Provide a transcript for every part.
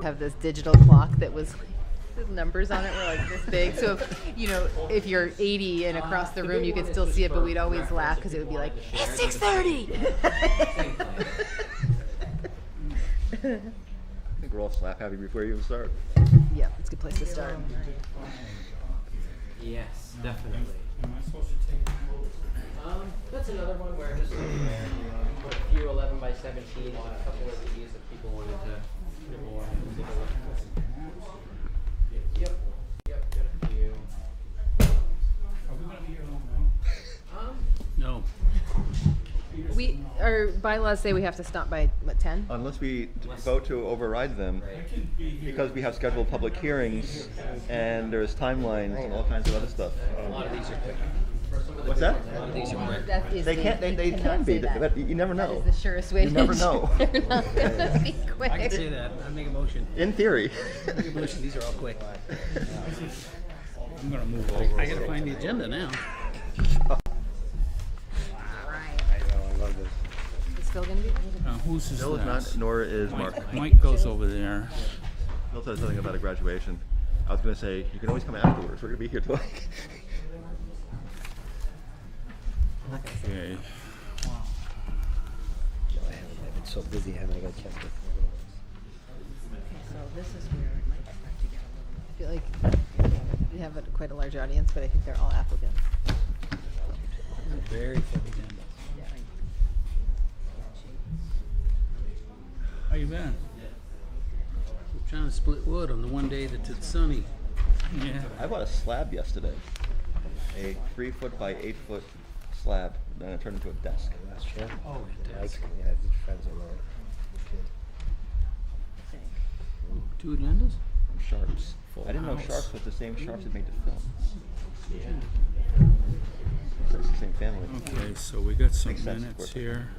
have this digital clock that was the numbers on it were like this big. So if you're 80 and across the room, you could still see it, but we'd always laugh because it would be like, it's 6:30. I think we're all slap happy before you even start. Yeah, it's a good place to start. Yes, definitely. Am I supposed to take that's another one where just put a few 11 by 17 and a couple of these that people wanted to nibble on. Yep, got a few. Are we gonna be here long now? No. Our bylaws say we have to stop by, 10? Unless we vote to override them, because we have scheduled public hearings and there's timelines and all kinds of other stuff. A lot of these are quick. What's that? A lot of these are quick. That is They can't. They can be. But you never know. That is the surest way You to never know. They're not gonna be quick. I can say that. I make a motion. In theory. Make a motion. These are all quick. I'm gonna move over. I gotta find the agenda now. Is Phil gonna be? Who's this Bill is last? not, nor is Mark. Mike goes over there. Bill said something about a graduation. I was going to say, you can always come afterwards. We're going to be here till like... Okay. I've been so busy, I haven't got a chance to. So this is where it might start to get a little. I feel like we have quite a large audience, but I think they're all applicants. Very thick agenda. How you been? We're trying to split wood on the one day that it's sunny. Yeah. I bought a slab yesterday. A 3-foot by 8-foot slab. Then it turned into a desk. Last year? Oh, Like, yeah, good friends of mine. Two agendas? From Sharps. Full I didn't know house. Sharps was the same Sharps that made the film. So it's the same family. Okay, so we got some Makes sense, of minutes course. here.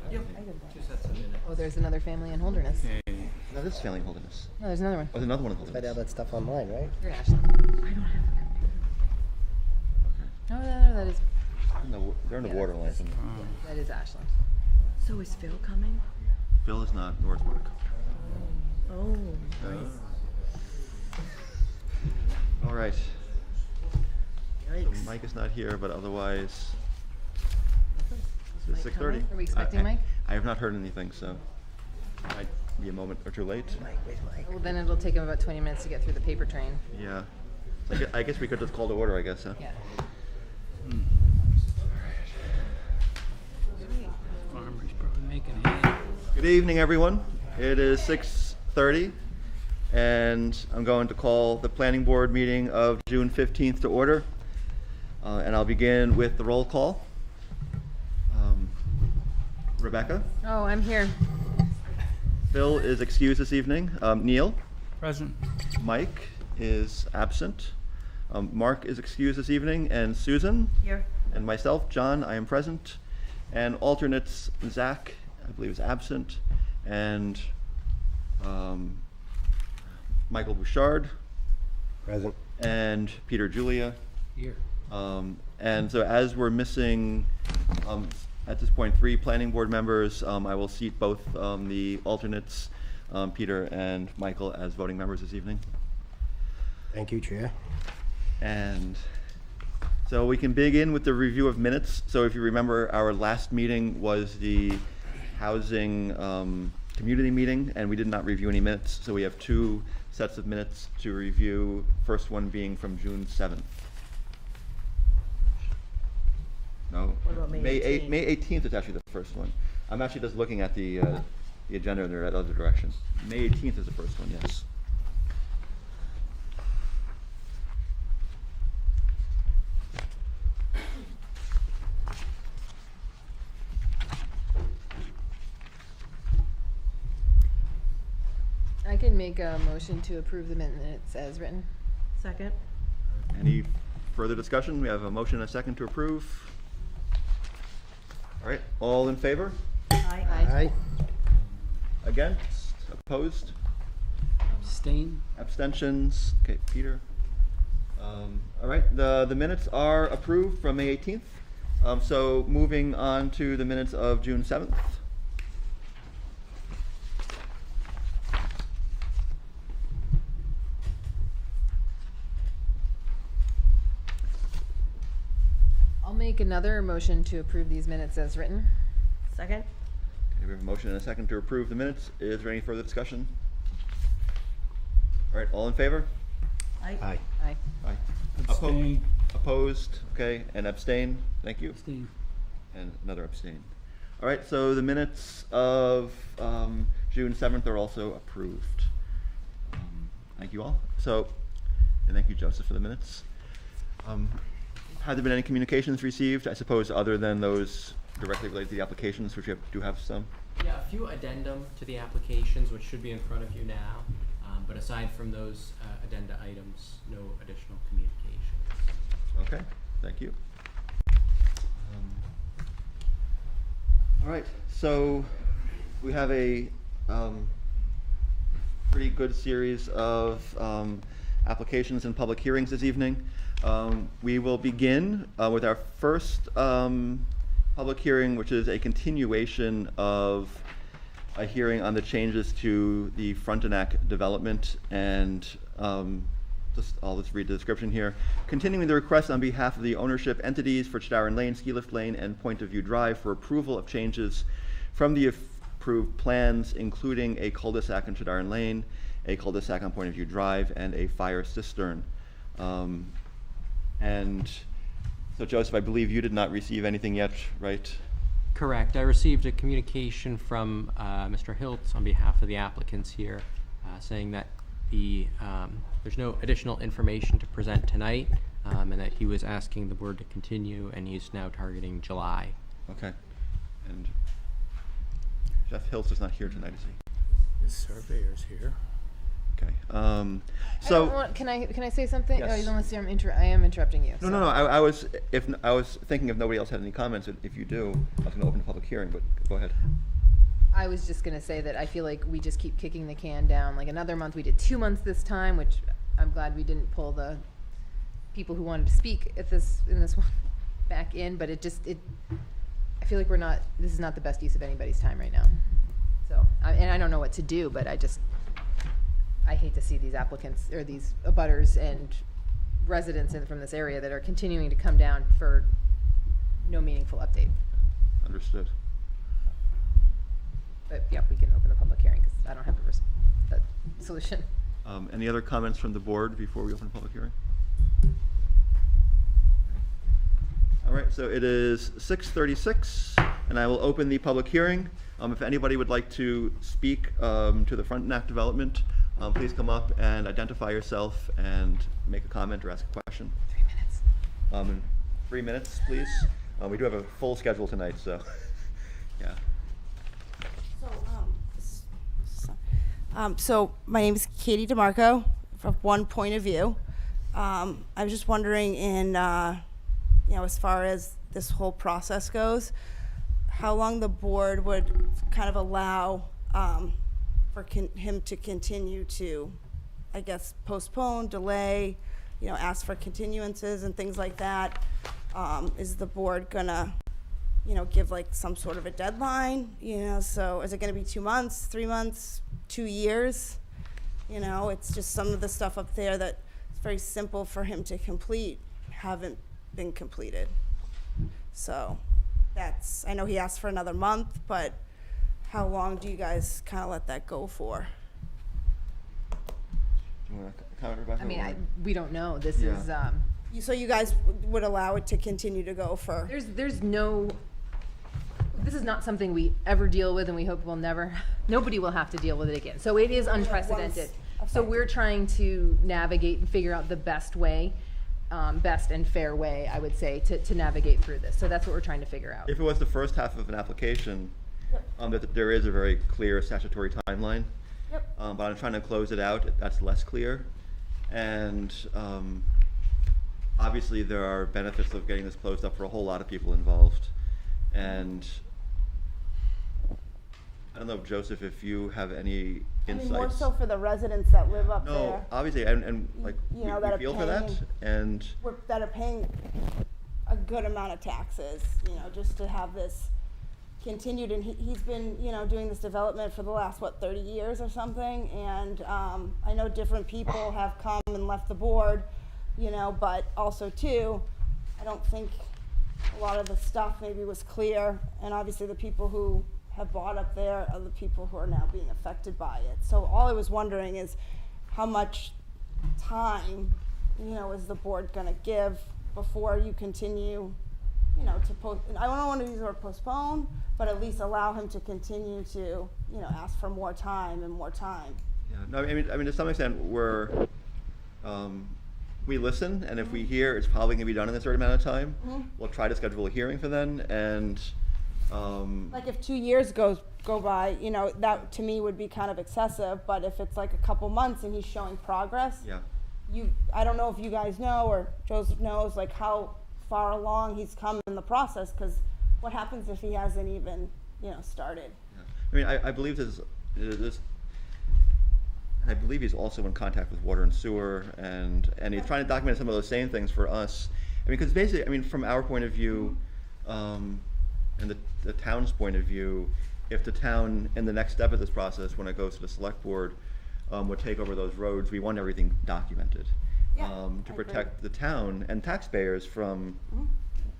Oh, there's another family in Holderness. Okay. No, this is family in Holderness. No, there's another one. Oh, there's another one in Find all Holderness. that stuff online, right? You're in Ashland. I don't have it. No, that is They're in the waterline. that is Ashland. So is Phil coming? Phil is not, nor is Mark. Oh. All right. So Yikes. Mike is not here, but otherwise, it's Mike 6:30. coming? Are we expecting Mike? I have not heard anything, so might be a moment or two late. Mike, where's Mike? Well, then it'll take him about 20 minutes to get through the paper train. Yeah. I guess we could just call to order, I guess. Huh? Yeah. Farmer's probably making hay. Good evening, everyone. It is 6:30, and I'm going to call the planning board meeting of June 15th to order. And I'll begin with the roll call. Rebecca? Oh, I'm here. Phil is excused this evening. Neil? Present. Mike is absent. Mark is excused this evening, and Susan? Here. And myself, John, I am present. And alternates, Zach, I believe, is absent. And Michael Bouchard. Present. And Peter Julia. Here. And so as we're missing, at this point, 3 planning board members, I will seat both the alternates, Peter and Michael, as voting members this evening. Thank you, Chair. And so we can begin with the review of minutes. So if you remember, our last meeting was the housing community meeting, and we did not review any minutes. So we have 2 sets of minutes to review, first one being from June 7th. No, What about May 18th? May 18th is actually the first one. I'm actually just looking at the agenda in the other direction. May 18th is the first one, yes. I can make a motion to approve the minutes as written. Second. Any further discussion? We have a motion and a second to approve. All right, all in favor? Aye. Aye. Against? Opposed? Abstain. Abstentions? Okay, Peter. All right, the minutes are approved from May 18th. So moving on to the minutes of June 7th. I'll make another motion to approve these minutes as written. Second? Okay, we have a motion and a second to approve the minutes. Is there any further discussion? All right, all in favor? Aye. Aye. Aye. Abstain. Opposed, okay, and abstain, thank you. Steve. And another abstain. All right, so the minutes of June 7th are also approved. Thank you all. So, and thank you, Joseph, for the minutes. Have there been any communications received, I suppose, other than those directly related to the applications, which do have some? Yeah, a few addendum to the applications, which should be in front of you now. But aside from those addenda items, no additional communications. Okay, thank you. All right, so we have a pretty good series of applications and public hearings this evening. We will begin with our first public hearing, which is a continuation of a hearing on the changes to the Frontenac development, and I'll just read the description here. Continuing the request on behalf of the ownership entities for Chadaran Lane, Ski Lift Lane, and Point of View Drive for approval of changes from the approved plans, including a cul-de-sac on Chadaran Lane, a cul-de-sac on Point of View Drive, and a fire cistern. And so, Joseph, I believe you did not receive anything yet, right? Correct. I received a communication from Mr. Hiltz on behalf of the applicants here, saying that there's no additional information to present tonight, and that he was asking the board to continue, and he's now targeting July. Okay. And Jeff Hiltz is not here tonight, is he? The surveyor's here. Okay. I don't So. want, can I say something? Yes. Oh, unless I am interrupting you. No. I was thinking if nobody else had any comments. If you do, I was going to open the public hearing. But go ahead. I was just gonna say that I feel like we just keep kicking the can down. Like another month, we did 2 months this time, which I'm glad we didn't pull the people who wanted to speak in this one back in. But I feel like this is not the best use of anybody's time right now. So, and I don't know what to do, but I hate to see these applicants or these abutters and residents from this area that are continuing to come down for no meaningful update. Understood. But yeah, we can open the public hearing because I don't have the solution. Any other comments from the board before we open the public hearing? All right, so it is 6:36, and I will open the public hearing. If anybody would like to speak to the Frontenac development, please come up and identify yourself and make a comment or ask a question. 3 minutes. In 3 minutes, please. We do have a full schedule tonight, so yeah. So my name is Katie DeMarco from One Point of View. I was just wondering as far as this whole process goes, how long the board would kind of allow for him to continue to, I guess, postpone, delay, ask for continuances and things like that. Is the board gonna, give like some sort of a deadline? So is it gonna be 2 months, 3 months, 2 years? It's just some of the stuff up there that it's very simple for him to complete haven't been completed. So I know he asked for another month, but how long do you guys kind of let that go for? Do you want to comment, Rebecca? I mean, or- we don't know. This Yeah. is So you guys would allow it to continue to go for? there's no. This is not something we ever deal with, and we hope nobody will have to deal with it again. So it is unprecedented. So we're trying to navigate and figure out the best way, best and fair way, I would say, to navigate through this. So that's what we're trying to figure out. If it was the first half of an application, that there is a very clear statutory timeline. Yep. But I'm trying to close it out. That's less clear. And obviously there are benefits of getting this closed up for a whole lot of people involved. And I don't know, Joseph, if you have any insights. More so for the residents that live up No, there. obviously, and like, You know, we that are feel for that, paying- and That are paying a good amount of taxes, just to have this continued. And he's been, doing this development for the last, 30 years or something. And I know different people have come and left the board, but also too, I don't think a lot of the stuff maybe was clear, and obviously the people who have bought up there are the people who are now being affected by it. So all I was wondering is how much time, is the board gonna give before you continue, to I don't want to use the word postpone, but at least allow him to continue to, ask for more time and more time. Yeah, no, I mean, to some extent, we listen, and if we hear it's probably gonna be done in a certain amount of time, we'll try to schedule a hearing for then, and, Like if 2 years go by, that to me would be kind of excessive, but if it's like a couple months and he's showing progress, yeah. I don't know if you guys know or Joseph knows, like how far along he's come in the process, because what happens if he hasn't even, started? Yeah. I mean, I believe I believe he's also in contact with water and sewer, and he's trying to document some of those same things for us. I mean, because basically, from our point of view, and the town's point of view, if the town, in the next step of this process, when it goes to the select board, would take over those roads, we want everything documented. Yeah, To I agree. protect the town and taxpayers from,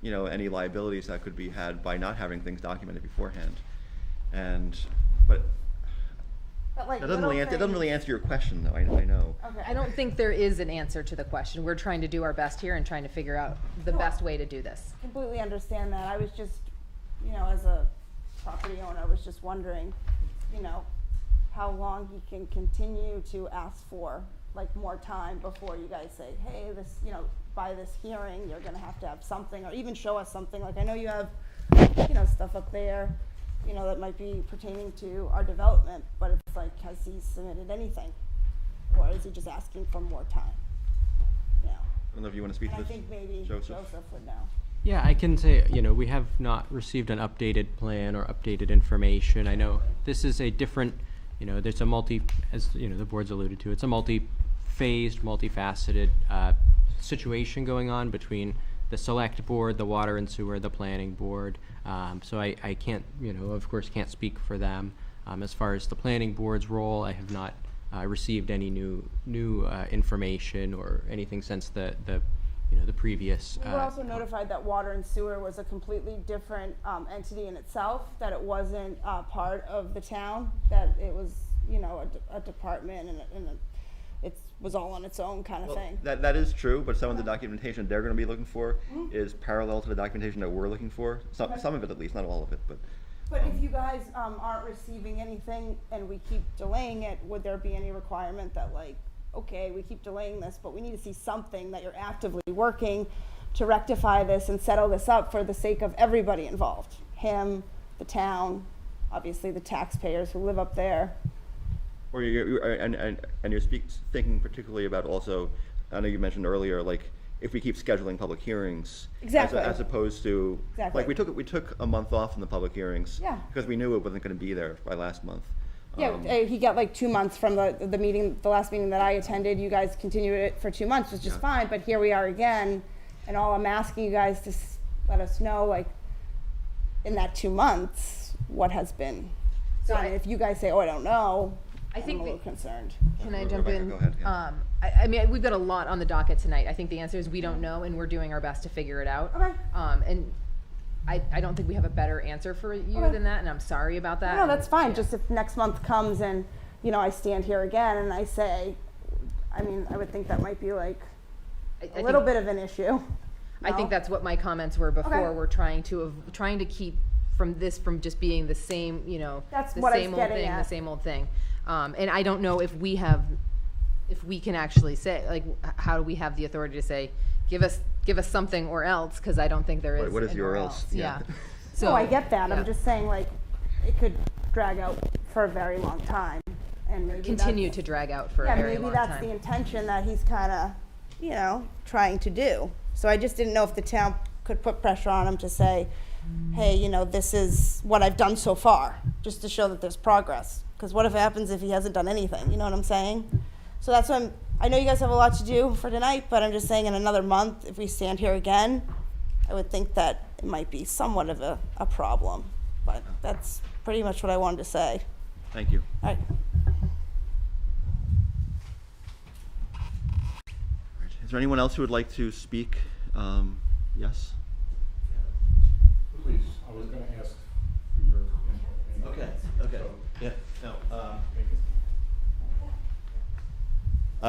any liabilities that could be had by not having things documented beforehand. But like that doesn't little really answer, it doesn't things- really answer your question, though, I know. Okay. I don't think there is an answer to the question. We're trying to do our best here and trying to figure out the best way to do this. Completely understand that. I was just, as a property owner, I was just wondering, how long he can continue to ask for, like, more time before you guys say, hey, this, by this hearing, you're gonna have to have something, or even show us something. Like, I know you have, stuff up there, that might be pertaining to our development, but it's like, has he submitted anything? Or is he just asking for more time? I don't know if you want to speak And to I this, think maybe Joseph? Joseph would know. Yeah, I can say, we have not received an updated plan or updated information. I know this is a different, there's a as, the board's alluded to, it's a multi-phased, multifaceted situation going on between the select board, the water and sewer, the planning board. So I can't, of course, can't speak for them. As far as the planning board's role, I have not received any new information or anything since the previous. We were also notified that water and sewer was a completely different entity in itself, that it wasn't part of the town, that it was, a department and it was all on its own kind of Well, thing. that is true, but some of the documentation they're going to be looking for is parallel to the documentation that we're looking for. Some of it, at least, not all of it, but. But if you guys aren't receiving anything and we keep delaying it, would there be any requirement that, like, okay, we keep delaying this, but we need to see something that you're actively working to rectify this and settle this up for the sake of everybody involved? Him, the town, obviously the taxpayers who live up there. Or and you're thinking particularly about also, I know you mentioned earlier, like, if we keep scheduling public hearings. Exactly. As opposed to. Exactly. Like, we took a month off in the public hearings. Yeah. Because we knew it wasn't going to be there by last month. Yeah, he got like 2 months from the meeting, the last meeting that I attended. You guys continued it for 2 months, which is Yeah. fine, but here we are again, and all I'm asking you guys to let us know, like, in that 2 months, what has been So done. If you guys say, oh, I don't know, I think I'm a the- little concerned. Can I jump Rebecca, in? go ahead, yeah. I mean, we've got a lot on the docket tonight. I think the answer is we don't know, and we're doing our best to figure it out. Okay. And I don't think we have a better answer for you Okay. than that, and I'm sorry about that. No, that's fine. Yeah. Just if next month comes and, I stand here again and I say, I mean, I would think that might be like I a little think- bit of an issue. I think No? that's what my comments were before. Okay. We're trying to keep from just being the same, That's the what I was same old getting thing, the at. same old thing. And I don't know if we can actually say, like, how do we have the authority to say, give us something or else? Because I don't think there is. What is an your or else? Yeah. Yeah. So I get that. yeah. I'm just saying, like, it could drag out for a very long time, and maybe Continue that's- to drag out for yeah, a very maybe long that's time. the intention that he's kind of, trying to do. So I just didn't know if the town could put pressure on him to say, hey, this is what I've done so far, just to show that there's progress. Because what if it happens if he hasn't done anything? You know what I'm saying? So that's what I know you guys have a lot to do for tonight, but I'm just saying in another month, if we stand here again, I would think that it might be somewhat of a problem. But that's pretty much what I wanted to say. Thank you. All right. Is there anyone else who would like to speak? Yes?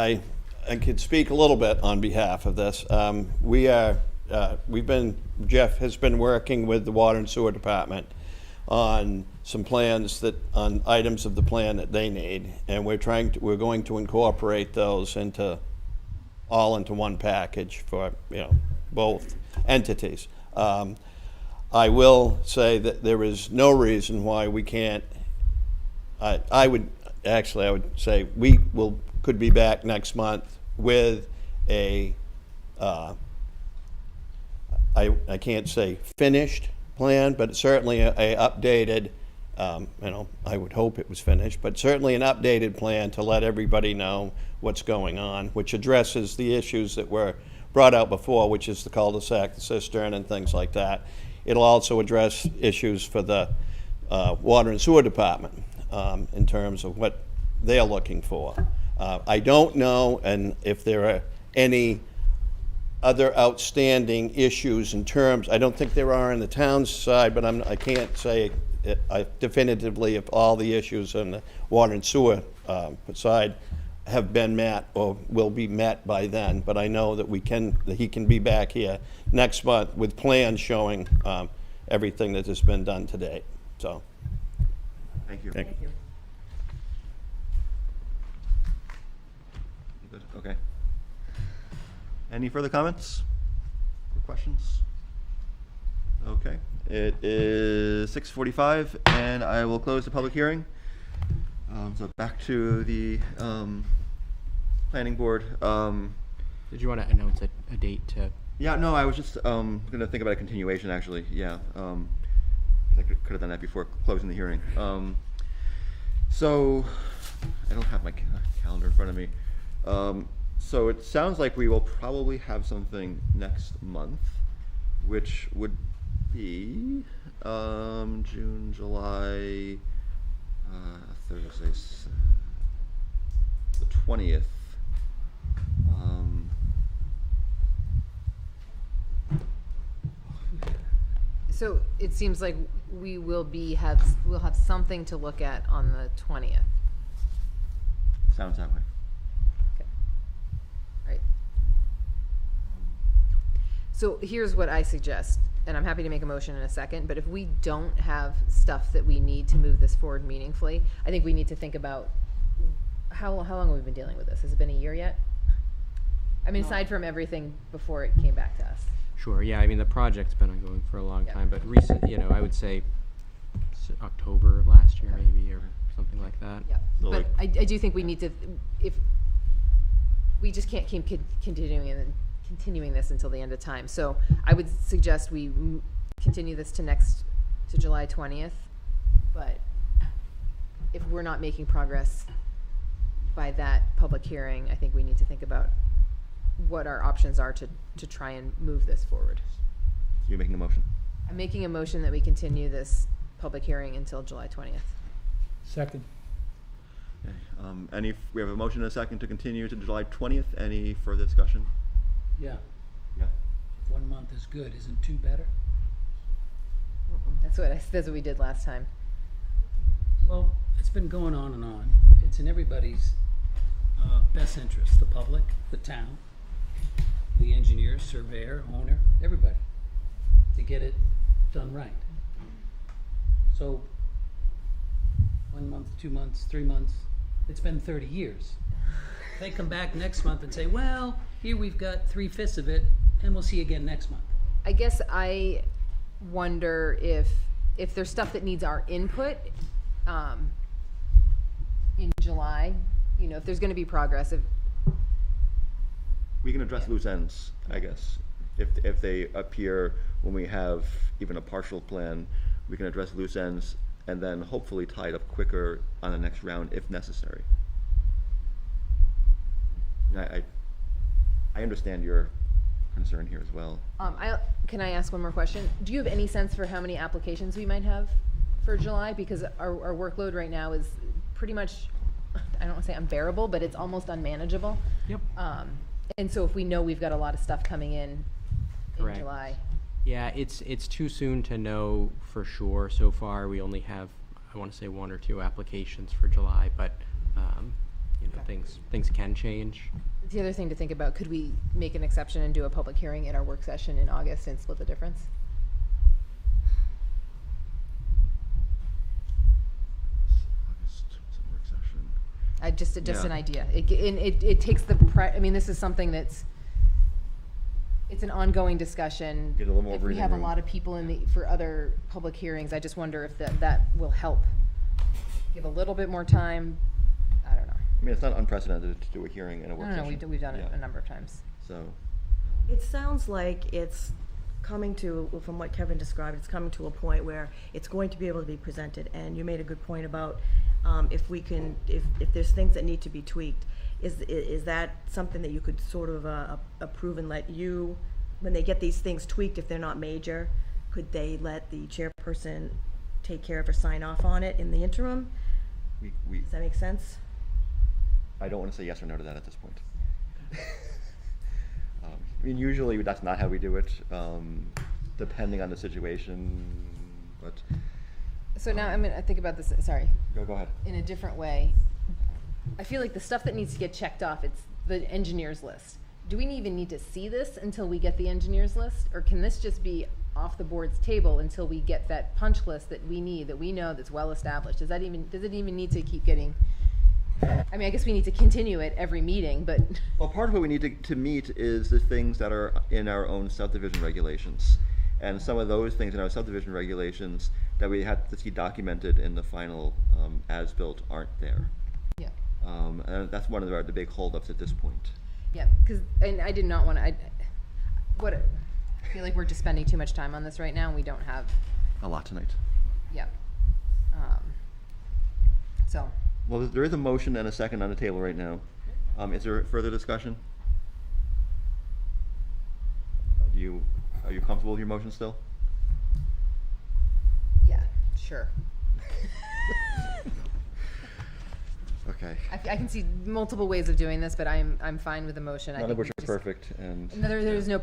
I could speak a little bit on behalf of this. Jeff has been working with the Water and Sewer Department on some plans on items of the plan that they need, and we're going to incorporate those into one package for, both entities. I will say that there is no reason why we can't, I would say could be back next month with a, I can't say finished plan, but certainly a updated, I would hope it was finished, but certainly an updated plan to let everybody know what's going on, which addresses the issues that were brought out before, which is the cul-de-sac, the cistern, and things like that. It'll also address issues for the Water and Sewer Department in terms of what they're looking for. I don't know if there are any other outstanding issues in terms, I don't think there are on the town's side, but I can't say definitively if all the issues on the water and sewer side have been met or will be met by then. But I know that he can be back here next month with plans showing everything that has been done to date. So, Thank you. Thank you. Good, okay. Any further comments or questions? Okay, it is 6:45, and I will close the public hearing. So back to the planning board. Did you want to announce a date to? Yeah, no, I was just going to think about a continuation, actually. Yeah, 'cause I could have done that before closing the hearing. So I don't have my calendar in front of me. So it sounds like we will probably have something next month, which would be June, July, Thursday, the 20th. So it seems like we'll have something to look at on the 20th. Sounds that way. Okay. Right. So here's what I suggest, and I'm happy to make a motion in a second, but if we don't have stuff that we need to move this forward meaningfully, I think we need to think about how long have we been dealing with this? Has it been a year yet? I mean, aside from everything before it came back to us. Sure. Yeah. I mean, the project's been ongoing for a long Yeah. time, but I would say October of last year, maybe, or something like that. Yeah, So, but like- I do think we need to, if, we just can't keep continuing this until the end of time. So I would suggest we continue this to July 20th. But if we're not making progress by that public hearing, I think we need to think about what our options are to try and move this forward. You're making a motion. I'm making a motion that we continue this public hearing until July 20th. Second. Okay. We have a motion and a second to continue to July 20th. Any further discussion? Yeah, Yeah. if 1 month is good, isn't 2 better? That's what we did last time. Well, it's been going on and on. It's in everybody's best interest, the public, the town, the engineer, surveyor, owner, everybody, to get it done right. So 1 month, 2 months, 3 months, it's been 30 years. They come back next month and say, well, here we've got 3/5 of it, and we'll see you again next month. I guess I wonder if there's stuff that needs our input in July, if there's going to be progress. We can address loose ends, I guess. If they appear when we have even a partial plan, we can address loose ends and then hopefully tie it up quicker on the next round if necessary. I understand your concern here as well. Can I ask one more question? Do you have any sense for how many applications we might have for July? Because our workload right now is pretty much, I don't want to say unbearable, but it's almost unmanageable. Yep. And so if we know we've got a lot of stuff coming in Correct. July. Yeah, it's too soon to know for sure. So far, we only have, I want to say, 1 or 2 applications for July, but but things can change. The other thing to think about, could we make an exception and do a public hearing at our work session in August and split the difference? August, work session. Just an Yeah. idea. It takes the I mean, this is something it's an ongoing discussion. Get a little more If we breathing have room. a lot of people for other public hearings, I just wonder if that will help. Give a little bit more time. I don't know. I mean, it's not unprecedented to do a hearing in a work No, session. we've done it Yeah. a number of times. So, It sounds like it's coming to, from what Kevin described, it's coming to a point where it's going to be able to be presented. And you made a good point about if there's things that need to be tweaked. Is that something that you could sort of approve and let you, when they get these things tweaked, if they're not major, could they let the chairperson take care of or sign off on it in the interim? we Does that make sense? I don't want to say yes or no to that at this point. I mean, usually that's not how we do it, depending on the situation, but So now I'm gonna think about this, sorry, go ahead. in a different way. I feel like the stuff that needs to get checked off, it's the engineers list. Do we even need to see this until we get the engineers list? Or can this just be off the board's table until we get that punch list that we need, that we know that's well established? Does it even need to keep getting, I mean, I guess we need to continue it every meeting, but Well, part of what we need to meet is the things that are in our own subdivision regulations. And some of those things in our subdivision regulations that we had to see documented in the final as-built aren't there. yeah. And that's one of the big holdups at this point. Yeah, and I did not want to, I feel like we're just spending too much time on this right now, and we don't have, A lot tonight. yeah. So, Well, there is a motion and a second on the table right now. Is there further discussion? Are you comfortable with your motion still? yeah, sure. Okay. I can see multiple ways of doing this, but I'm fine with the motion. I None think of which we are just- perfect, and. No, there is no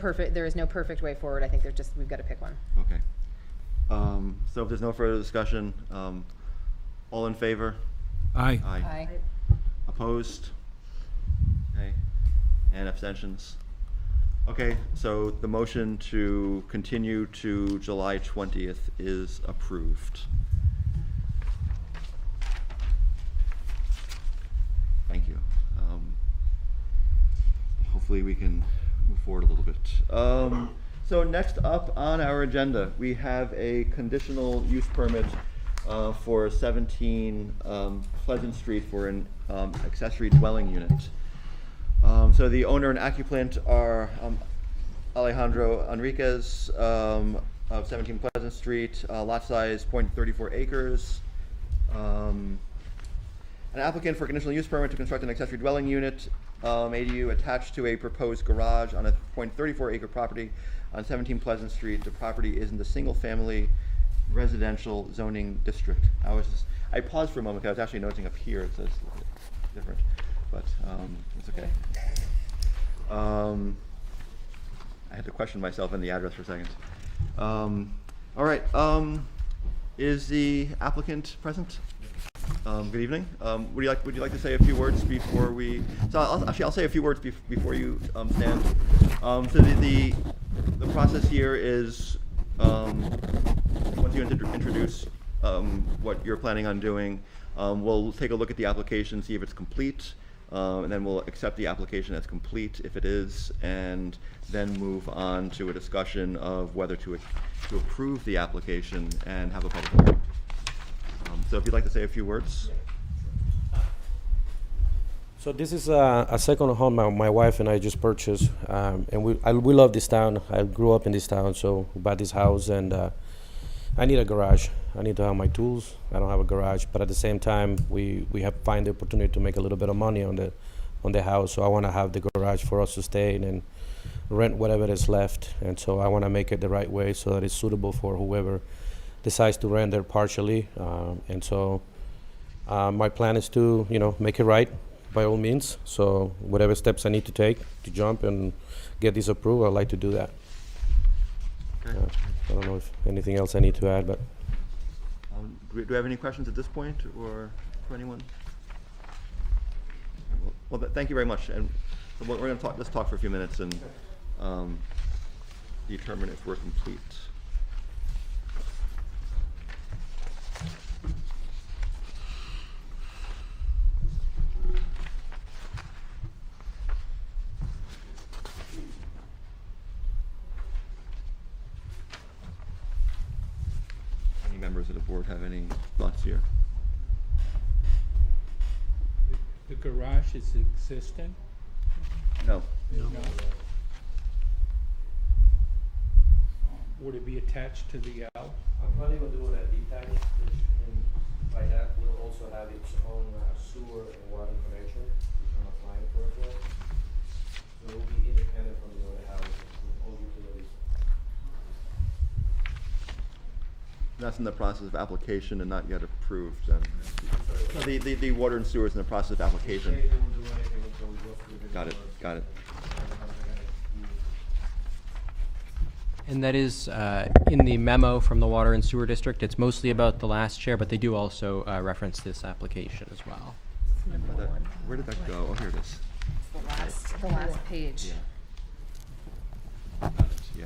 perfect way forward. I think we've got to pick one. Okay. So if there's no further discussion, all in favor? Aye. Aye. Opposed? Okay. And abstentions? Okay, so the motion to continue to July 20th is approved. Thank you. Hopefully we can move forward a little bit. So next up on our agenda, we have a conditional use permit for 17 Pleasant Street for an accessory dwelling unit. So the owner and occupant are Alejandro Enriquez of 17 Pleasant Street, lot size .34 acres. An applicant for conditional use permit to construct an accessory dwelling unit, ADU, attached to a proposed garage on a .34 acre property on 17 Pleasant Street. The property is in the single-family residential zoning district. I paused for a moment because I was actually noticing up here it says different, but it's okay. I had to question myself in the address for a second. All right, is the applicant present? Good evening. Would you like to say a few words before we? So I'll say a few words before you stand. So the process here is once you introduce what you're planning on doing, we'll take a look at the application, see if it's complete, and then we'll accept the application as complete if it is, and then move on to a discussion of whether to approve the application and have a public hearing. So if you'd like to say a few words. So this is a second home my wife and I just purchased, and we love this town. I grew up in this town, so we bought this house, and I need a garage. I need to have my tools. I don't have a garage, but at the same time, we have find the opportunity to make a little bit of money on the house. So I want to have the garage for us to stay in and rent whatever is left, and so I want to make it the right way so that it's suitable for whoever decides to rent there partially. And so my plan is to make it right by all means. So whatever steps I need to take to jump and get this approved, I'd like to do that. Okay. I don't know if anything else I need to add, but Do we have any questions at this point or for anyone? Well, thank you very much, and so we're gonna talk, let's talk for a few minutes and, determine if we're complete. Any members of the board have any thoughts here? The garage is existing? No. No. Would it be attached to the L? I'm planning on doing a detached, and by that will also have its own sewer and water connection, which I'm applying for as well. So it will be independent from the other houses with all utilities. That's in the process of application and not yet approved, then. No, the water and sewer is in the process of application. They won't do anything until we go through the. Got it, got it. And that is in the memo from the Water and Sewer District. It's mostly about the last chair, but they do also reference this application as well. Where did that go? Oh, here it is. The last page. Got it, yeah.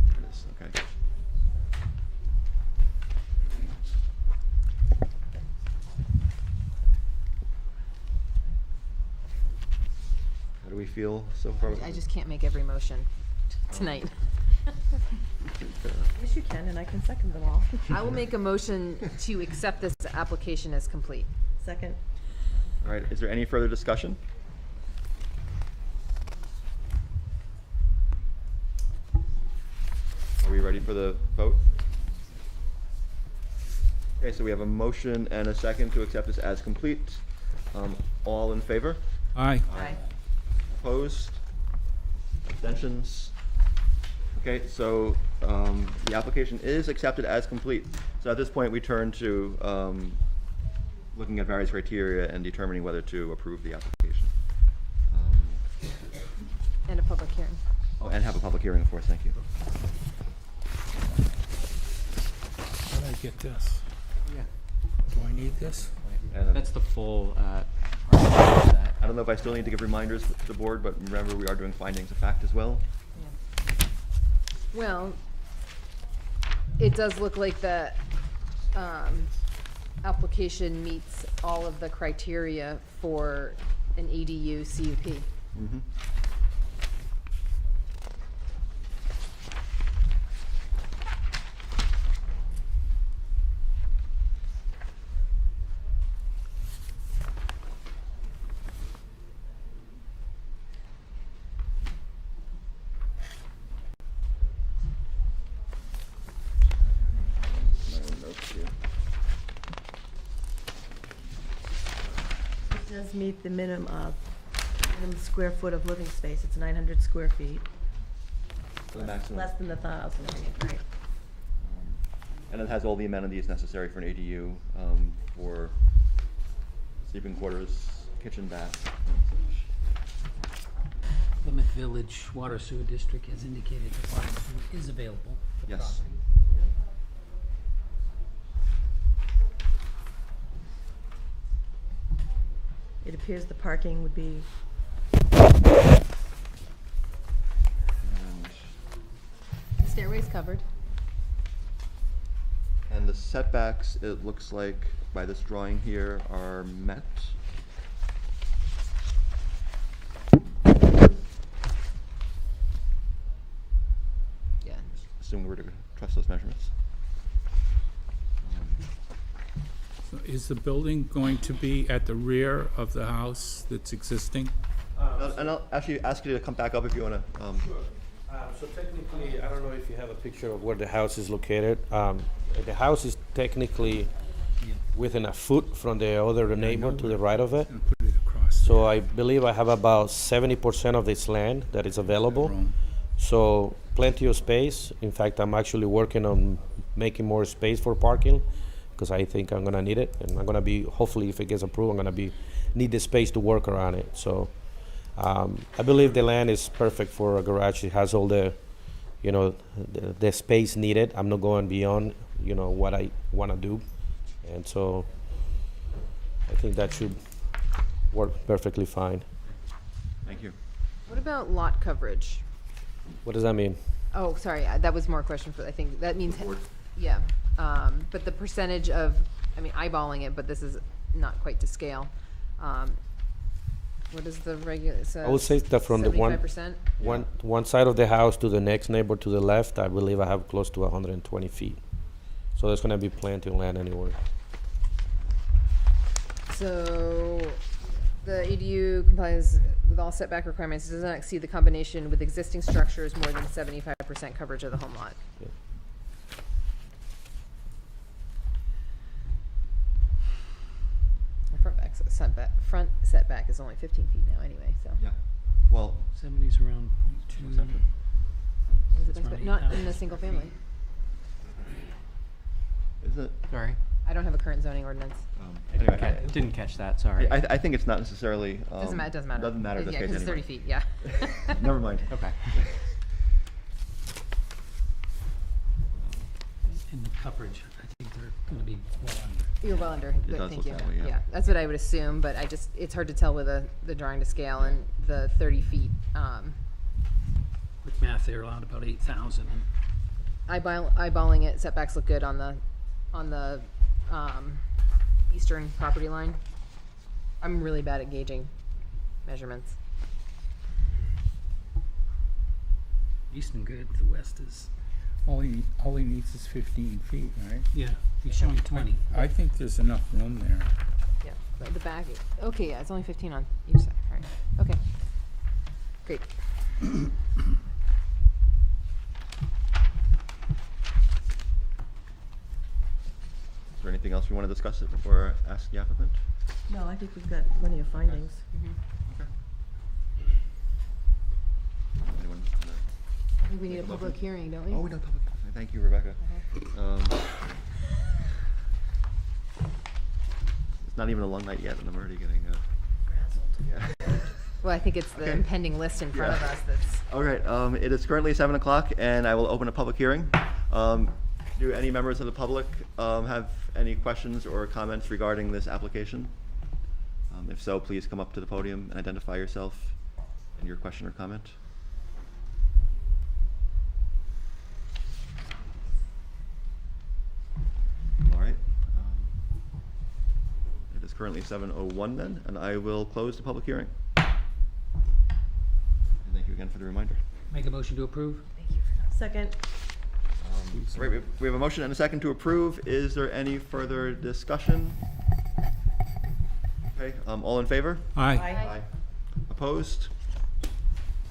There it is, okay. How do we feel so far? I just can't make every motion tonight. Yes, you can, and I can second them all. I will make a motion to accept this application as complete. Second. All right, is there any further discussion? Are we ready for the vote? Okay, so we have a motion and a second to accept this as complete. All in favor? Aye. Aye. Opposed? Abstentions? Okay, so the application is accepted as complete. So at this point, we turn to looking at various criteria and determining whether to approve the application. And a public hearing. Oh, and have a public hearing, of course, thank you. How did I get this? Yeah. Do I need this? And then- That's the full set. I don't know if I still need to give reminders to the board, but remember, we are doing findings of fact as well. Well, it does look like the application meets all of the criteria for an ADU CUP. Mm-hmm. It does meet the minimum square foot of living space. It's 900 square feet. The maximum. Less than 1,000, right? And it has all the amenities necessary for an ADU, for sleeping quarters, kitchen, bath, and such. Plymouth Village Water Sewer District has indicated that water and sewer is available for the Yes. property. It appears the parking would be, And Stairway's covered. And the setbacks, it looks like by this drawing here, are met. Yeah. Assuming we're to trust those measurements. So is the building going to be at the rear of the house that's existing? And I'll actually ask you to come back up if you wanna, So technically, I don't know if you have a picture of where the house is located. The house is technically within a foot from the other neighbor to the right of it. And put it across. So I believe I have about 70% of this land that is available. Room. So plenty of space. In fact, I'm actually working on making more space for parking because I think I'm gonna need it, and I'm gonna be, hopefully, if it gets approved, I'm gonna need the space to work around it. So I believe the land is perfect for a garage. It has all the, the space needed. I'm not going beyond, what I wanna do, and so I think that should work perfectly fine. Thank you. What about lot coverage? What does that mean? Oh, sorry, that was more a question for, I think, that means, Board. yeah. But the percentage of, I mean, eyeballing it, but this is not quite to scale. What is the regular, I would say that from the 75%? one side of the house to the next neighbor to the left, I believe I have close to 120 feet. So there's gonna be plenty of land anywhere. So, the ADU complies with all setback requirements, does not exceed the combination with existing structures more than 75% coverage of the home lot. Yeah. The front setback is only 15 feet now anyway, so. Yeah. Well, 70's around .2. what's that? It's around Not in 8,000 the single square family. Is it? Sorry. I don't have a current zoning ordinance. Anyway, Didn't catch that, sorry. I think it's not necessarily. Doesn't matter, it doesn't matter. Doesn't matter in this Yeah, case 'cause it's 30 anyway. feet, yeah. Never mind. Okay. In the coverage, I think they're gonna be well under. You're well under, good, does thank look you. that way, yeah. Yeah, that's what I would assume, but it's hard to tell with the drawing to scale and the 30 feet. Quick math, they're allowed about 8,000. Eyeballing it, setbacks look good on the eastern property line. I'm really bad at gauging measurements. East and good, the west is, All he needs is 15 feet, right? yeah, he's showing 20. I think there's enough room there. Yeah, but the back, okay, yeah, it's only 15 on each side, all right, okay. Great. Is there anything else we want to discuss it before I ask the applicant? No, I think we've got plenty of findings. Okay. Anyone? I think we need a public hearing, don't we? Oh, we don't public. Thank you, Rebecca. It's not even a long night yet, and I'm already getting. Yeah. Well, I think it's the Okay. impending list in front of Yeah. us that's. All right. It is currently 7 o'clock, and I will open a public hearing. Do any members of the public have any questions or comments regarding this application? If so, please come up to the podium and identify yourself and your question or comment. All right. It is currently 7:01 then, and I will close the public hearing. And thank you again for the reminder. Make a motion to approve? Second, Right, we have a motion and a second to approve. Is there any further discussion? Okay, all in favor? Aye. Aye. Opposed?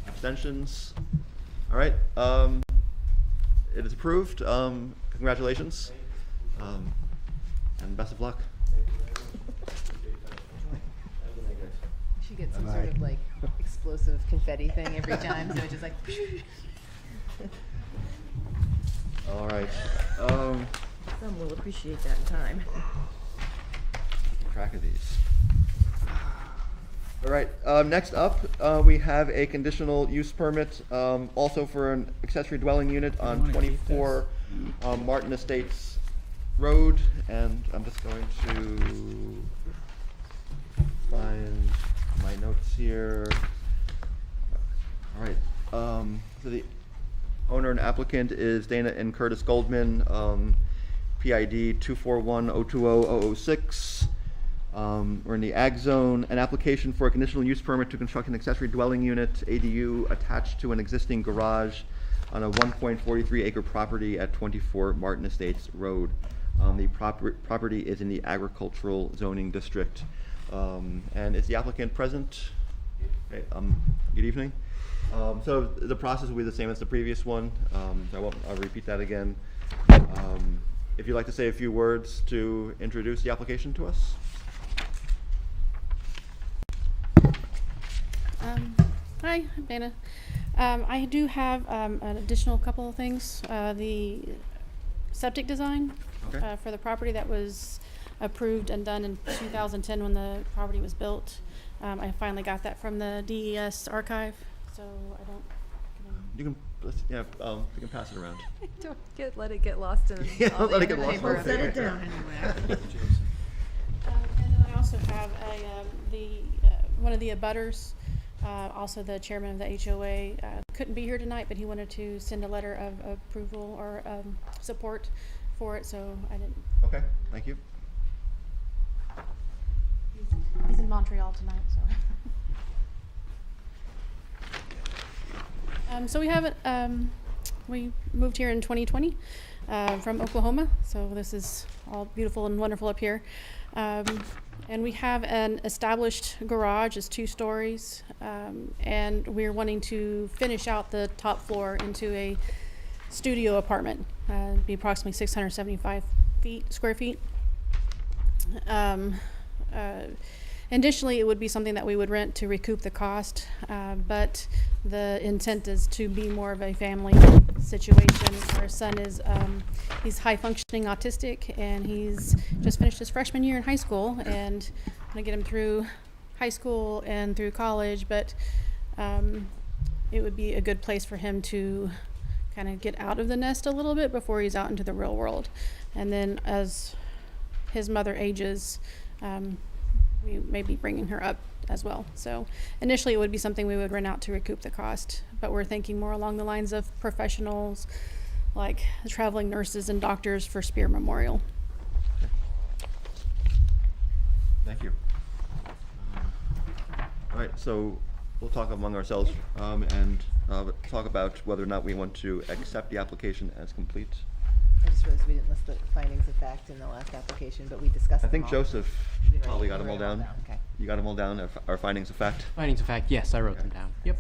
Abstentions? All right, it is approved. Congratulations. And best of luck. We should get some sort of like explosive confetti thing every time, so it's just like. All right. some will appreciate that in time. Keep track of these. All right, next up, we have a conditional use permit, also for an accessory dwelling unit on wanna keep 24 Martin Estates Road, and I'm just going to find my notes here. All right, so the owner and applicant is Dana and Curtis Goldman, PID 241020006. We're in the ag zone. An application for a conditional use permit to construct an accessory dwelling unit, ADU, attached to an existing garage on a 1.43 acre property at 24 Martin Estates Road. The property is in the agricultural zoning district. And is the applicant present? Okay, good evening. So the process will be the same as the previous one, so I'll repeat that again. If you'd like to say a few words to introduce the application to us. Hi, I'm Dana. I do have an additional couple of things. The septic design Okay. for the property that was approved and done in 2010 when the property was built. I finally got that from the DES archive, so I don't. You can, you can pass it around. Don't let it get lost in Yeah, all let the it get lost in paper. the Set it paper. down. And then I also also have one of the abutters, also the chairman of the HOA, couldn't be here tonight, but he wanted to send a letter of approval or support for it, so I didn't. Okay, thank you. He's in Montreal tonight, so. So we haven't, we moved here in 2020 from Oklahoma, so this is all beautiful and wonderful up here. And we have an established garage, it's 2 stories, and we're wanting to finish out the top floor into a studio apartment. It'd be approximately 675 square feet. Additionally, it would be something that we would rent to recoup the cost, but the intent is to be more of a family situation. Our son is, he's high functioning autistic, and he's just finished his freshman year in high school, and I'm gonna get him through high school and through college, but it would be a good place for him to kind of get out of the nest a little bit before he's out into the real world. And then as his mother ages, we may be bringing her up as well. So initially it would be something we would rent out to recoup the cost, but we're thinking more along the lines of professionals like the traveling nurses and doctors for Spear Memorial. Thank you. All right, so we'll talk among ourselves and talk about whether or not we want to accept the application as complete. I just realized we didn't list the findings of fact in the last application, but we discussed I them think all. Joseph We did probably write- got them all we wrote down. Okay. You got them all down, our findings of fact? Findings of fact, yes, I wrote them down. Yep.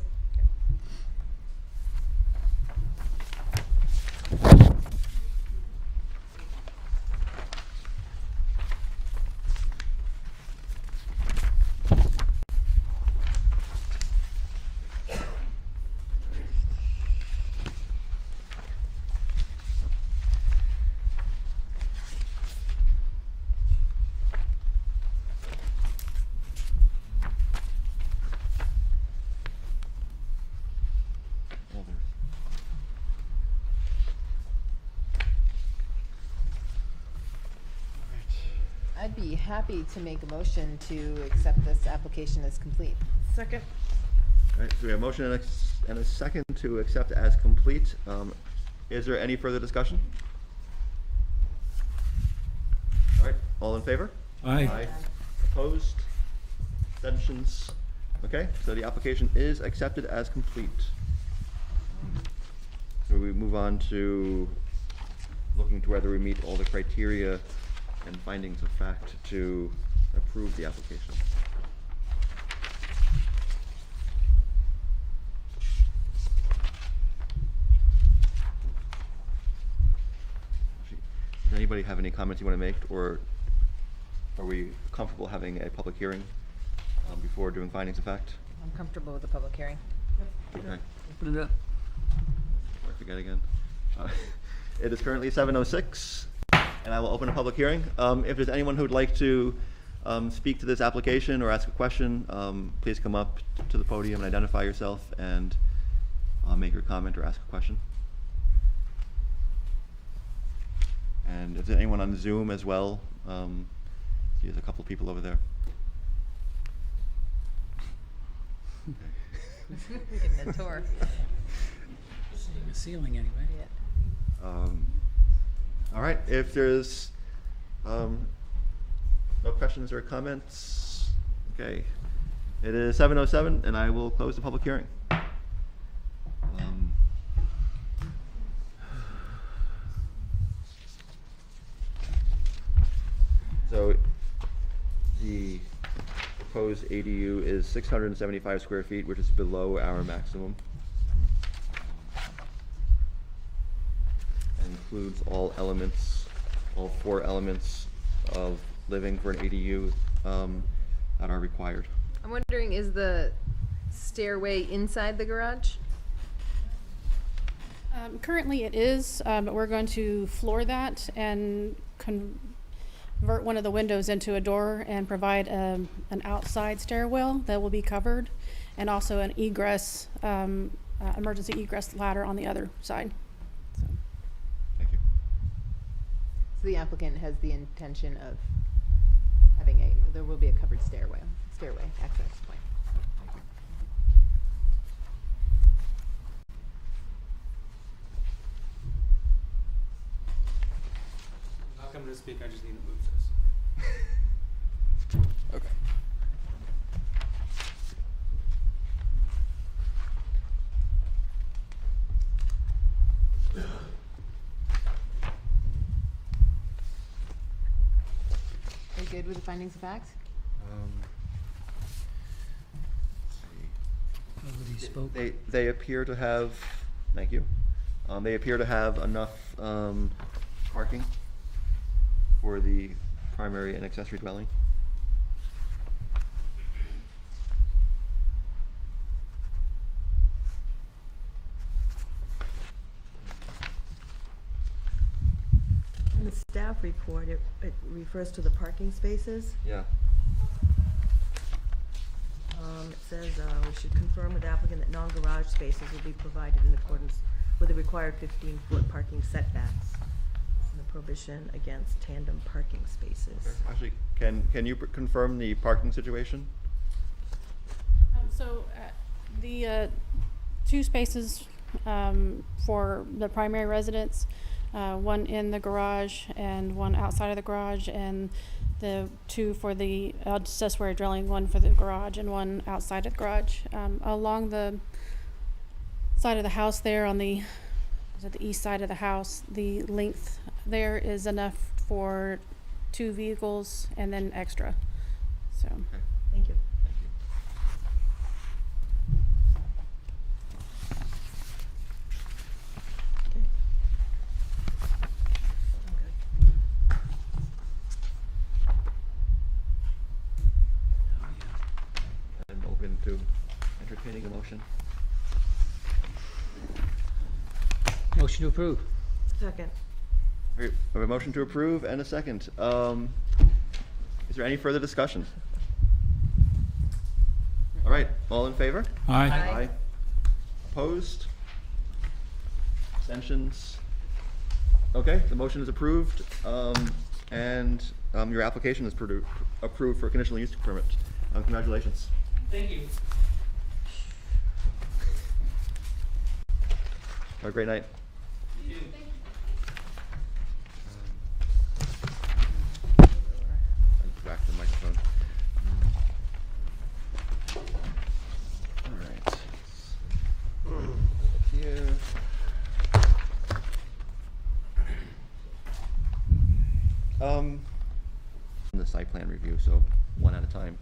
I'd be happy to make a motion to accept this application as complete. Second. All right, so we have a motion and a second to accept as complete. Is there any further discussion? All right, all in favor? Aye. Opposed? Abstentions? Okay, so the application is accepted as complete. So we move on to looking to whether we meet all the criteria and findings of fact to approve the application. Does anybody have any comments you want to make, or are we comfortable having a public hearing before doing findings of fact? I'm comfortable with the public hearing. Okay. Open it up. I forget again. It is currently 7:06, and I will open a public hearing. If there's anyone who would like to speak to this application or ask a question, please come up to the podium and identify yourself and make your comment or ask a question. And if there's anyone on Zoom as well, there's a couple people over there. We're getting a tour. Seeing the ceiling anyway. All right, if there's no questions or comments, okay. It is 7:07, and I will close the public hearing. So the proposed ADU is 675 square feet, which is below our maximum. And includes all elements, all 4 elements of living for an ADU that are required. I'm wondering, is the stairway inside the garage? Currently it is, but we're going to floor that and convert one of the windows into a door and provide an outside stairwell that will be covered, and also an egress, emergency egress ladder on the other side. So. Thank you. So the applicant has the intention of there will be a covered stairway access point. I'll come to speak, I just need to move this. Okay. Are you good with the findings of fact? Nobody spoke. They appear to have, thank you. They appear to have enough parking for the primary and accessory dwelling. In the staff report, it refers to the parking spaces. Yeah. It says, we should confirm with applicant that non-garage spaces will be provided in accordance with the required 15-foot parking setbacks and the prohibition against tandem parking spaces. Actually, can you confirm the parking situation? So the 2 spaces for the primary residence, one in the garage and one outside of the garage, and the 2 for the accessory dwelling, one for the garage and one outside of the garage. Along the side of the house there on the east side of the house, the length there is enough for 2 vehicles and then extra. So. Thank you. Okay. I'm good. I'm open to entertaining a motion. Motion to approve. Second. We have a motion to approve and a second. Is there any further discussion? All right, all in favor? Aye. Aye. Opposed? Abstentions? Okay, the motion is approved, and your application is approved for a conditional use permit. Congratulations. Thank you. Have a great night. Back to the microphone. All right. Here. The site plan review, so one at a time.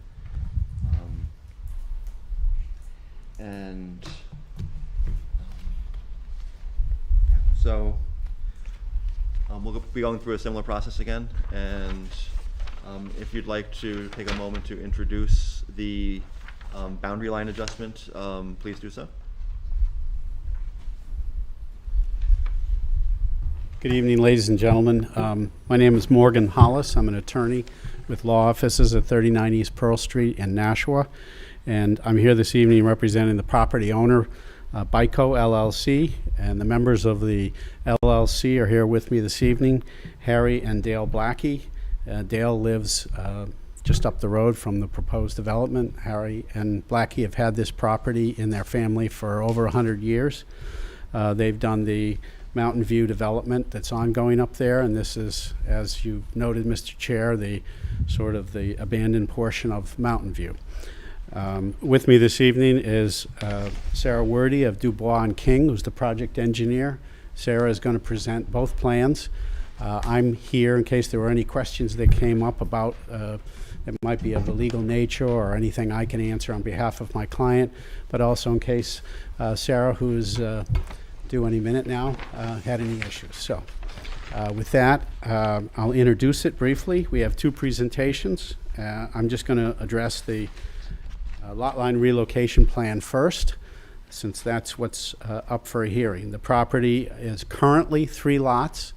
So we'll be going through a similar process again, and if you'd like to take a moment to introduce the boundary line adjustment, please do so. Good evening, ladies and gentlemen. My name is Morgan Hollis. I'm an attorney with law offices at 39 East Pearl Street in Nashua, and I'm here this evening representing the property owner, BICO LLC, and the members of the LLC are here with me this evening, Harry and Dale Blackie. Dale lives just up the road from the proposed development. Harry and Blackie have had this property in their family for over 100 years. They've done the Mountain View development that's ongoing up there, and this is, as you noted, Mr. Chair, the sort of the abandoned portion of Mountain View. With me this evening is Sarah Wordy of Dubois and King, who's the project engineer. Sarah is going to present both plans. I'm here in case there were any questions that came up about that might be of a legal nature or anything I can answer on behalf of my client, but also in case Sarah, who's due any minute now, had any issues. So with that, I'll introduce it briefly. We have 2 presentations. I'm just going to address the lot line relocation plan first, since that's what's up for a hearing. The property is currently 3 lots.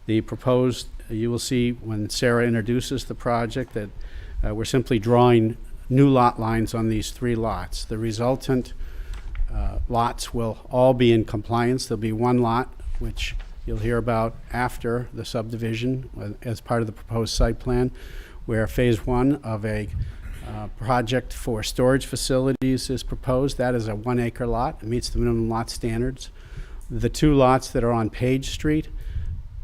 The proposed, you will see when Sarah introduces the project that we're simply drawing new lot lines on these 3 lots. The resultant lots will all be in compliance. There'll be 1 lot, which you'll hear about after the subdivision as part of the proposed site plan, where phase 1 of a project for storage facilities is proposed. That is a 1 acre lot. It meets the minimum lot standards. The 2 lots that are on Page Street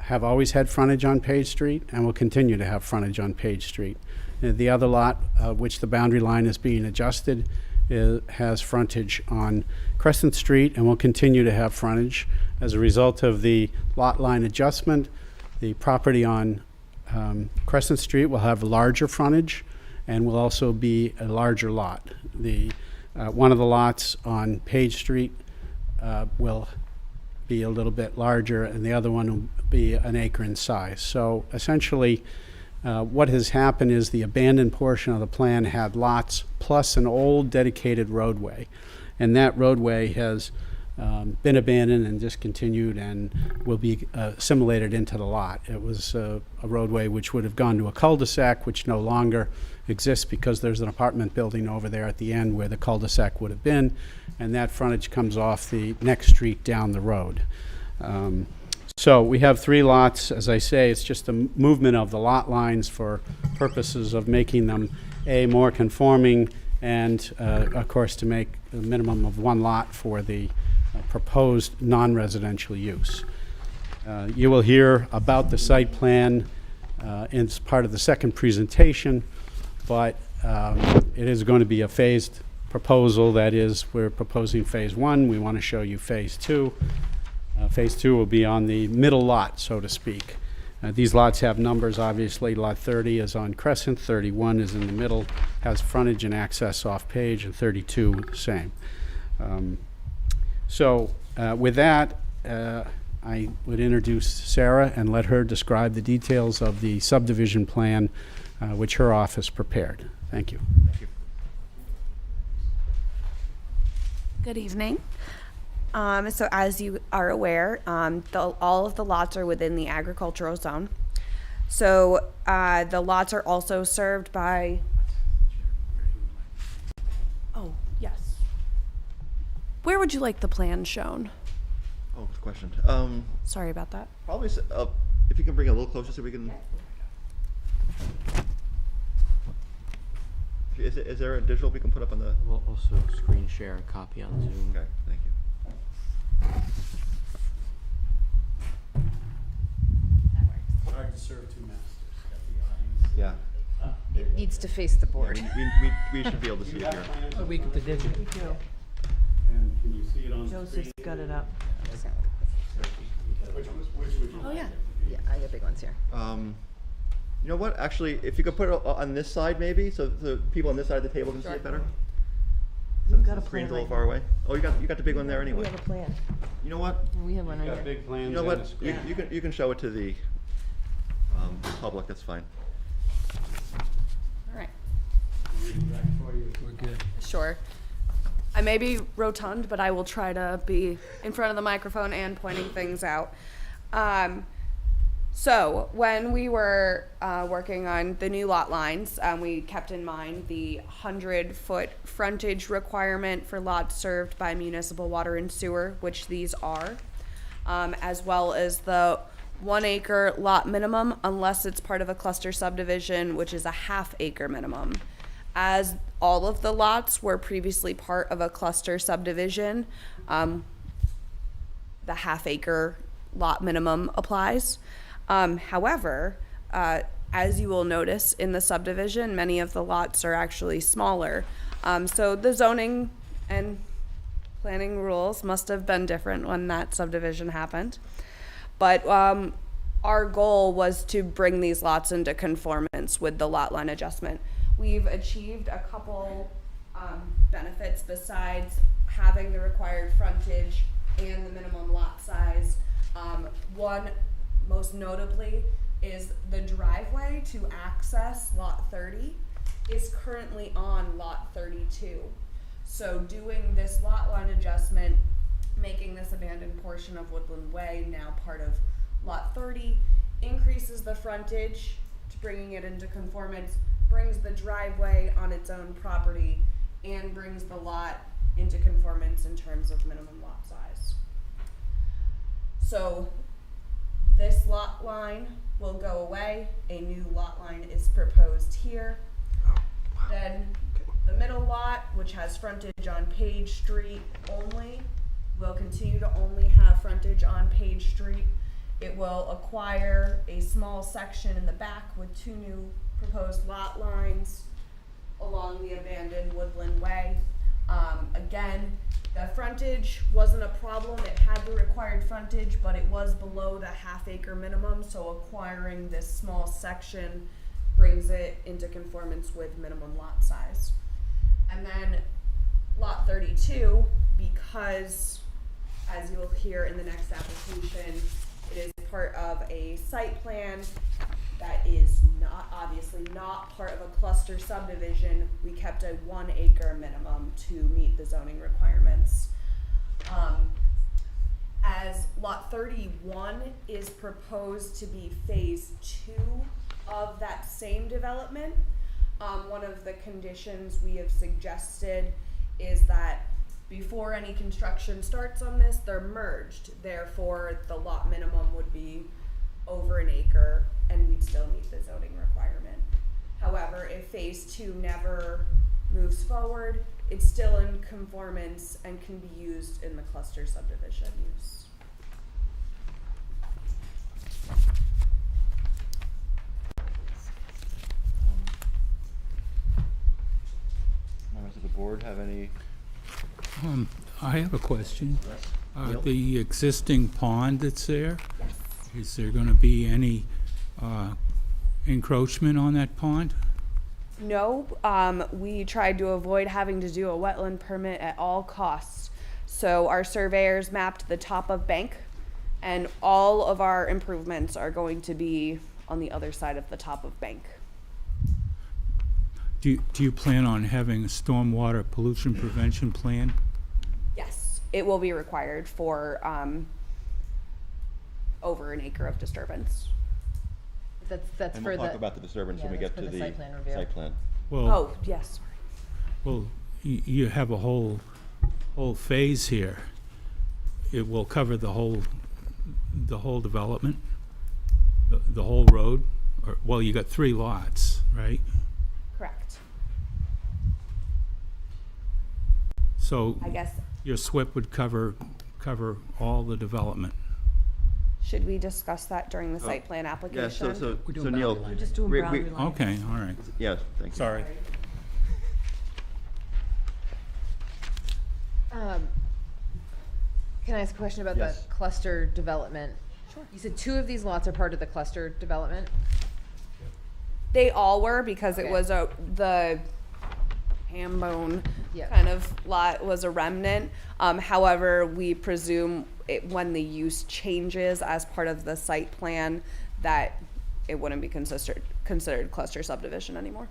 have always had frontage on Page Street and will continue to have frontage on Page Street. The other lot, which the boundary line is being adjusted, has frontage on Crescent Street and will continue to have frontage. As a result of the lot line adjustment, the property on Crescent Street will have larger frontage and will also be a larger lot. The one of the lots on Page Street will be a little bit larger, and the other one will be an acre in size. So essentially, what has happened is the abandoned portion of the plan had lots plus an old dedicated roadway, and that roadway has been abandoned and discontinued and will be assimilated into the lot. It was a roadway which would have gone to a cul-de-sac, which no longer exists because there's an apartment building over there at the end where the cul-de-sac would have been, and that frontage comes off the next street down the road. So we have 3 lots. As I say, it's just a movement of the lot lines for purposes of making them more conforming and, of course, to make a minimum of 1 lot for the proposed non-residential use. You will hear about the site plan as part of the second presentation, but it is going to be a phased proposal. That is, we're proposing phase 1. We want to show you phase 2. Phase 2 will be on the middle lot, so to speak. These lots have numbers, obviously. Lot 30 is on Crescent, 31 is in the middle, has frontage and access off Page, and 32 the same. With that, I would introduce Sarah and let her describe the details of the subdivision plan which her office prepared. Thank you. Thank you. Good evening. So as you are aware, all of the lots are within the agricultural zone. So the lots are also served by, oh, yes. Where would you like the plan shown? Oh, good question. Sorry about that. Probably, if you can bring it a little closer so we can. Is there a digital we can put up on the? We'll also screen share a copy on Zoom. Okay, thank you. Hard to serve 2 masters. Yeah. It needs to face the board. We should be able to see it here. Oh, we get the digital. And can you see it on Joseph's screen? got it up. Which would you Oh, yeah. Yeah, I got big ones here. You know what? Actually, if you could put it on this side, maybe, so the people on this side of the table can see it better. You've Since got the a screen's a plan little right far away. Oh, you got the big one there We anyway. have a plan. You know what? We have one right got here. big plans You know and what? a screen. You can show it to the public. That's fine. All right. We're good. Sure. I may be rotund, but I will try to be in front of the microphone and pointing things out. So when we were working on the new lot lines, we kept in mind the 100-foot frontage requirement for lots served by municipal water and sewer, which these are, as well as the 1 acre lot minimum unless it's part of a cluster subdivision, which is a ½ acre minimum. As all of the lots were previously part of a cluster subdivision, the ½ acre lot minimum applies. However, as you will notice in the subdivision, many of the lots are actually smaller. So the zoning and planning rules must have been different when that subdivision happened. But our goal was to bring these lots into conformance with the lot line adjustment. We've achieved a couple benefits besides having the required frontage and the minimum lot size. One, most notably, is the driveway to access lot 30 is currently on lot 32. So doing this lot line adjustment, making this abandoned portion of Woodland Way now part of lot 30, increases the frontage to bringing it into conformance, brings the driveway on its own property, and brings the lot into conformance in terms of minimum lot size. So This lot line will go away. A new lot line is proposed here. Then the middle lot, which has frontage on Page Street only, will continue to only have frontage on Page Street. It will acquire a small section in the back with 2 new proposed lot lines along the abandoned Woodland Way. Again, the frontage wasn't a problem. It had the required frontage, but it was below the half-acre minimum, so acquiring this small section brings it into conformance with minimum lot size. And then lot 32, because as you'll hear in the next application, it is part of a site plan that is not, obviously not part of a cluster subdivision. We kept a 1 acre minimum to meet the zoning requirements. As lot 31 is proposed to be phase 2 of that same development, one of the conditions we have suggested is that before any construction starts on this, they're merged. Therefore, the lot minimum would be over 1 acre and we'd still meet the zoning requirement. However, if phase 2 never moves forward, it's still in conformance and can be used in the cluster subdivision use. Members of the board have any? I have a question. Neil? The existing pond that's there, is there going to be any encroachment on that pond? No, we tried to avoid having to do a wetland permit at all costs. So our surveyors mapped the top of bank, and all of our improvements are going to be on the other side of the top of bank. Do you plan on having a stormwater pollution prevention plan? Yes, it will be required for over 1 acre of disturbance. That's And for we'll the. talk about the disturbance when we yeah, get that's to for the site plan review. site plan. Well, Oh, yes, sorry. well, you have a whole phase here. It will cover the whole development, the whole road. Or, well, you got 3 lots, right? Correct. So I guess, your SWIP would cover all the development. should we discuss that during the site plan Yeah, application? so We're doing Neil, boundary We're just doing we- boundary we- lines. Okay, all right. yes, thank you. Sorry. Can I ask a question about Yes. the cluster development? Sure. You said 2 of these lots are part of the cluster development? They all were, because it Okay. was the ham bone Yeah. kind of lot was a remnant. However, we presume when the use changes as part of the site plan, that it wouldn't be considered cluster subdivision anymore.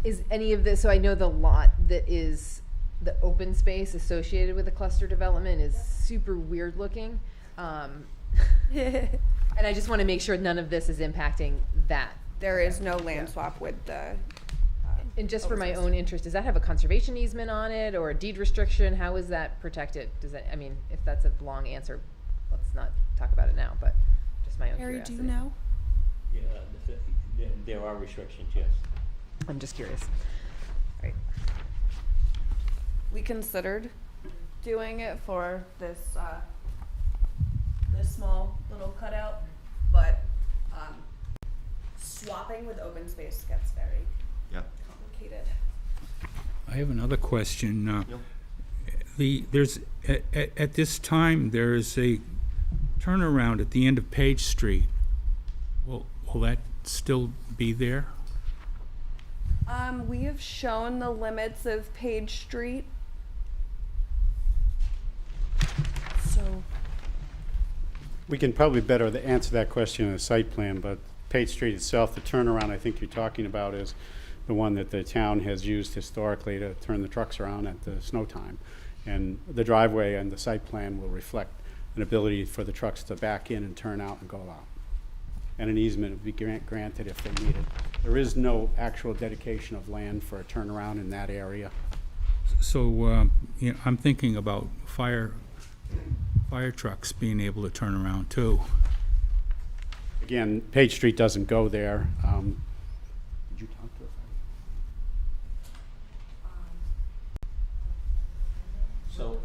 Is any of this, so I know the lot that is the open space associated with the cluster development is super weird looking. And I just want to make sure none of this is impacting that. There is no land swap with the, And just for my own interest, does that have a conservation easement on it or a deed restriction? How is that protected? Does that, I mean, if that's a long answer, let's not talk about it now, but just my own Harry, curiosity. do you know? Yeah, there are restrictions, yes. I'm just curious. Right. We considered doing it for this, this small little cutout, but, swapping with open space gets very Yeah. complicated. I have another question. Neil? There's at this time there's a turnaround at the end of Page Street. Will that still be there? We have shown the limits of Page Street. So, We can probably better answer that question in a site plan, but Page Street itself, the turnaround I think you're talking about is the one that the town has used historically to turn the trucks around at the snow time. And the driveway and the site plan will reflect an ability for the trucks to back in and turn out and go out. And an easement would be granted if they needed. There is no actual dedication of land for a turnaround in that area. So I'm thinking about fire fire trucks being able to turn around too. Again, Page Street doesn't go there. Did you talk to her? So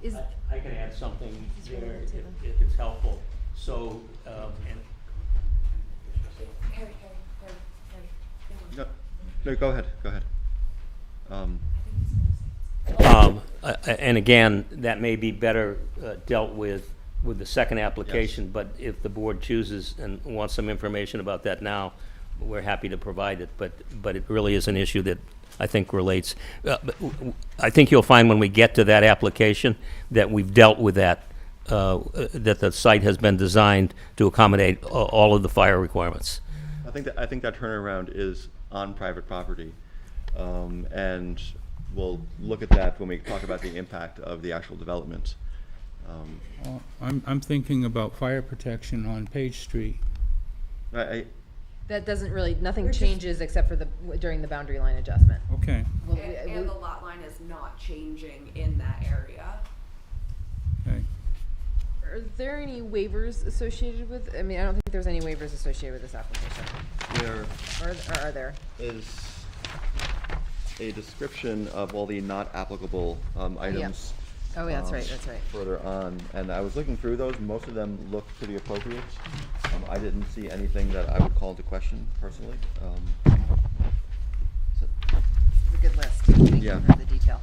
Is, I can add something there if it's helpful. So, and No, go ahead, go ahead. and again, that may be better dealt with the second application, but if the board chooses and wants some information about that now, we're happy to provide it, but it really is an issue that I think relates. I think you'll find when we get to that application that we've dealt with that, that the site has been designed to accommodate all of the fire requirements. I think that turnaround is on private property, and we'll look at that when we talk about the impact of the actual development. I'm thinking about fire protection on Page Street. that doesn't really, nothing changes except for during the boundary line adjustment. Okay, Well, And the lot line is not changing in that area. okay. Are there any waivers associated with, I mean, I don't think there's any waivers associated with this application. There Or are there? is a description of all the not applicable items. Oh, yeah, that's right, that's right. Further on, and I was looking through those, most of them look pretty appropriate. I didn't see anything that I would call into question personally. It's a good list. Thank Yeah. you for the detail.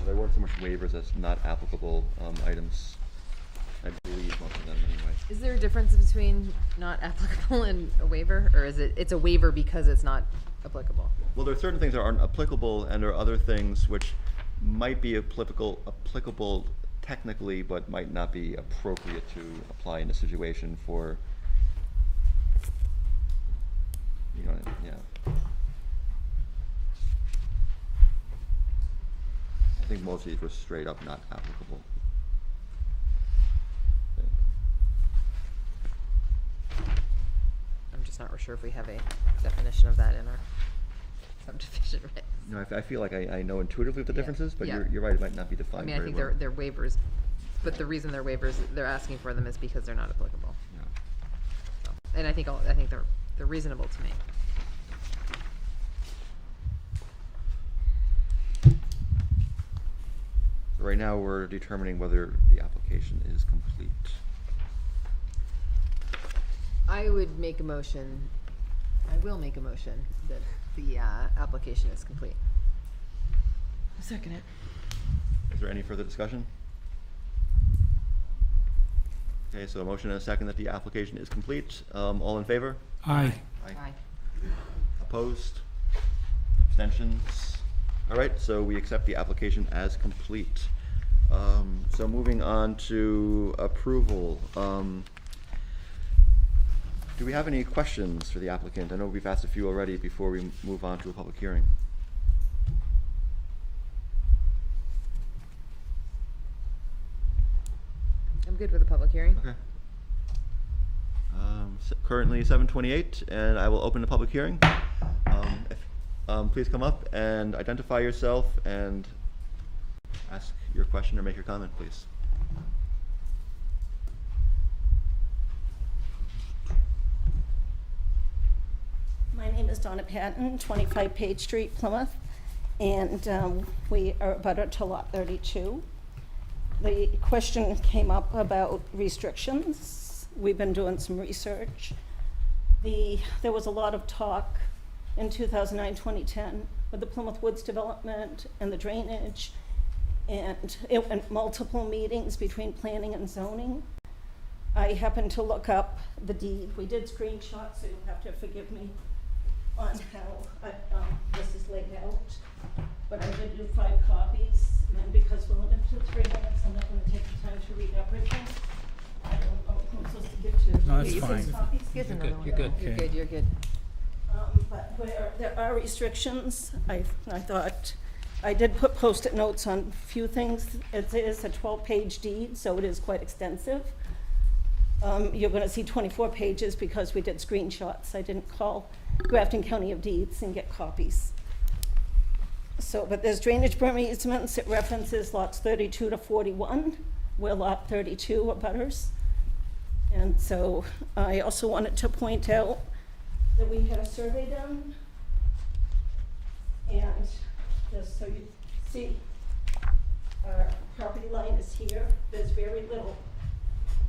There weren't so much waivers as not applicable items. I believe most of them anyway. Is there a difference between not applicable and a waiver, or is it's a waiver because it's not applicable? Well, there are certain things that aren't applicable, and there are other things which might be applicable technically, but might not be appropriate to apply in a situation for, you know, yeah. I think most of these were straight up not applicable. I'm just not sure if we have a definition of that in our subdivision regs. You know, I feel like I know intuitively what the difference is, but Yeah. you're right, it might not be I defined mean, I very think well. they're waivers, but the reason they're waivers, they're asking for them is because they're not applicable. Yeah. So, and I think they're reasonable to me. So right now, we're determining whether the application is complete. I will make a motion that the application is complete. Second it. Is there any further discussion? Okay, so a motion and a second that the application is complete. All in favor? Aye. Aye. Opposed? Abstentions? All right, so we accept the application as complete. So moving on to approval. Do we have any questions for the applicant? I know we've asked a few already before we move on to a public hearing. I'm good with a public hearing. Okay. Currently 7:28, and I will open the public hearing. Please come up and identify yourself and ask your question or make your comment, please. My name is Donna Patton, 25 Page Street, Plymouth, and we are abutter to Lot 32. The question came up about restrictions. We've been doing some research. There was a lot of talk in 2009-2010 with the Plymouth Woods development and the drainage, and it went multiple meetings between planning and zoning. I happened to look up the deed. We did screenshots, so you'll have to forgive me on how this is laid out. But I did do 5 copies, and because we're limited to 3 minutes, I'm not gonna take the time to read everything. I don't know who I'm supposed to give to. No, that's You fine. six copies? Here's You're another good, one. you're good. You're Okay. good, you're good. But where there are restrictions, I thought, I did put Post-it notes on a few things. It is a 12-page deed, so it is quite extensive. You're gonna see 24 pages because we did screenshots. I didn't call Grafton County of Deeds and get copies. So, but there's drainage berm easements, it references lots 32 to 41, where lot 32 are butters. And so I also wanted to point out that we had a survey done. And just so you see, our property line is here. There's very little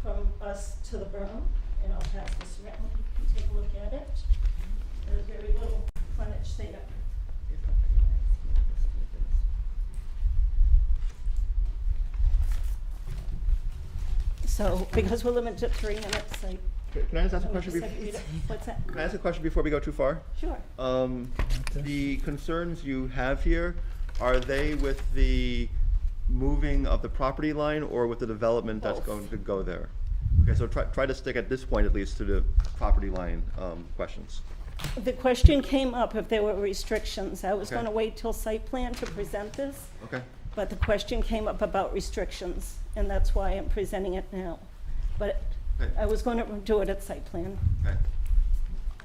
from us to the berm, and I'll pass this around. You can take a look at it. There's very little frontage there. So, because we're limited to 3 minutes, I. Can I just ask a I would question? just like you to- What's that? Can I ask a question before we go too far? Sure. The concerns you have here, are they with the moving of the property line or with the development that's Both. going to go there? Okay, so try to stick at this point at least to the property line questions. The question came up if there were restrictions. I was Okay. gonna wait till site plan to present this, Okay, but the question came up about restrictions, and that's why I'm presenting it now. But Okay. I was gonna do it at site plan. okay.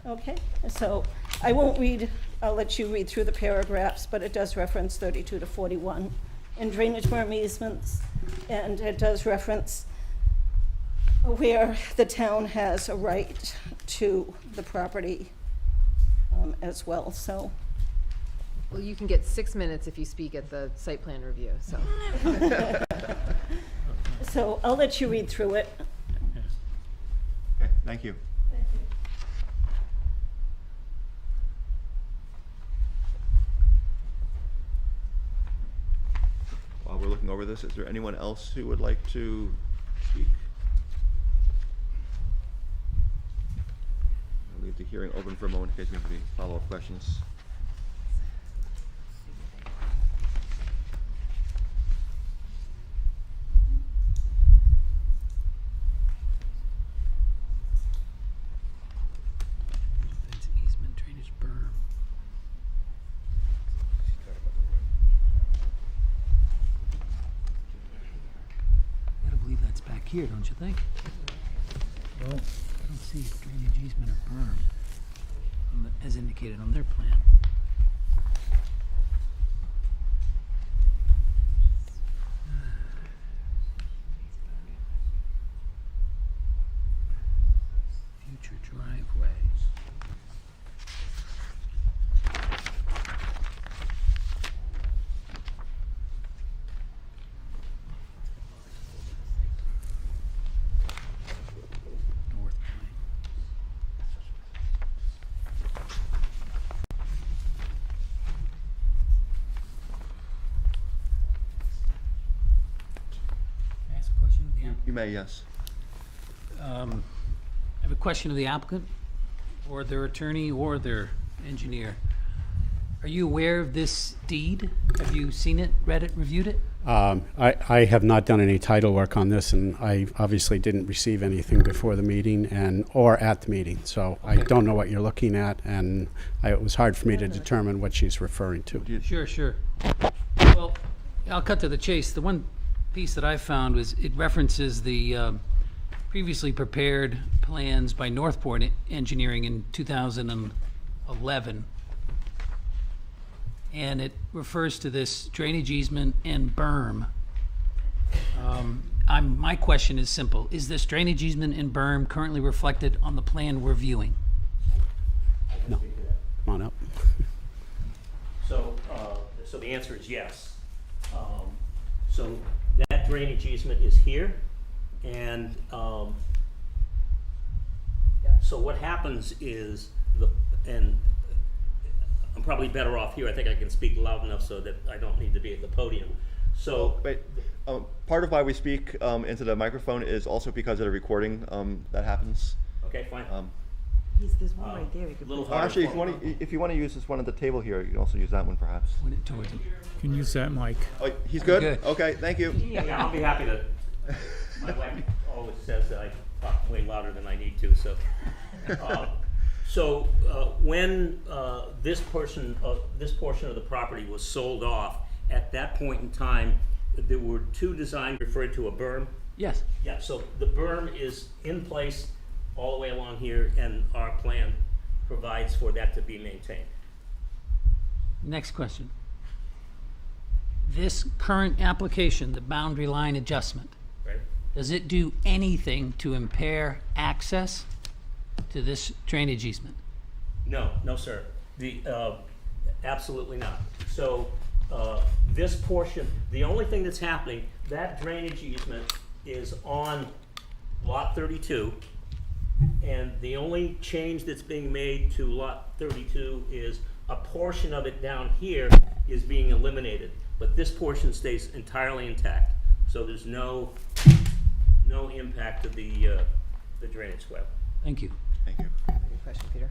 Okay, so I won't read, I'll let you read through the paragraphs, but it does reference 32 to 41 in drainage berm easements, and it does reference where the town has a right to the property as well, so. Well, you can get 6 minutes if you speak at the site plan review, so. So I'll let you read through it. Okay, thank you. While we're looking over this, is there anyone else who would like to speak? I'll leave the hearing open for a moment in case you have any follow-up questions. Fence easement, drainage berm. Gotta believe that's back here, don't you think? Well, I don't see drainage easement or berm as indicated on their plan. Future driveways. North Plain. Can I ask a question of the applicant? You may, yes. I have a question of the applicant, or their attorney, or their engineer. Are you aware of this deed? Have you seen it, read it, reviewed it? I have not done any title work on this, and I obviously didn't receive anything before the meeting or at the meeting, so I Okay. don't know what you're looking at, and it was hard for me to determine what she's referring to. Sure, sure. Well, I'll cut to the chase. The one piece that I found was it references the previously prepared plans by Northport Engineering in 2011. And it refers to this drainage easement and berm. My question is simple. Is this drainage easement and berm currently reflected on the plan we're viewing? No. Come on up. So, so the answer is yes. So that drainage easement is here, and, so what happens is, and I'm probably better off here, I think I can speak loud enough so that I don't need to be at the podium. So, Wait, part of why we speak into the microphone is also because of the recording that happens. okay, fine. There's one right there. You could Little put- harder Actually, for me. if you want to use this one at the table here, you can also use that one perhaps. Point it towards him. Can use that mic. Oh, he's good? Good. Okay, thank you. Yeah, I'll be happy to. My wife always says that I talk way louder than I need to, so. When this portion of the property was sold off, at that point in time, there were two designs referred to a berm. Yes. Yeah, so the berm is in place all the way along here, and our plan provides for that to be maintained. Next question. This current application, the boundary line adjustment, Right? does it do anything to impair access to this drainage easement? No, no, sir. Absolutely not. So, this portion, the only thing that's happening, that drainage easement is on lot 32. And the only change that's being made to lot 32 is a portion of it down here is being eliminated. But this portion stays entirely intact. So there's no impact to the drainage swale. Thank you. Thank you. Good question, Peter.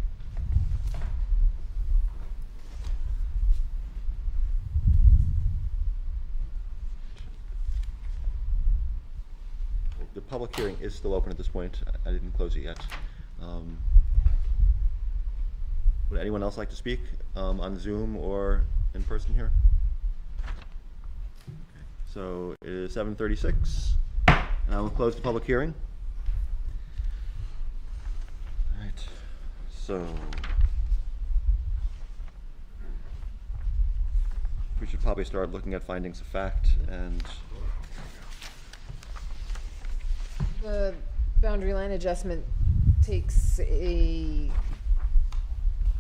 The public hearing is still open at this point. I didn't close it yet. Would anyone else like to speak on Zoom or in person here? Okay. So it is 7:36, and I will close the public hearing. All right. So we should probably start looking at findings of fact and. The boundary line adjustment takes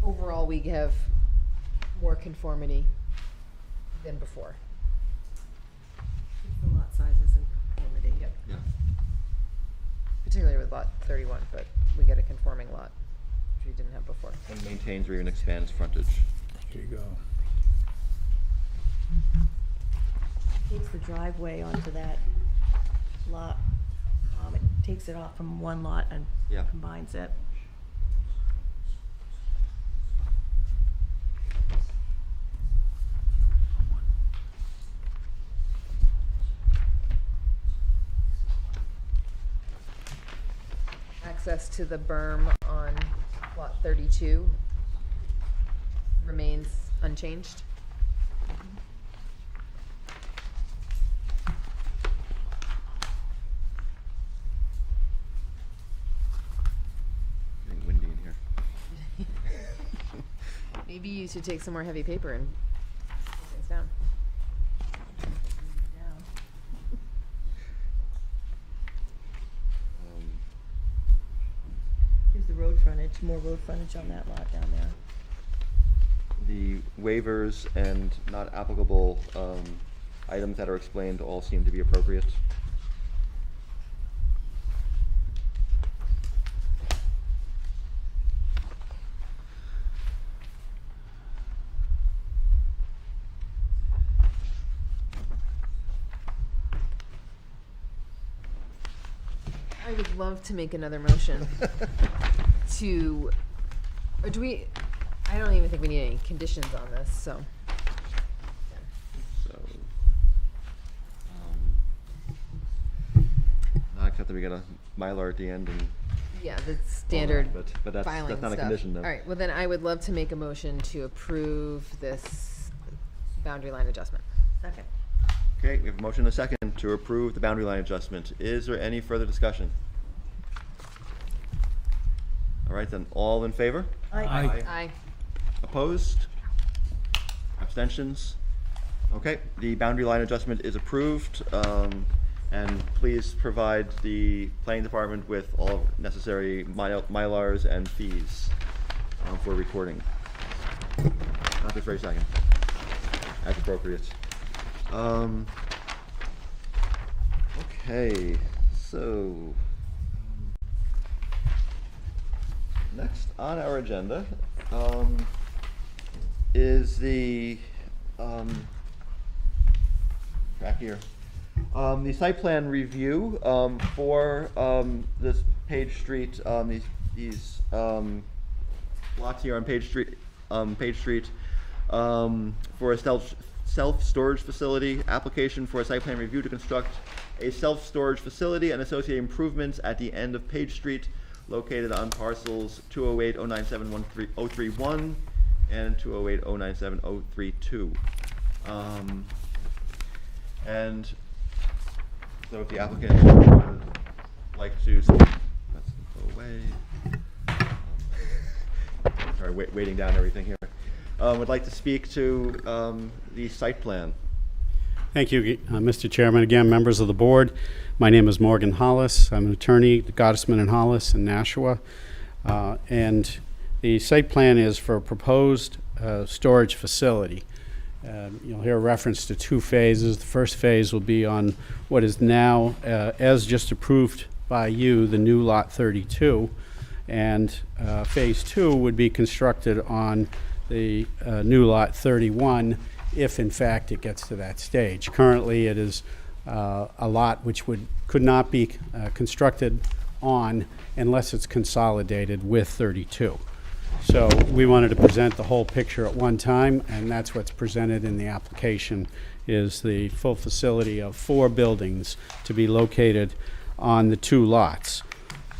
overall we have more conformity than before. The lot sizes and conformity. Yep. Yeah. Particularly with lot 31, but we get a conforming lot, which we didn't have before. And maintains or even expands frontage. There you go. Takes the driveway onto that lot. It takes it off from one lot and Yeah. combines it. Access to the berm on lot 32 remains unchanged. Getting windy in here. Maybe you should take some more heavy paper and put things down. Here's the road frontage, more road frontage on that lot down there. The waivers and not applicable items that are explained all seem to be appropriate. I would love to make another motion to, or do we, I don't even think we need any conditions on this, so. So, not except that we got a Mylar at the end and. Yeah, the standard but that's filing not a stuff. condition, though. All right, well then I would love to make a motion to approve this boundary line adjustment. Second. Okay, we have a motion and a second to approve the boundary line adjustment. Is there any further discussion? All right, then, all in favor? Aye. Aye. Opposed? Abstentions? Okay, the boundary line adjustment is approved, and please provide the planning department with all necessary Mylars and fees for recording. Not this very second, as appropriate. Okay, so next on our agenda is the back here. The site plan review for this Page Street, these lots here on Page Street, for a self-storage facility, application for a site plan review to construct a self-storage facility and associated improvements at the end of Page Street, located on parcels 208-097-031 and 208-097-032. And so if the applicant would like to, let's go away. sorry, waiting down everything here. Would like to speak to the site plan. Thank you, Mr. Chairman. Again, members of the board, my name is Morgan Hollis. I'm an attorney at Gottesman and Hollis in Nashua. And the site plan is for a proposed storage facility. You'll hear a reference to 2 phases. The first phase will be on what is now, as just approved by you, the new Lot 32. And phase 2 would be constructed on the new Lot 31, if in fact it gets to that stage. Currently, it is a lot which could not be constructed on unless it's consolidated with 32. So we wanted to present the whole picture at one time, and that's what's presented in the application, is the full facility of 4 buildings to be located on the 2 lots.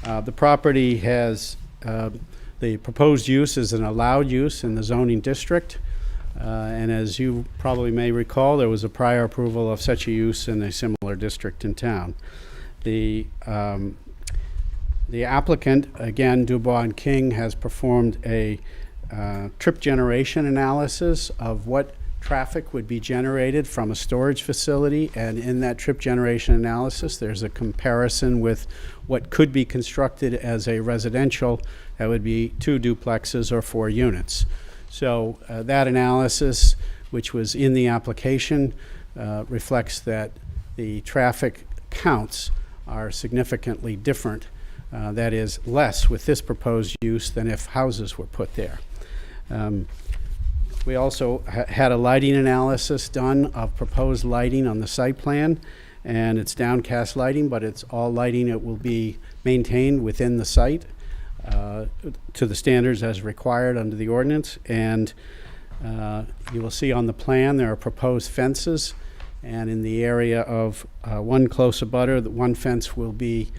The property has, the proposed use is an allowed use in the zoning district. And as you probably may recall, there was a prior approval of such a use in a similar district in town. The applicant, again, Dubois and King, has performed a trip generation analysis of what traffic would be generated from a storage facility, and in that trip generation analysis, there's a comparison with what could be constructed as a residential. That would be 2 duplexes or 4 units. So that analysis, which was in the application, reflects that the traffic counts are significantly different. That is less with this proposed use than if houses were put there. We also had a lighting analysis done of proposed lighting on the site plan, and it's downcast lighting, but it's all lighting that will be maintained within the site to the standards as required under the ordinance. And you will see on the plan there are proposed fences, and in the area of one close abutter, the one fence will be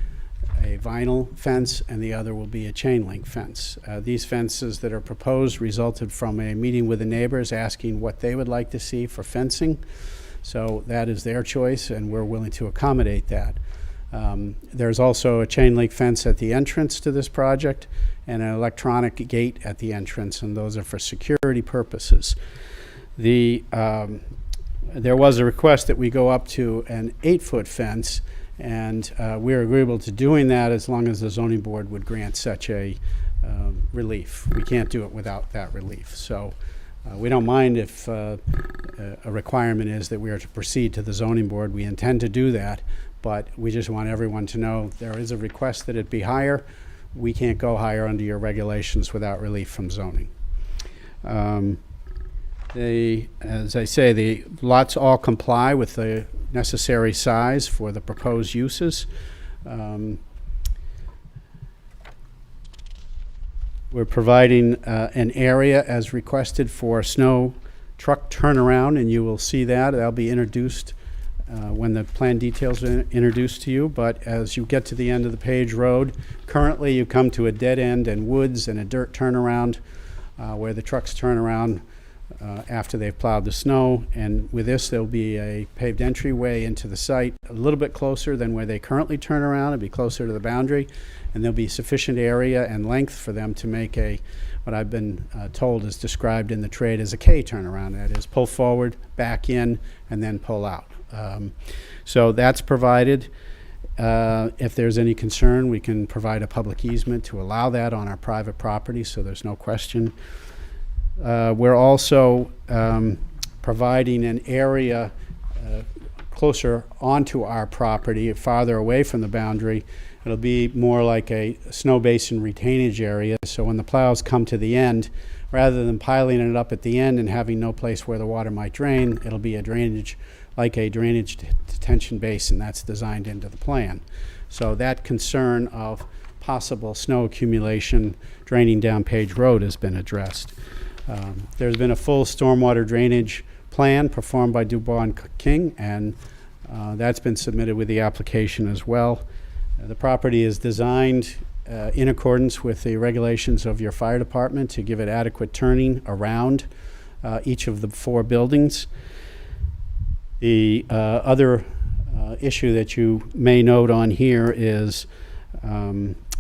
a vinyl fence and the other will be a chain link fence. These fences that are proposed resulted from a meeting with the neighbors asking what they would like to see for fencing. So that is their choice, and we're willing to accommodate that. There's also a chain link fence at the entrance to this project and an electronic gate at the entrance, and those are for security purposes. There was a request that we go up to an 8-foot fence, and we're agreeable to doing that as long as the zoning board would grant such a relief. We can't do it without that relief. So we don't mind if a requirement is that we are to proceed to the zoning board. We intend to do that, but we just want everyone to know there is a request that it be higher. We can't go higher under your regulations without relief from zoning. As I say, the lots all comply with the necessary size for the proposed uses. We're providing an area as requested for snow truck turnaround, and you will see that. That'll be introduced when the plan details are introduced to you. But as you get to the end of the page road, currently you come to a dead end and woods and a dirt turnaround where the trucks turn around after they've plowed the snow. And with this, there'll be a paved entryway into the site a little bit closer than where they currently turn around. It'll be closer to the boundary, and there'll be sufficient area and length for them to make what I've been told is described in the trade as a K turnaround. That is, pull forward, back in, and then pull out. So that's provided. If there's any concern, we can provide a public easement to allow that on our private property, so there's no question. We're also providing an area closer onto our property, farther away from the boundary. It'll be more like a snow basin retainage area, so when the plows come to the end, rather than piling it up at the end and having no place where the water might drain, it'll be a drainage detention basin that's designed into the plan. So that concern of possible snow accumulation draining down Page Road has been addressed. There's been a full stormwater drainage plan performed by Dubois and King, and that's been submitted with the application as well. The property is designed in accordance with the regulations of your fire department to give it adequate turning around each of the 4 buildings. The other issue that you may note on here is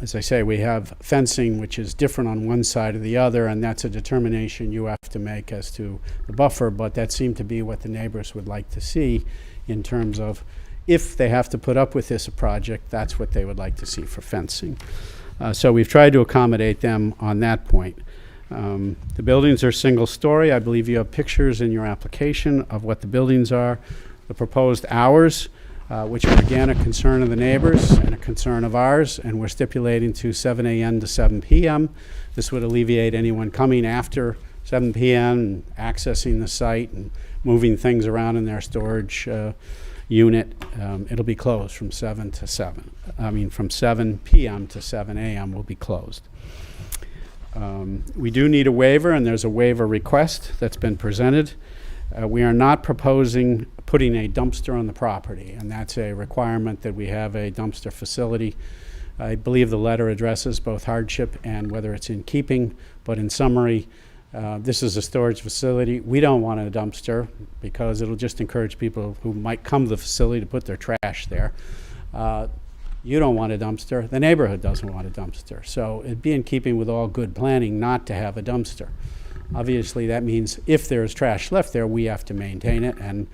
As I say, we have fencing which is different on one side or the other, and that's a determination you have to make as to the buffer, but that seemed to be what the neighbors would like to see in terms of if they have to put up with this project, that's what they would like to see for fencing. So we've tried to accommodate them on that point. The buildings are single story. I believe you have pictures in your application of what the buildings are. The proposed hours, which are again a concern of the neighbors and a concern of ours, and we're stipulating to 7 a.m. to 7 p.m. This would alleviate anyone coming after 7 p.m. and accessing the site and moving things around in their storage unit. It'll be closed from 7 to 7. From 7 p.m. to 7 a.m. will be closed. We do need a waiver, and there's a waiver request that's been presented. We are not proposing putting a dumpster on the property, and that's a requirement that we have a dumpster facility. I believe the letter addresses both hardship and whether it's in keeping, but in summary, this is a storage facility. We don't want a dumpster because it'll just encourage people who might come to the facility to put their trash there. You don't want a dumpster. The neighborhood doesn't want a dumpster. So it'd be in keeping with all good planning not to have a dumpster. Obviously, that means if there is trash left there, we have to maintain it. And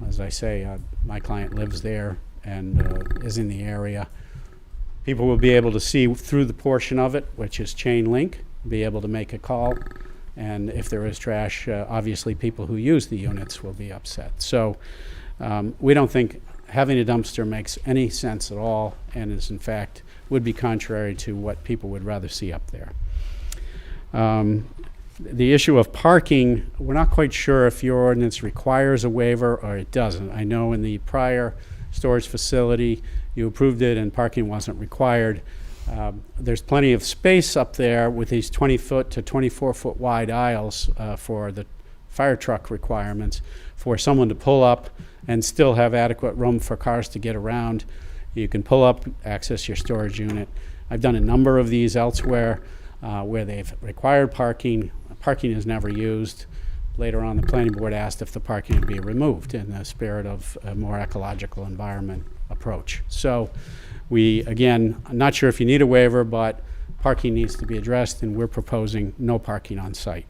as I say, my client lives there and is in the area. People will be able to see through the portion of it, which is chain link, be able to make a call. And if there is trash, obviously people who use the units will be upset. So we don't think having a dumpster makes any sense at all, and is in fact would be contrary to what people would rather see up there. The issue of parking, we're not quite sure if your ordinance requires a waiver or it doesn't. I know in the prior storage facility you approved it and parking wasn't required. There's plenty of space up there with these 20-foot to 24-foot wide aisles for the fire truck requirements for someone to pull up and still have adequate room for cars to get around. You can pull up, access your storage unit. I've done a number of these elsewhere where they've required parking. Parking is never used. Later on, the planning board asked if the parking would be removed in the spirit of a more ecological environment approach. So we, again, I'm not sure if you need a waiver, but parking needs to be addressed, and we're proposing no parking on site.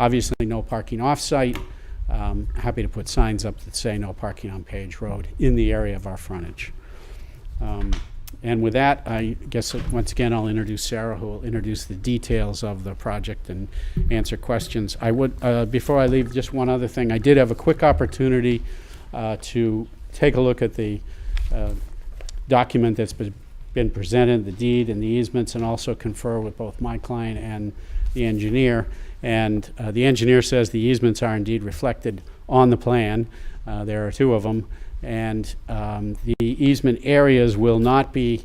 Obviously, no parking off-site. Happy to put signs up that say no parking on Page Road in the area of our frontage. And with that, I guess once again I'll introduce Sarah, who will introduce the details of the project and answer questions. I would, before I leave, just one other thing. I did have a quick opportunity to take a look at the document that's been presented, the deed and the easements, and also confer with both my client and the engineer. And the engineer says the easements are indeed reflected on the plan. There are two of them. And the easement areas will not be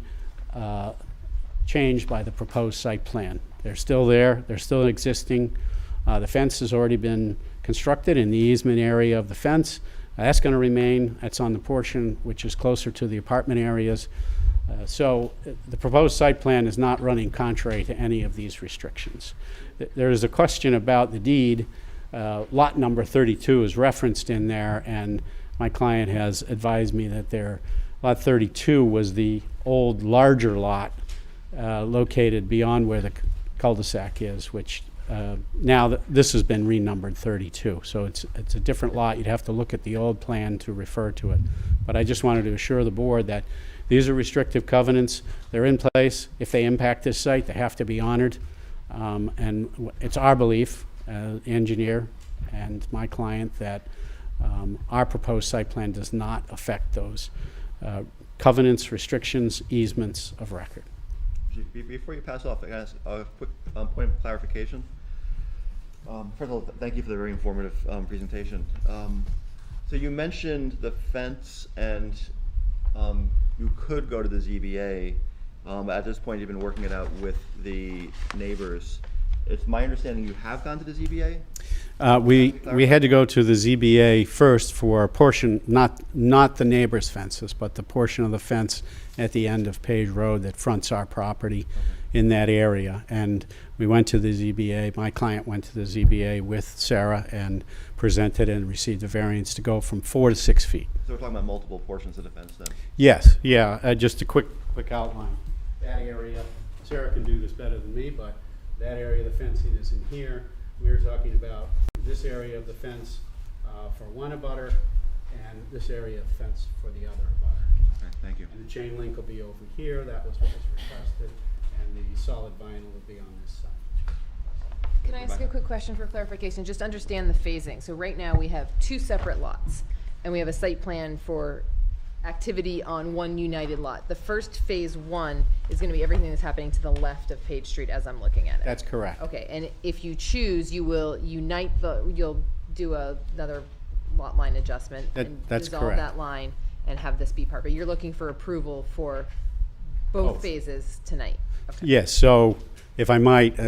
changed by the proposed site plan. They're still there. They're still existing. The fence has already been constructed in the easement area of the fence. That's going to remain. That's on the portion which is closer to the apartment areas. So the proposed site plan is not running contrary to any of these restrictions. There is a question about the deed. Lot number 32 is referenced in there, and my client has advised me that their lot 32 was the old larger lot located beyond where the cul-de-sac is, which now this has been renumbered 32. So it's a different lot. You'd have to look at the old plan to refer to it. But I just wanted to assure the board that these are restrictive covenants. They're in place. If they impact this site, they have to be honored. And it's our belief, engineer and my client, that our proposed site plan does not affect those covenants, restrictions, easements of record. Before you pass off, I ask a quick point of clarification. First of all, thank you for the very informative presentation. So you mentioned the fence, and you could go to the ZBA. At this point, you've been working it out with the neighbors. It's my understanding you have gone to the ZBA? We had to go to the ZBA first for a portion, not the neighbor's fences, but the portion of the fence at the end of Page Road that fronts our property in that area. And we went to the ZBA. My client went to the ZBA with Sarah and presented and received a variance to go from 4 to 6 feet. So we're talking about multiple portions of the fence then? Yes, yeah. Just a quick outline. That area, Sarah can do this better than me, but that area of the fencing is in here. We were talking about this area of the fence for one abutter, and this area of fence for the other abutter. Okay, thank you. And the chain link will be over here, that was what was requested, and the solid vinyl will be on this side. Can I ask a quick question for clarification? Just understand the phasing. So right now, we have 2 separate lots, and we have a site plan for activity on one united lot. The first phase 1 is gonna be everything that's happening to the left of Page Street as I'm looking at it. That's correct. Okay, and if you choose, you will you'll do another lot line adjustment and That's dissolve correct. that line and have this be part, but you're looking for approval for both Both. phases tonight? Okay. Yes, so if I might,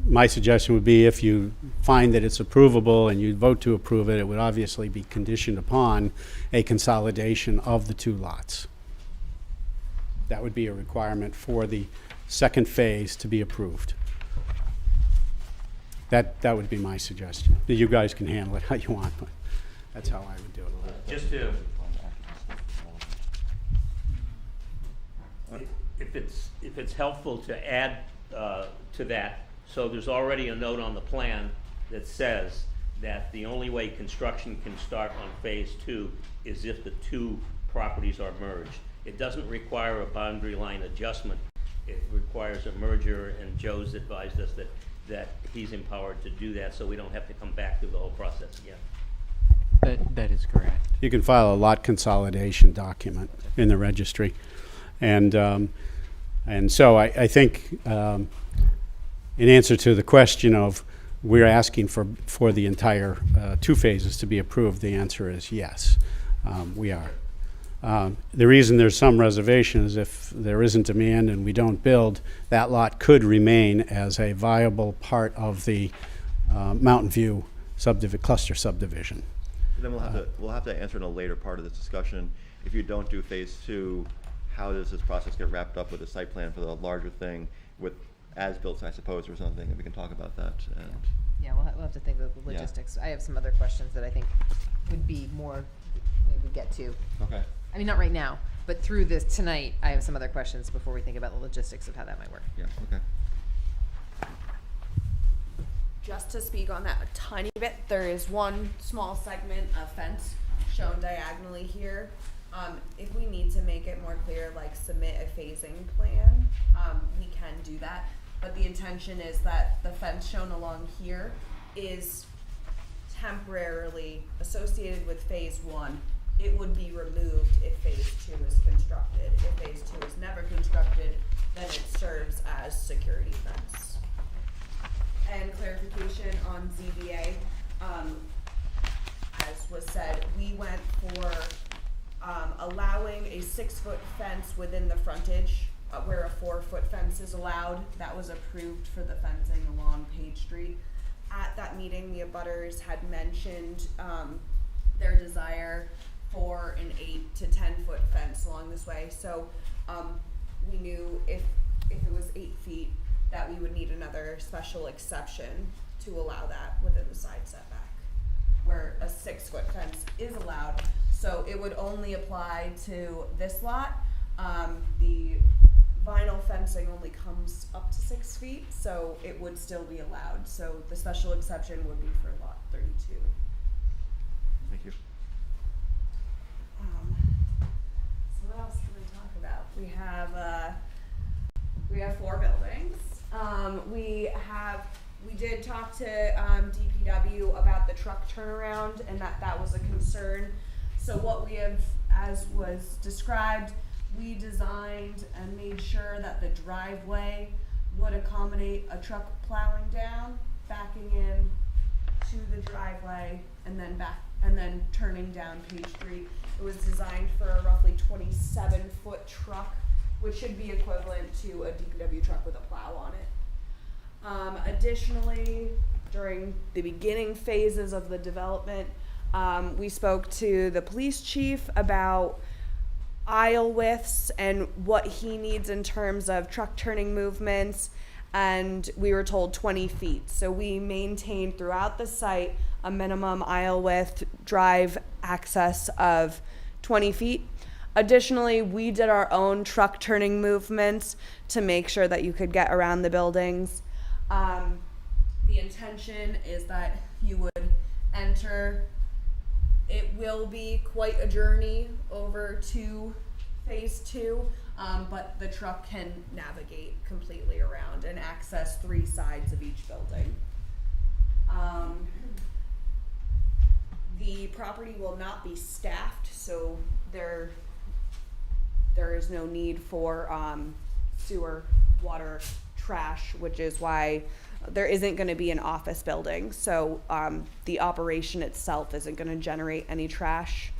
my suggestion would be if you find that it's approvable and you vote to approve it, it would obviously be conditioned upon a consolidation of the 2 lots. That would be a requirement for the second phase to be approved. That would be my suggestion. You guys can handle it how you want, but that's how I would do it. Just to, if it's helpful to add to that, so there's already a note on the plan that says that the only way construction can start on phase 2 is if the 2 properties are merged. It doesn't require a boundary line adjustment. It requires a merger, and Joe's advised us that he's empowered to do that, so we don't have to come back through the whole process again. That is correct. You can file a lot consolidation document in the registry. And so I think in answer to the question of we're asking for the entire 2 phases to be approved, the answer is yes, we are. The reason there's some reservation is if there isn't demand and we don't build, that lot could remain as a viable part of the Mountain View cluster subdivision. Then we'll have to answer in a later part of this discussion. If you don't do phase 2, how does this process get wrapped up with a site plan for the larger thing with as-built, I suppose, or something, and we can talk about that. And Yeah, we'll have to think of the logistics. I have some other questions that I think would be more, we would get to. okay. I mean, not right now, but through this tonight, I have some other questions before we think about the logistics of how that might work. Yeah, okay. Just to speak on that a tiny bit, there is one small segment of fence shown diagonally here. If we need to make it more clear, like submit a phasing plan, we can do that. But the intention is that the fence shown along here is temporarily associated with phase 1. It would be removed if phase 2 is constructed. If phase 2 is never constructed, then it serves as security fence. And clarification on ZBA, as was said, we went for allowing a 6-foot fence within the frontage where a 4-foot fence is allowed. That was approved for the fencing along Page Street. At that meeting, the abutters had mentioned their desire for an 8 to 10-foot fence along this way. So we knew if it was 8 feet, that we would need another special exception to allow that within the side setback, where a 6-foot fence is allowed. So it would only apply to this lot. The vinyl fencing only comes up to 6 feet, so it would still be allowed. So the special exception would be for lot 32. Thank you. So what else can we talk about? We have 4 buildings. We did talk to DPW about the truck turnaround, and that was a concern. So what we have, as was described, we designed and made sure that the driveway would accommodate a truck plowing down, backing in to the driveway, and then turning down Page Street. It was designed for a roughly 27-foot truck, which should be equivalent to a DPW truck with a plow on it. Additionally, during the beginning phases of the development, we spoke to the police chief about aisle widths and what he needs in terms of truck turning movements, and we were told 20 feet. So we maintained throughout the site a minimum aisle width drive access of 20 feet. Additionally, we did our own truck turning movements to make sure that you could get around the buildings. The intention is that you would enter. It will be quite a journey over to phase 2, but the truck can navigate completely around and access 3 sides of each building. The property will not be staffed, so there is no need for sewer, water, trash, which is why there isn't going to be an office building. So the operation itself isn't going to generate any trash.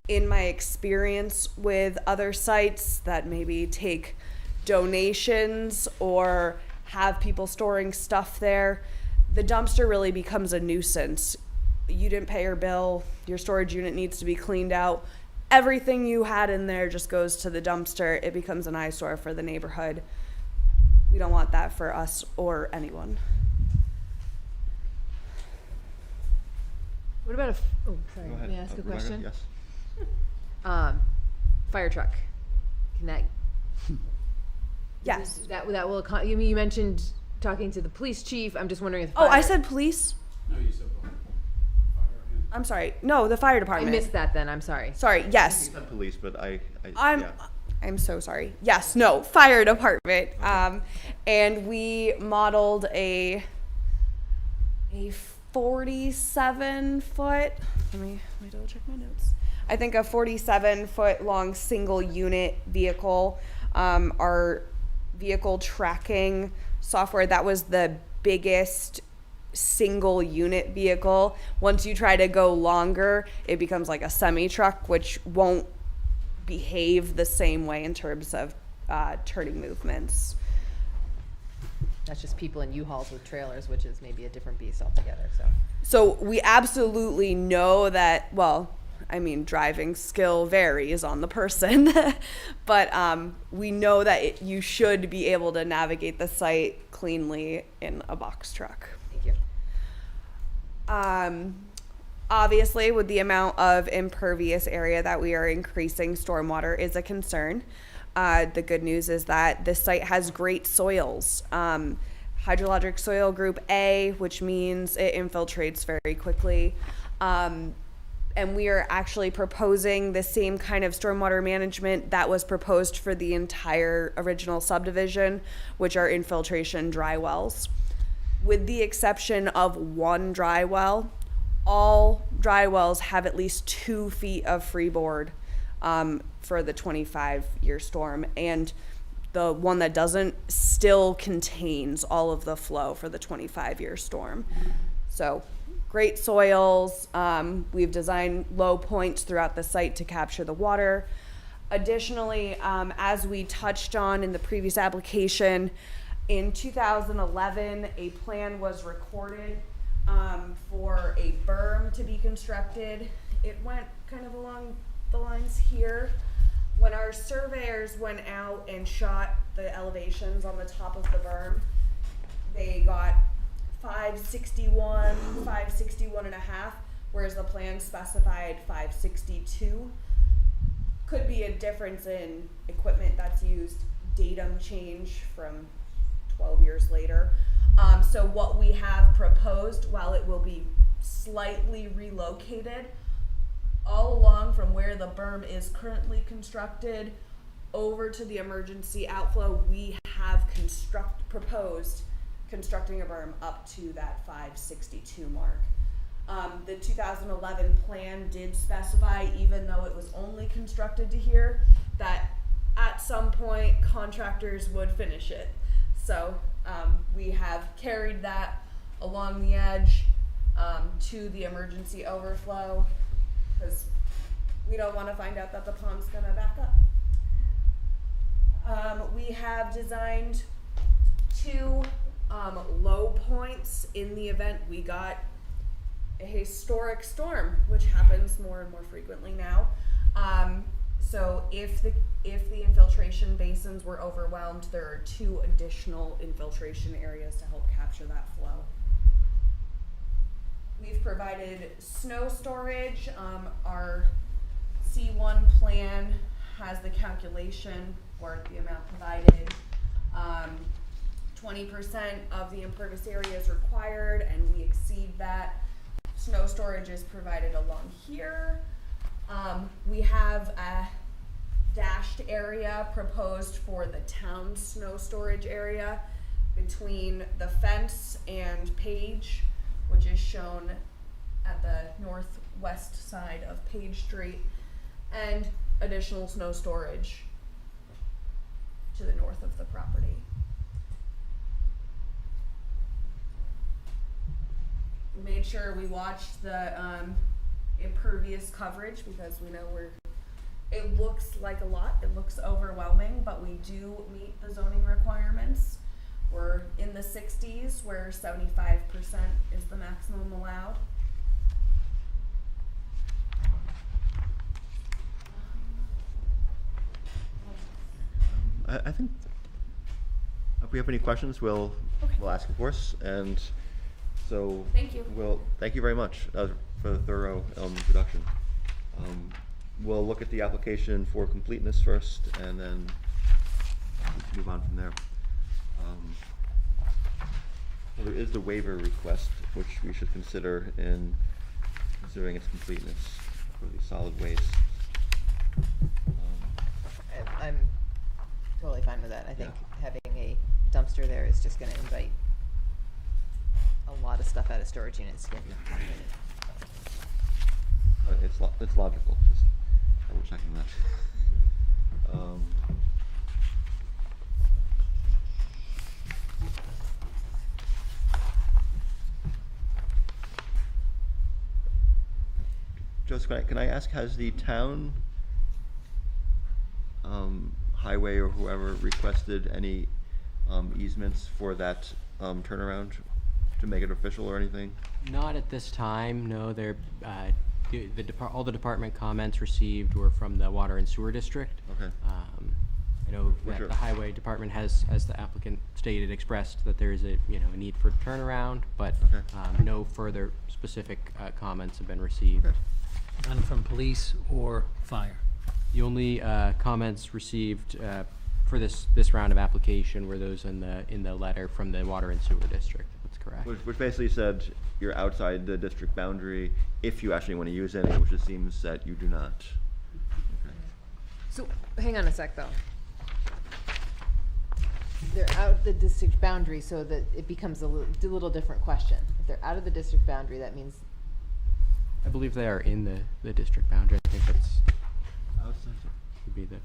In my experience with other sites that maybe take donations or have people storing stuff there, the dumpster really becomes a nuisance. You didn't pay your bill, your storage unit needs to be cleaned out. Everything you had in there just goes to the dumpster. It becomes an eyesore for the neighborhood. We don't want that for us or anyone. What about oh, sorry, Go ahead. may I ask a Rebecca? question? Yes. Fire truck, can that? Yes. That will, you mentioned talking to the police chief, I'm just wondering if. Oh, I said police? No, you said both. I'm sorry. No, the fire I department. missed that then, I'm sorry. Sorry, yes. You said police, but I'm so sorry. Yes, no, fire department. And we modeled a 47 foot, let me double check my notes. I think a 47 foot long single unit vehicle. Our vehicle tracking software, that was the biggest single unit vehicle. Once you try to go longer, it becomes like a semi truck, which won't behave the same way in terms of turning movements. That's just people in U-Hauls with trailers, which is maybe a different beast altogether, so. So we absolutely know that, well, I mean, driving skill varies on the person, but we know that you should be able to navigate the site cleanly in a box truck. Thank you. Obviously, with the amount of impervious area that we are increasing, stormwater is a concern. The good news is that this site has great soils. Hydrologic soil group A, which means it infiltrates very quickly. And we are actually proposing the same kind of stormwater management that was proposed for the entire original subdivision, which are infiltration dry wells. With the exception of one dry well, all dry wells have at least 2 feet of freeboard for the 25-year storm, and the one that doesn't still contains all of the flow for the 25-year storm. So great soils. We've designed low points throughout the site to capture the water. Additionally, as we touched on in the previous application, in 2011, a plan was recorded for a berm to be constructed. It went kind of along the lines here. When our surveyors went out and shot the elevations on the top of the berm, they got 561, 561 and a half, whereas the plan specified 562. Could be a difference in equipment that's used, datum change from 12 years later. So what we have proposed, while it will be slightly relocated, all along from where the berm is currently constructed over to the emergency outflow, we have proposed constructing a berm up to that 562 mark. The 2011 plan did specify, even though it was only constructed to here, that at some point contractors would finish it. So we have carried that along the edge to the emergency overflow, because we don't want to find out that the pond's going to back up. We have designed 2 low points in the event we got a historic storm, which happens more and more frequently now. So if the infiltration basins were overwhelmed, there are 2 additional infiltration areas to help capture that flow. We've provided snow storage. Our C1 plan has the calculation or the amount provided. 20% of the impervious area is required, and we exceed that. Snow storage is provided along here. We have a dashed area proposed for the town snow storage area between the fence and Page, which is shown at the northwest side of Page Street, and additional snow storage to the north of the property. We made sure we watched the impervious coverage because we know it looks like a lot, it looks overwhelming, but we do meet the zoning requirements. We're in the 60s where 75% is the maximum allowed. I think if we have any questions, we'll ask, of course. And so Thank you. Thank you very much for the thorough introduction. We'll look at the application for completeness first, and then move on from there. Well, there is the waiver request, which we should consider in considering its completeness for the solid waste. I'm totally fine with that. I think having a dumpster there is just gonna invite a lot of stuff out of storage units. It's logical, just double checking that. Joseph, can I ask, has the town highway or whoever requested any easements for that turnaround to make it official or anything? Not at this time, no. They're, all the department comments received were from the Water and Sewer District. Okay. I know that the Highway Department has, as the applicant stated, expressed that there is a need for turnaround, but no further specific comments have been received. Okay. None from police or fire. The only comments received for this round of application were those in the letter from the Water and Sewer District. That's correct. Which basically said you're outside the district boundary if you actually want to use any, which it seems that you do not. Okay. So, hang on a sec though. They're out the district boundary, so that it becomes a little different question. If they're out of the district boundary, that means I believe they are in the district boundary. I think that's Outside. would be the.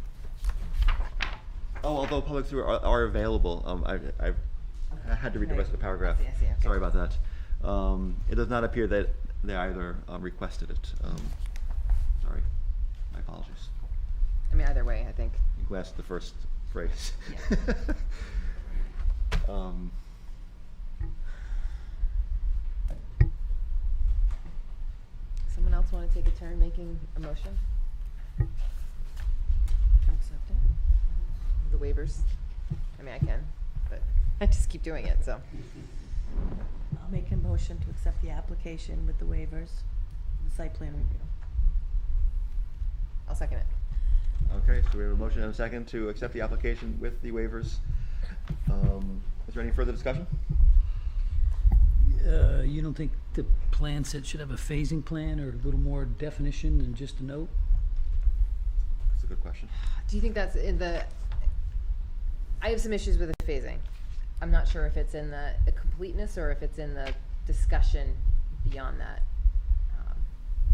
Oh, although public sewer are available, I've had to read the rest of the paragraph. I see, okay. Sorry about that. It does not appear that they either requested it. Sorry, my apologies. I mean, either way, I think. You glanced the first phrase. Yeah. Someone else want to take a turn making a motion? To accept it? The waivers? I mean, I can, but I just keep doing it, so. I'll make a motion to accept the application with the waivers, the site plan review. I'll second it. Okay, so we have a motion and a second to accept the application with the waivers. Is there any further discussion? You don't think the plan set should have a phasing plan or a little more definition than just a note? That's a good question. Do you think that's in the, I have some issues with the phasing. I'm not sure if it's in the completeness or if it's in the discussion beyond that.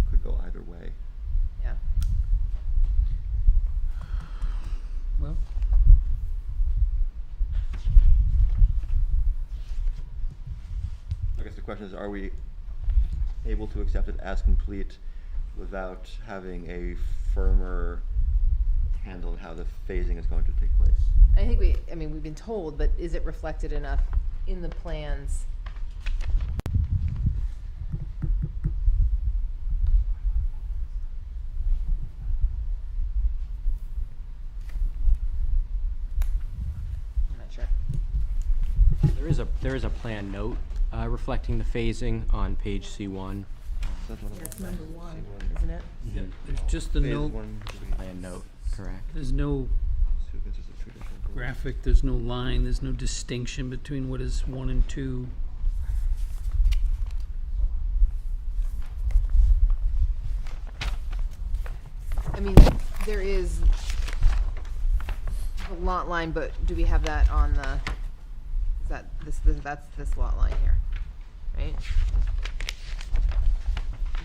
Could go either way. Yeah. Well, I guess the question is, are we able to accept it as complete without having a firmer handle on how the phasing is going to take place? I think we've been told, but is it reflected enough in the plans? I'm not sure. There is a plan note reflecting the phasing on page C1. That's number one, isn't it? yeah, there's just the Phase note. one, Plan note. Correct. There's no graphic, there's no line, there's no distinction between what is 1 and 2. I mean, there is a lot line, but do we have that on the, is that, that's this lot line here, right?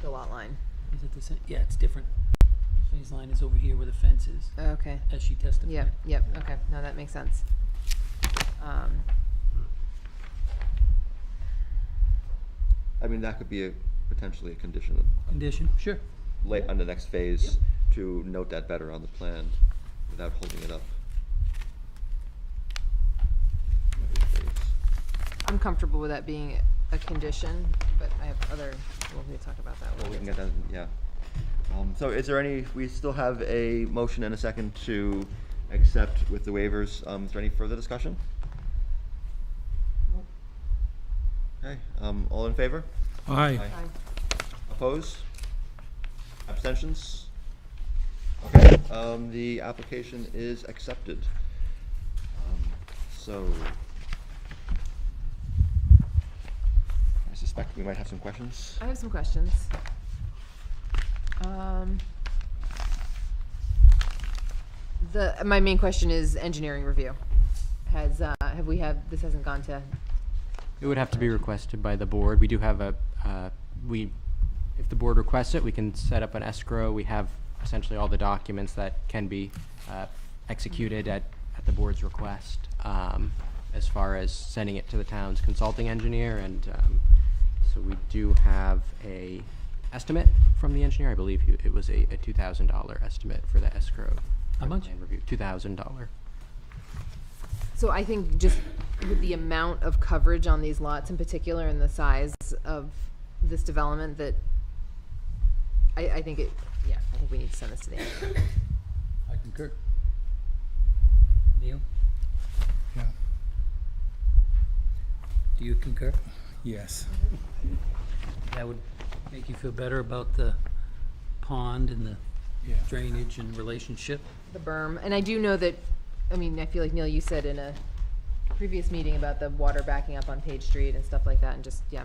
The lot line. Is it the same? Yeah, it's different. Phase line is over here where the fence is, Okay. as she testified. Yep, okay, no, that makes sense. I mean, that could be potentially a condition Condition, sure. late on the next phase to note that better on the plan without holding it up. I'm comfortable with that being a condition, but I have other, we'll talk about that Well, we later. can get that, yeah. So is there any, we still have a motion and a second to accept with the waivers. Is there any further discussion? Okay, all in favor? Aye. Opposed? Abstentions? Okay, the application is accepted. So, I suspect we might have some questions. I have some questions. My main question is engineering review. Has, this hasn't gone to, It would have to be requested by the board. We do have a, if the board requests it, we can set up an escrow. We have essentially all the documents that can be executed at the board's request, as far as sending it to the town's consulting engineer. And so we do have a estimate from the engineer. I believe it was a $2,000 estimate for the escrow. How much? Plan review. $2,000. so I think just with the amount of coverage on these lots in particular and the size of this development that I think it, yeah, I think we need to send this to the engineer. I concur. Neil, Yeah. do you concur? Yes. That would make you feel better about the pond and the Yeah. drainage and relationship? The berm, and I do know that, I mean, I feel like, Neil, you said in a previous meeting about the water backing up on Page Street and stuff like that, and just, yeah,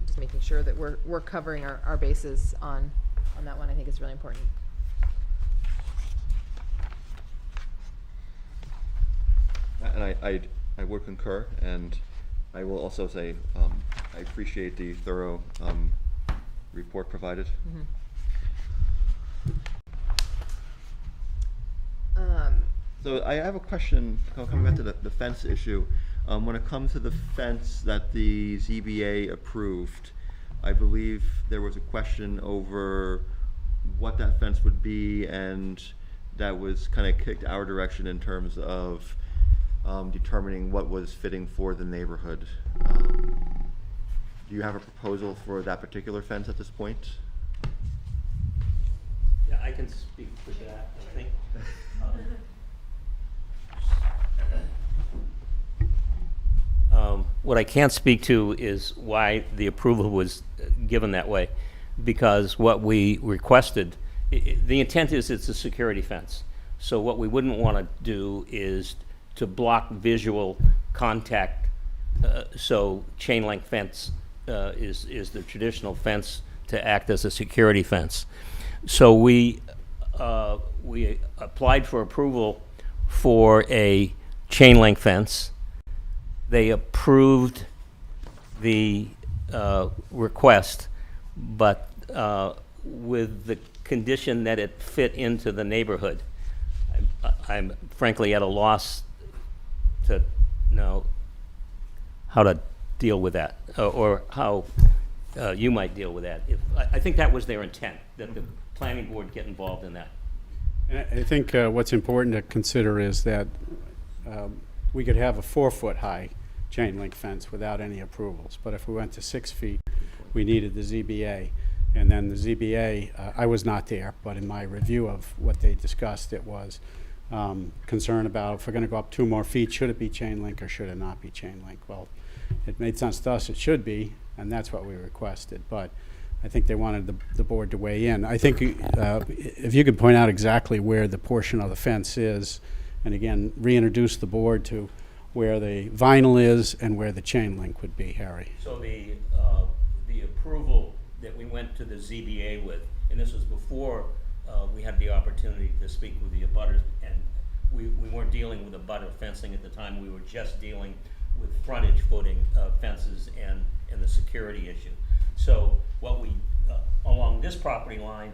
just making sure that we're covering our bases on that one, I think is really important. And I would concur, and I will also say, I appreciate the thorough, report provided. So I have a question, coming back to the fence issue. When it comes to the fence that the ZBA approved, I believe there was a question over what that fence would be, and that was kind of kicked our direction in terms of determining what was fitting for the neighborhood. Do you have a proposal for that particular fence at this point? Yeah, I can speak to that, I think. What I can't speak to is why the approval was given that way, because what we requested, the intent is it's a security fence. So what we wouldn't want to do is to block visual contact, so chain link fence is the traditional fence to act as a security fence. So we applied for approval for a chain link fence. They approved the request, but with the condition that it fit into the neighborhood. I'm frankly at a loss to know how to deal with that, or how you might deal with that. I think that was their intent, that the planning board get involved in that. And I think what's important to consider is that we could have a 4-foot high chain link fence without any approvals. But if we went to 6 feet, we needed the ZBA. And then the ZBA, I was not there, but in my review of what they discussed, it was concern about if we're going to go up 2 more feet, should it be chain link or should it not be chain link? Well, it made sense to us, it should be, and that's what we requested. But I think they wanted the board to weigh in. I think if you could point out exactly where the portion of the fence is, and again, reintroduce the board to where the vinyl is and where the chain link would be, Harry. So the approval that we went to the ZBA with, and this was before we had the opportunity to speak with the abutters, and we weren't dealing with abutter fencing at the time, we were just dealing with frontage footing fences and the security issue. So what we, along this property line,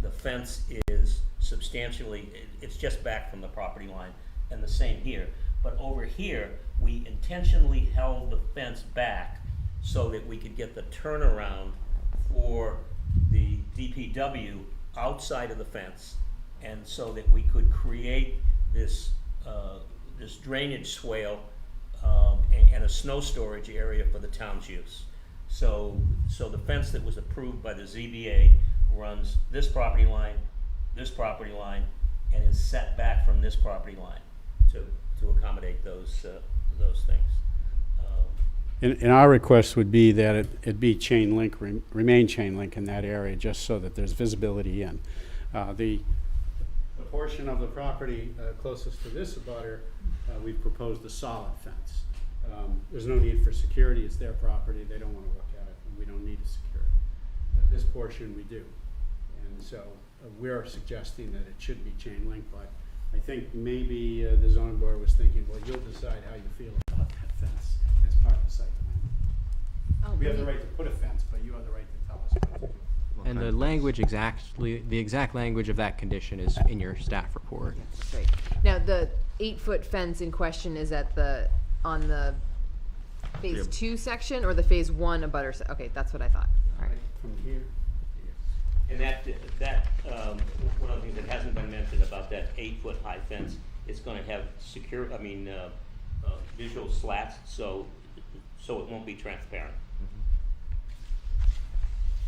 the fence is substantially, it's just back from the property line, and the same here. But over here, we intentionally held the fence back so that we could get the turnaround for the DPW outside of the fence, and so that we could create this this drainage swale and a snow storage area for the town's use. So the fence that was approved by the ZBA runs this property line, and is set back from this property line to accommodate those things. And our request would be that it be chain link, remain chain link in that area, just so that there's visibility in. The portion of the property closest to this abutter, we've proposed a solid fence. There's no need for security, it's their property, they don't want to look at it, and we don't need a security. This portion we do. And so we're suggesting that it should be chain link, but I think maybe the zoning board was thinking, well, you'll decide how you feel about that fence as part of the site plan. We have the right to put a fence, but you have the right to tell us what to do. And the language the exact language of that condition is in your staff report. Great. Now, the 8-foot fence in question is on the phase 2 section or the phase 1 abutter? Okay, that's what I thought. All right. From here. And that one of the things that hasn't been mentioned about that 8-foot high fence, it's going to have visual slats, so it won't be transparent.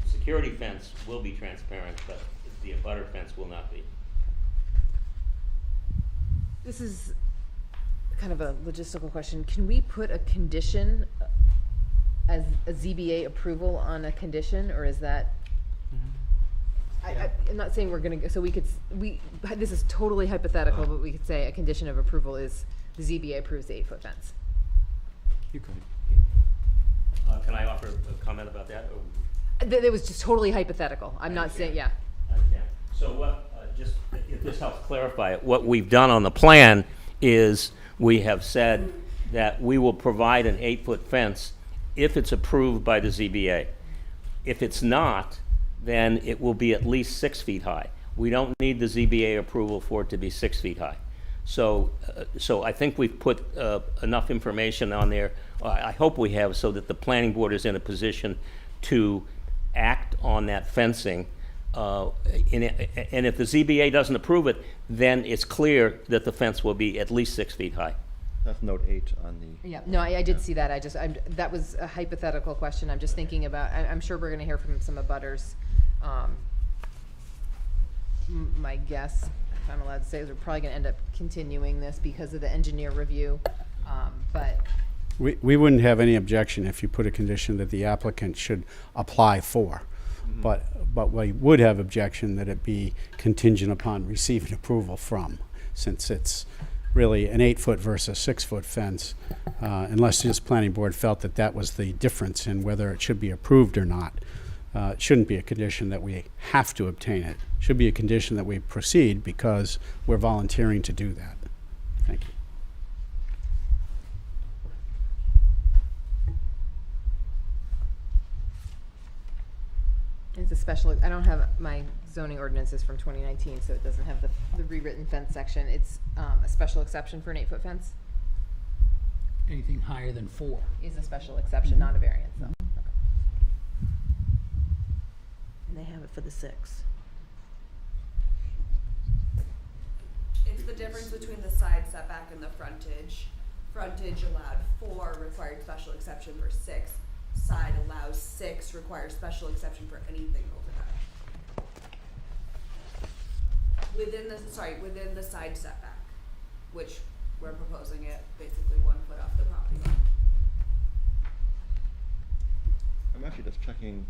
The security fence will be transparent, but the abutter fence will not be. This is kind of a logistical question. Can we put a condition as a ZBA approval on a condition, or is that? I'm not saying we're going to, so this is totally hypothetical, but we could say a condition of approval is the ZBA approves the 8-foot fence. You could. Can I offer a comment about that? It was just totally hypothetical. I'm not saying, yeah. I understand. So what, just if this helps clarify it, what we've done on the plan is we have said that we will provide an 8-foot fence if it's approved by the ZBA. If it's not, then it will be at least 6 feet high. We don't need the ZBA approval for it to be 6 feet high. So I think we've put enough information on there, I hope we have, so that the planning board is in a position to act on that fencing. And if the ZBA doesn't approve it, then it's clear that the fence will be at least 6 feet high. That's note 8 on the. Yeah, no, I did see that. That was a hypothetical question. I'm just thinking about, I'm sure we're going to hear from some abutters. My guess, if I'm allowed to say, is we're probably going to end up continuing this because of the engineer review. But We wouldn't have any objection if you put a condition that the applicant should apply for. But we would have objection that it be contingent upon receiving approval from, since it's really an 8-foot versus 6-foot fence, unless this planning board felt that that was the difference in whether it should be approved or not. It shouldn't be a condition that we have to obtain it. It should be a condition that we proceed because we're volunteering to do that. Thank you. it's a special, I don't have, my zoning ordinances from 2019, so it doesn't have the rewritten fence section. It's a special exception for an 8-foot fence. Anything higher than 4. Is a special exception, not a variance, so. And they have it for the 6. It's the difference between the side setback and the frontage. Frontage allowed 4, required special exception for 6. Side allows 6, requires special exception for anything over that. Within the side setback, which we're proposing it basically 1 foot off the property line. I'm actually just checking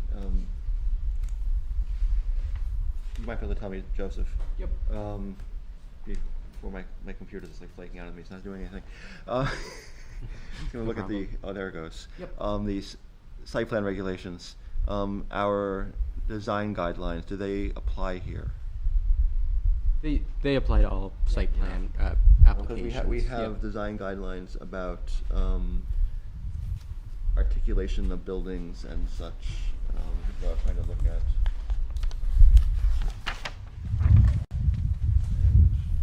You might be able to tell me, Joseph. Yep. Before my computer's just like flaking out on me, it's not doing anything. Just gonna look at the, oh, there it goes. Yep. These site plan regulations, our design guidelines, do they apply here? They apply to all site plan Because applications. we have design guidelines about articulation of buildings and such, that I'm trying to look at.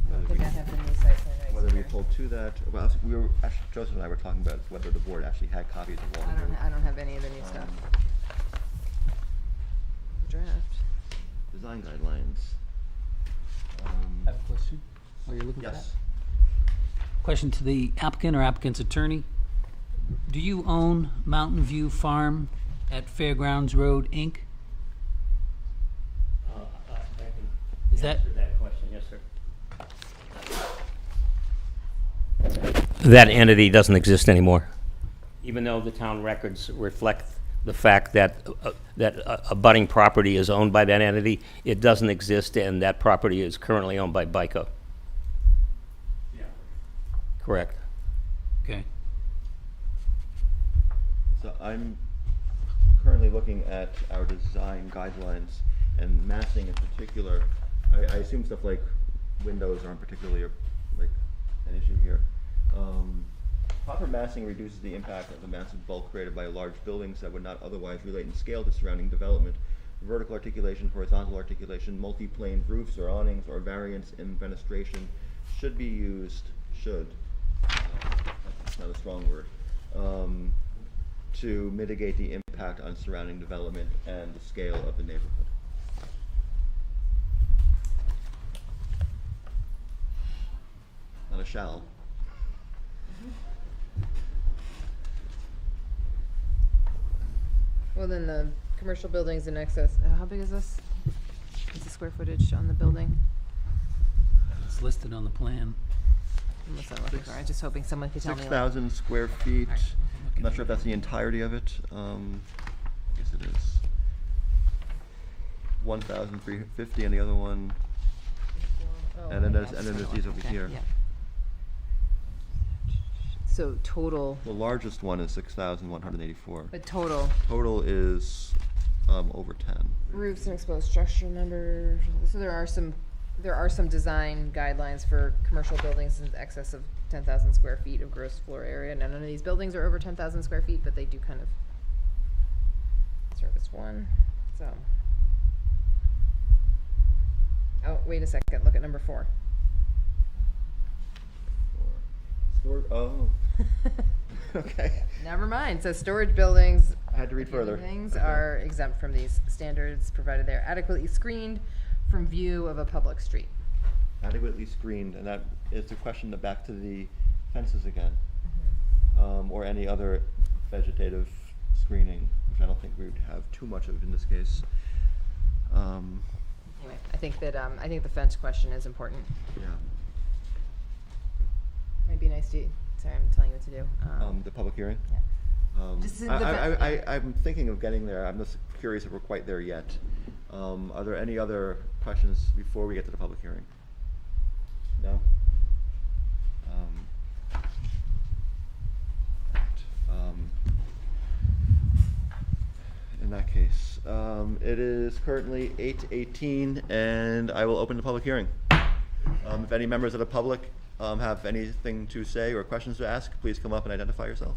I don't think I have the new site plan regs Whether we here. hold to that, well, we were, actually, Joseph and I were talking about whether the board actually had copies of all the new. I don't have any of the new stuff. Draft. Design guidelines. I have a question. Are you looking for that? Yes. Question to the applicant or applicant's attorney. Do you own Mountain View Farm at Fairgrounds Road, Inc.? Is that, Answer that question, yes, sir. That entity doesn't exist anymore. Even though the town records reflect the fact that a budding property is owned by that entity, it doesn't exist, and that property is currently owned by BICO. Yeah. Correct. okay. So I'm currently looking at our design guidelines, and massing in particular. I assume stuff like windows aren't particularly like an issue here. Proper massing reduces the impact of the massive bulk created by large buildings that would not otherwise relate in scale to surrounding development. Vertical articulation, horizontal articulation, multi-plane roofs or awnings, or variants in fenestration should be used, that's not a strong word, to mitigate the impact on surrounding development and the scale of the neighborhood. Not a shall. Well, then the commercial buildings in excess, how big is this? What's the square footage on the building? It's listed on the plan. What's that looking for? I'm just hoping someone could tell me. 6,000 square feet. Alright. I'm not sure if that's the entirety of it. I guess it is. 1,350 on the other one. Oh, And then yeah, there's just these over okay, here. yeah. So total, The largest one is 6,184. but total Total is over 10. roofs and exposed structure numbers. So there are some design guidelines for commercial buildings in excess of 10,000 square feet of gross floor area. Now, none of these buildings are over 10,000 square feet, but they do kind of service one. So, oh, wait a second. Look at number 4. Oh. Okay. Never mind. So storage buildings. I had to read further. Things Okay. are exempt from these standards, provided they're adequately screened from view of a public street. Adequately screened, and that is the question back to the fences again, or any other vegetative screening, which I don't think we would have too much of in this case. Anyway, I think the fence question is important. Yeah. Might be nice to. Sorry, I'm telling you what to do. The public hearing? Yeah. Just in the I'm thinking of getting there. I'm just curious if we're quite there yet. Are there any other questions before we get to the public hearing? No? In that case, it is currently 8:18, and I will open the public hearing. If any members of the public have anything to say or questions to ask, please come up and identify yourself.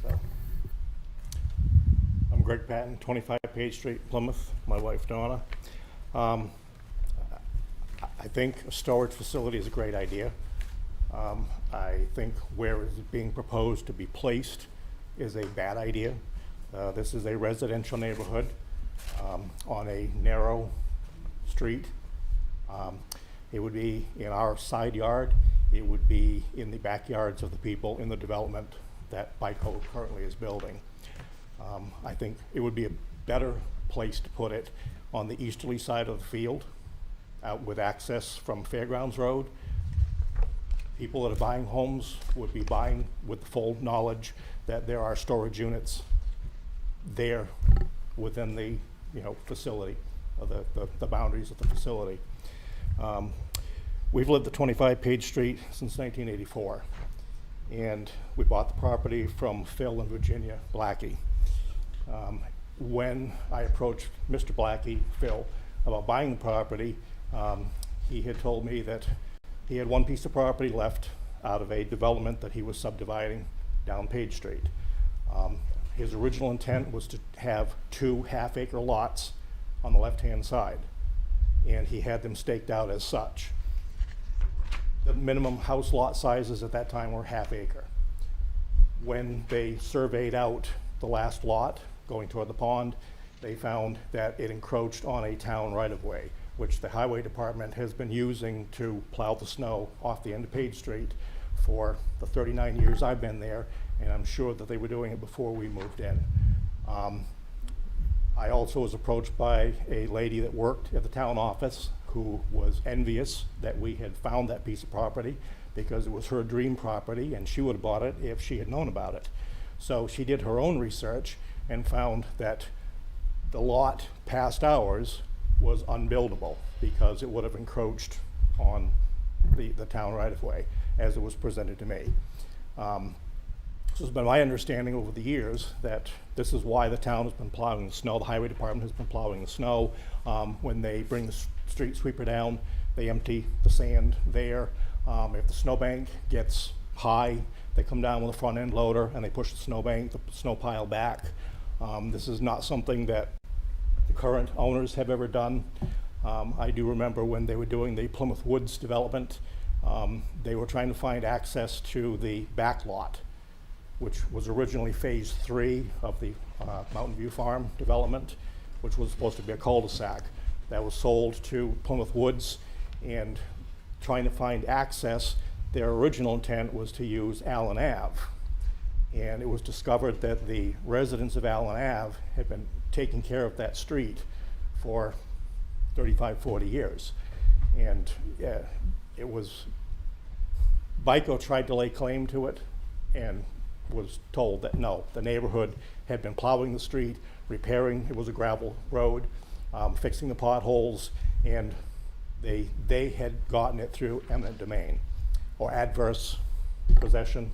So, I'm Greg Patton, 25 Page Street, Plymouth, my wife Donna. I think a storage facility is a great idea. I think where it's being proposed to be placed is a bad idea. This is a residential neighborhood on a narrow street. It would be in our side yard. It would be in the backyards of the people in the development that BICO currently is building. I think it would be a better place to put it on the easterly side of the field out with access from Fairgrounds Road. People that are buying homes would be buying with the full knowledge that there are storage units there within the, facility, or the boundaries of the facility. We've lived at 25 Page Street since 1984, and we bought the property from Phil and Virginia Blackie. When I approached Mr. Blackie, Phil, about buying the property, he had told me that he had one piece of property left out of a development that he was subdividing down Page Street. His original intent was to have 2 half-acre lots on the left-hand side, and he had them staked out as such. The minimum house lot sizes at that time were half-acre. When they surveyed out the last lot going toward the pond, they found that it encroached on a town right-of-way, which the highway department has been using to plow the snow off the end of Page Street for the 39 years I've been there, and I'm sure that they were doing it before we moved in. I also was approached by a lady that worked at the town office who was envious that we had found that piece of property because it was her dream property and she would have bought it if she had known about it. So she did her own research and found that the lot past ours was unbuildable because it would have encroached on the town right-of-way as it was presented to me. So it's been my understanding over the years that this is why the town has been plowing the snow, the highway department has been plowing the snow. When they bring the street sweeper down, they empty the sand there. If the snowbank gets high, they come down with a front end loader and they push the snow pile back. This is not something that the current owners have ever done. I do remember when they were doing the Plymouth Woods development, they were trying to find access to the back lot, which was originally phase 3 of the Mountain View Farm development, which was supposed to be a cul-de-sac. That was sold to Plymouth Woods, and trying to find access, their original intent was to use Allen Ave. And it was discovered that the residents of Allen Ave had been taking care of that street for 35, 40 years. And it was, BICO tried to lay claim to it and was told that no, the neighborhood had been plowing the street, repairing, it was a gravel road, fixing the potholes, and they had gotten it through eminent domain or adverse possession.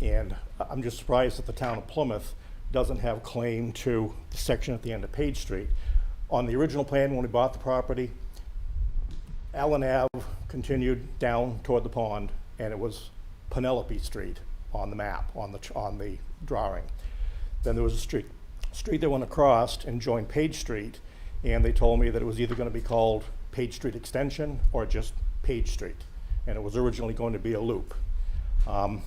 And I'm just surprised that the town of Plymouth doesn't have claim to the section at the end of Page Street. On the original plan, when we bought the property, Allen Ave continued down toward the pond, and it was Penelope Street on the map, on the drawing. Then there was a street that went across and joined Page Street, and they told me that it was either going to be called Page Street Extension or just Page Street, and it was originally going to be a loop. I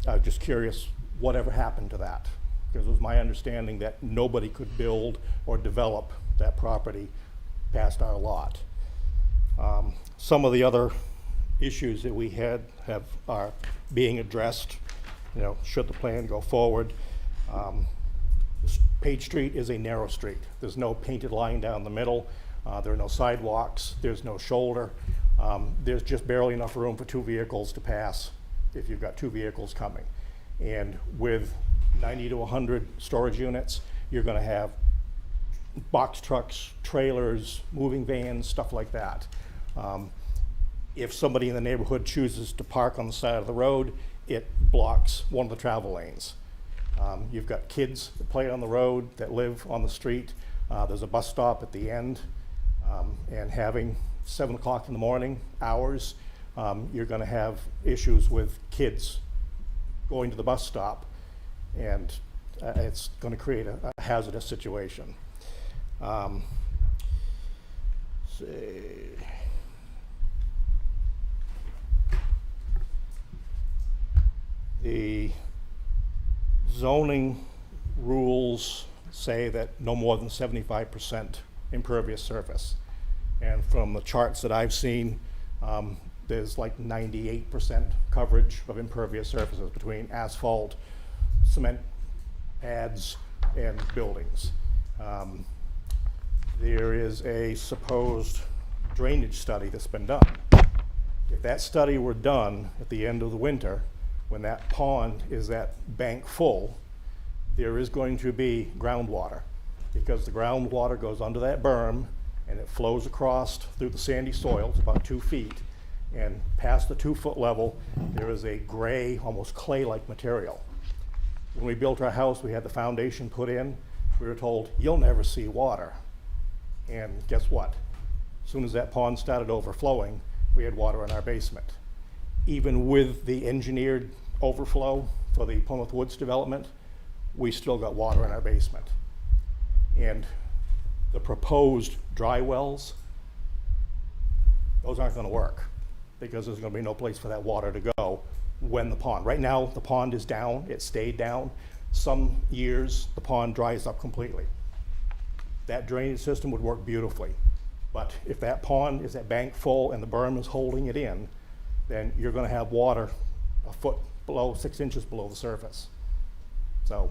was just curious whatever happened to that, because it was my understanding that nobody could build or develop that property past our lot. Some of the other issues that we are being addressed, should the plan go forward. Page Street is a narrow street. There's no painted line down the middle. There are no sidewalks. There's no shoulder. There's just barely enough room for 2 vehicles to pass if you've got 2 vehicles coming. And with 90 to 100 storage units, you're going to have box trucks, trailers, moving vans, stuff like that. If somebody in the neighborhood chooses to park on the side of the road, it blocks one of the travel lanes. You've got kids that play on the road, that live on the street. There's a bus stop at the end, and having 7 o'clock in the morning hours, you're going to have issues with kids going to the bus stop, and it's going to create a hazardous situation. The zoning rules say that no more than 75% impervious surface. And from the charts that I've seen, there's like 98% coverage of impervious surfaces between asphalt, cement pads, and buildings. there is a supposed drainage study that's been done. If that study were done at the end of the winter, when that pond is at bank full, there is going to be groundwater, because the groundwater goes under that berm and it flows across through the sandy soil. It's about 2 feet, and past the 2-foot level there is a gray, almost clay-like material. When we built our house, we had the foundation put in. We were told, you'll never see water. And guess what? As soon as that pond started overflowing, we had water in our basement. Even with the engineered overflow for the Plymouth Woods development, we still got water in our basement. And the proposed dry wells, those aren't going to work, because there's going to be no place for that water to go when the pond. Right now, the pond is down. It stayed down. Some years, the pond dries up completely. That drainage system would work beautifully. But if that pond is at bank full and the berm is holding it in, then you're going to have water a foot below, 6 inches below the surface. So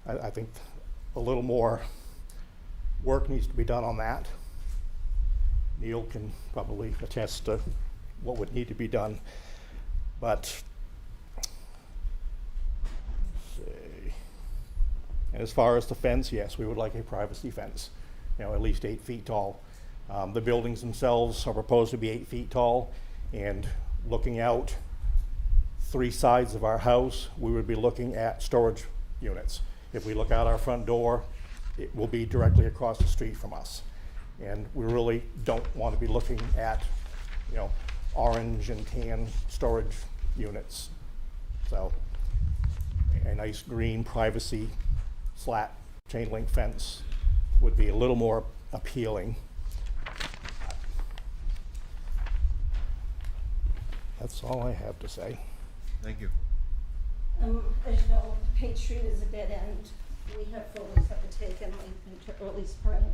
I think a little more work needs to be done on that. Neil can probably attest to what would need to be done. But, let's see. And as far as the fence, yes, we would like a privacy fence, at least 8 feet tall. The buildings themselves are proposed to be 8 feet tall, and looking out 3 sides of our house, we would be looking at storage units. If we look out our front door, it will be directly across the street from us. And we really don't want to be looking at, orange and tan storage units. So a nice green privacy slat chain link fence would be a little more appealing. That's all I have to say. Thank you. As you know, Page Street is a dead end. We have photos that were taken like in early spring.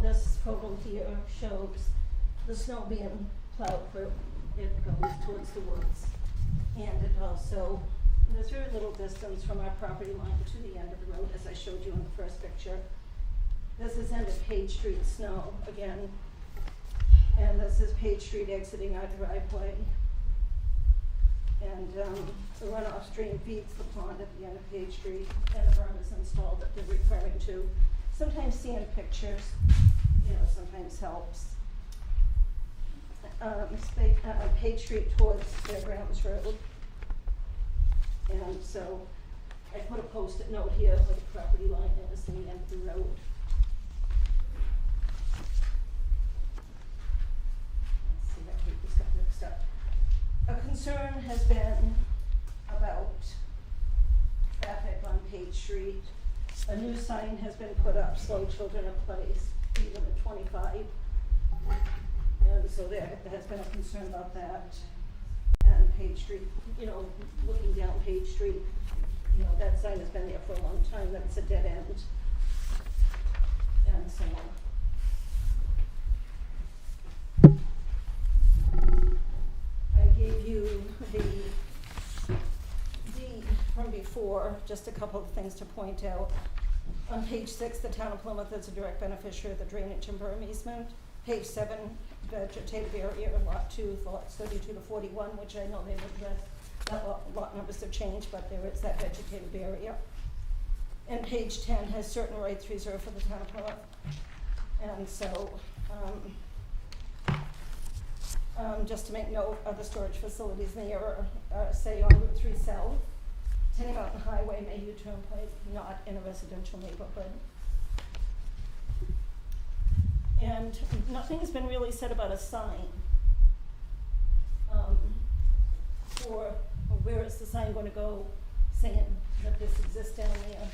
This photo here shows the snow being plowed through. It goes towards the woods. And it also, there's very little distance from our property line to the end of the road, as I showed you in the first picture. This is end of Page Street snow again. And this is Page Street exiting our driveway. And the runoff stream feeds the pond at the end of Page Street, and the berm is installed that they're referring to. Sometimes seeing pictures, sometimes helps. Page Street towards Fairgrounds Road. And so I put a post-it note here where the property line is in the end of the road. Let's see, that paper's got mixed up. A concern has been about traffic on Page Street. A new sign has been put up, slow children at play, speed limit 25. And so there has been a concern about that. And Page Street, looking down Page Street, that sign has been there for a long time, that it's a dead end. And so on. I gave you the deed from before, just a couple of things to point out. On page 6, the town of Plymouth is a direct beneficiary of the drainage and berm easement. Page 7, vegetative area in lot 2, lots 32 to 41, which I know they've addressed. That lot numbers have changed, but there is that vegetative area. And page 10 has certain rights reserved for the town of Plymouth. And so, just to make note, other storage facilities near, say on Route 3 South, Tenny Mountain Highway may U-turn point, not in a residential neighborhood. And nothing has been really said about a sign. For where is the sign going to go, saying that this exists down there.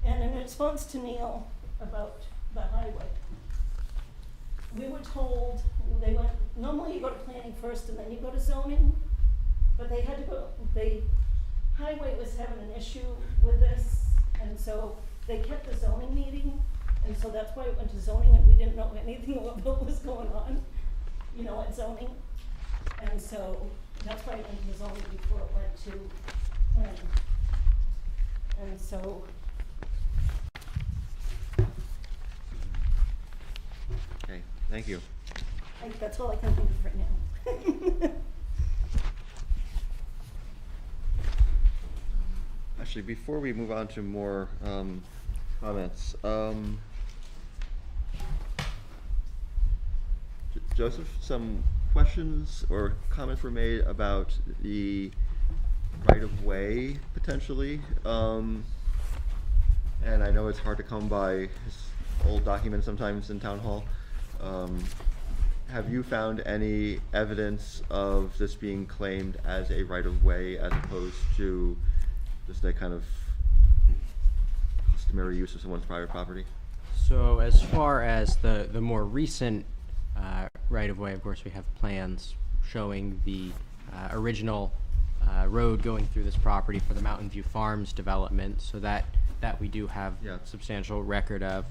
And in response to Neil about the highway, we were told normally you go to planning first and then you go to zoning, but they had to go, the highway was having an issue with this, and so they kept the zoning meeting, and so that's why it went to zoning, and we didn't know anything about what was going on, at zoning. And so that's why it went to zoning before it went to planning. And so, Okay, thank you. that's all I can think of right now. Actually, before we move on to more comments, Joseph, some questions or comments were made about the right-of-way potentially. And I know it's hard to come by his old documents sometimes in town hall. Have you found any evidence of this being claimed as a right-of-way as opposed to just a kind of customary use of someone's private property? So as far as the more recent right-of-way, of course, we have plans showing the original road going through this property for the Mountain View Farms development, so that we do have substantial record of,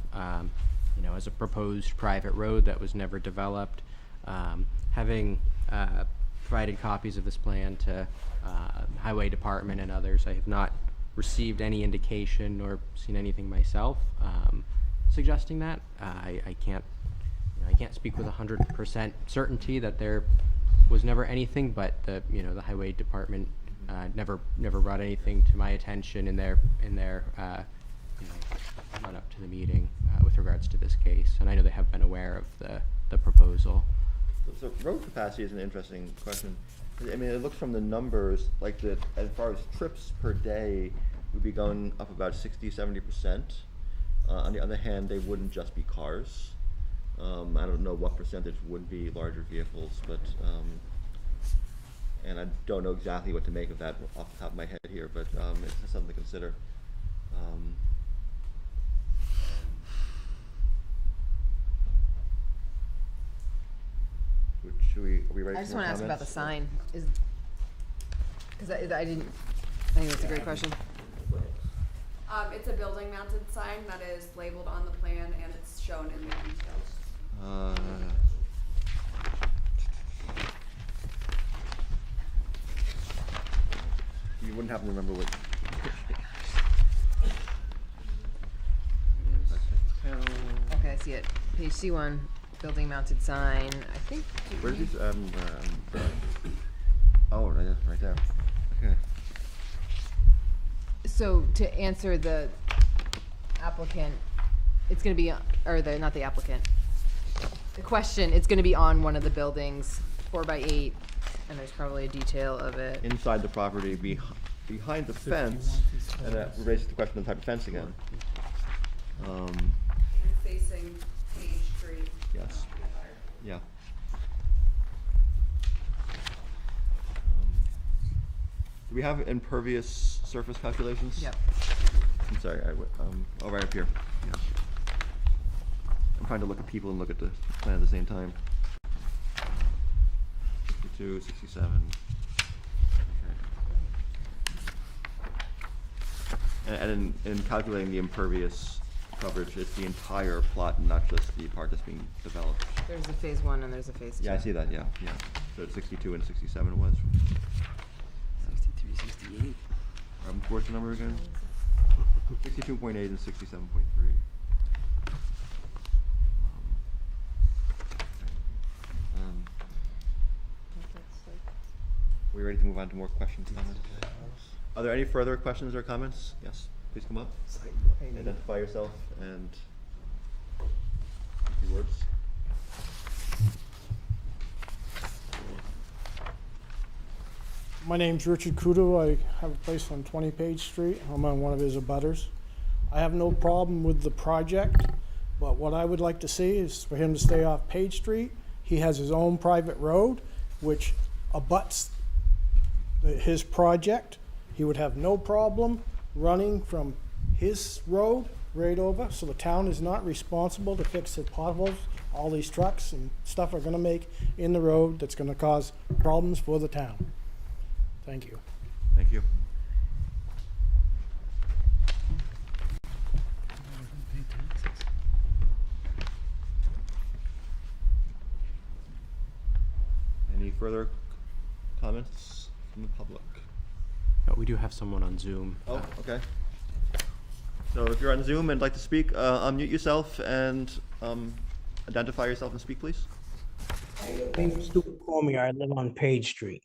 you know, as a proposed private road that was never developed. Having provided copies of this plan to Highway Department and others, I have not received any indication or seen anything myself suggesting that. I can't speak with 100% certainty that there was never anything, but the Highway Department never brought anything to my attention in their run up to the meeting with regards to this case, and I know they have been aware of the proposal. So road capacity is an interesting question. I mean, it looks from the numbers like that as far as trips per day would be going up about 60-70%. On the other hand, they wouldn't just be cars. I don't know what percentage would be larger vehicles, but and I don't know exactly what to make of that off the top of my head here, but it's just something to consider. Are we ready I for just more want to ask about the comments? sign, because I think that's a great question. It's a building mounted sign that is labeled on the plan and it's shown in the details. You wouldn't happen to remember what? Okay, I see it. Page C1, building mounted sign, I think. Where's these? Oh, right there. Okay. So to answer the applicant, it's gonna be, not the applicant. The question, it's gonna be on one of the buildings, 4x8, and there's probably a detail of it. Inside the property, behind the fence, and that raises the question of the type of fence again. And facing Page Street. Yes. Yeah. Do we have impervious surface calculations? Yep. I'm sorry, oh, right up here. Yeah. I'm trying to look at people and look at the plan at the same time. 62, 67. Okay. And in calculating the impervious coverage, it's the entire plot, not just the part that's being developed. There's a phase 1 and there's a phase 2. Yeah, I see that, yeah. So it's 62 and 67 was. 63, 68. What's the number again? 62.8 and 67.3. We ready to move on to more questions, comments? Are there any further questions or comments? Yes, please come up. Identify yourself and a few words. My name's Richard Kudo. I have a place on 20 Page Street. I'm on one of his abutters. I have no problem with the project, but what I would like to see is for him to stay off Page Street. He has his own private road, which abuts his project. He would have no problem running from his road right over, so the town is not responsible to fix the potholes. All these trucks and stuff are gonna make in the road that's gonna cause problems for the town. Thank you. Thank you. Any further comments from the public? We do have someone on Zoom. Oh, okay. So if you're on Zoom and like to speak, unmute yourself and identify yourself and speak, please. My name's Stuart Cormier. I live on Page Street,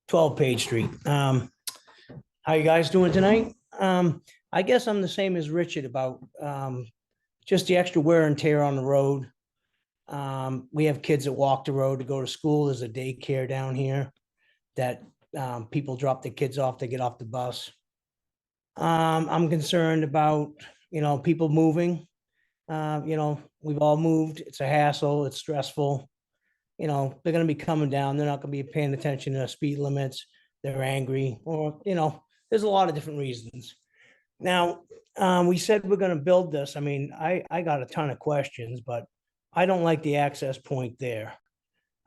12 Page Street. How you guys doing tonight? I guess I'm the same as Richard about just the extra wear and tear on the road. We have kids that walk the road to go to school. There's a daycare down here that people drop their kids off to get off the bus. I'm concerned about, people moving. We've all moved. It's a hassle. It's stressful. They're going to be coming down. They're not going to be paying attention to speed limits. They're angry, or, there's a lot of different reasons. Now, we said we're going to build this. I mean, I got a ton of questions, but I don't like the access point there.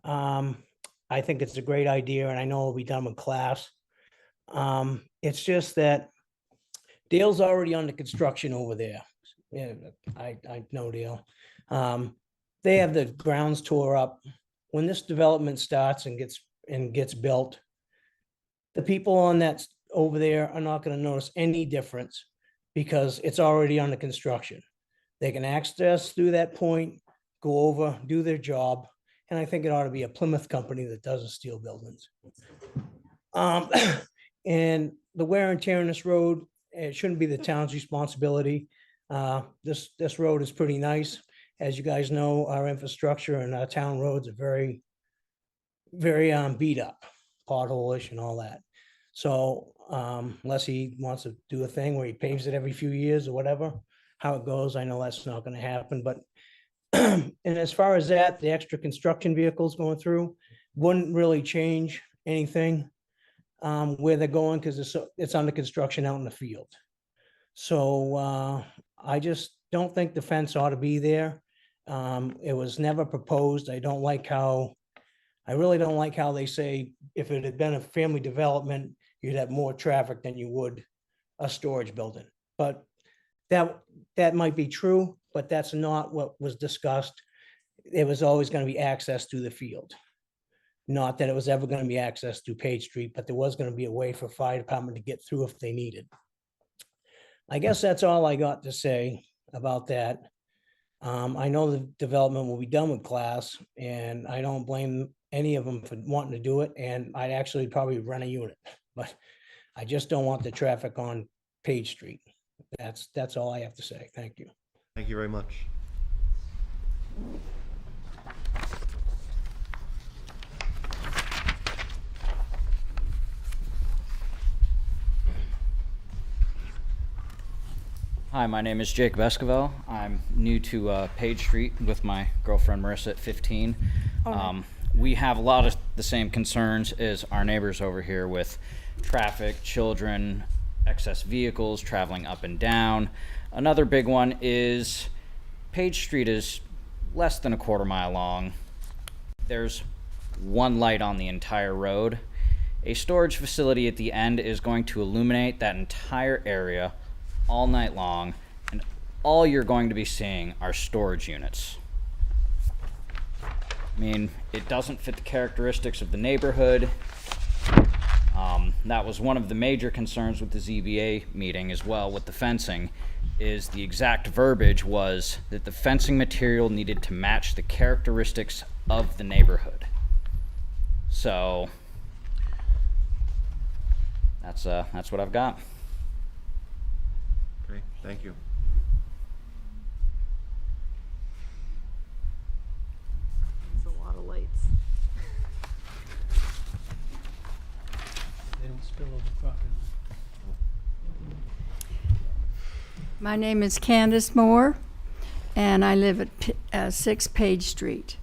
I think it's a great idea, and I know it'll be done with class. It's just that Dale's already under construction over there. Yeah, I know Dale. They have the grounds tore up. When this development starts and gets built, the people on that over there are not going to notice any difference because it's already under construction. They can access through that point, go over, do their job, and I think it ought to be a Plymouth company that doesn't steel buildings. And the wear and tear on this road, it shouldn't be the town's responsibility. This road is pretty nice. As you guys know, our infrastructure and our town roads are very, very beat up, pothole-ish and all that. So unless he wants to do a thing where he paves it every few years or whatever, how it goes, I know that's not going to happen. But and as far as that, the extra construction vehicles going through wouldn't really change anything where they're going because it's under construction out in the field. So I just don't think the fence ought to be there. It was never proposed. I really don't like how they say if it had been a family development, you'd have more traffic than you would a storage building. But that might be true, but that's not what was discussed. It was always going to be access to the field. Not that it was ever going to be access to Page Street, but there was going to be a way for fire department to get through if they needed. I guess that's all I got to say about that. I know the development will be done with class, and I don't blame any of them for wanting to do it, and I'd actually probably rent a unit, but I just don't want the traffic on Page Street. That's all I have to say. Thank you. Thank you very much. Hi, my name is Jake Vescovel. I'm new to Page Street with my girlfriend Marissa at 15. We have a lot of the same concerns as our neighbors over here with traffic, children, excess vehicles traveling up and down. Another big one is Page Street is less than a quarter mile long. There's one light on the entire road. A storage facility at the end is going to illuminate that entire area all night long, and all you're going to be seeing are storage units. I mean, it doesn't fit the characteristics of the neighborhood. That was one of the major concerns with the ZBA meeting as well with the fencing, is the exact verbiage was that the fencing material needed to match the characteristics of the neighborhood. So that's what I've got. Okay, thank you. There's a lot of lights. They don't spill over property. My name is Candace Moore, and I live at 6 Page Street.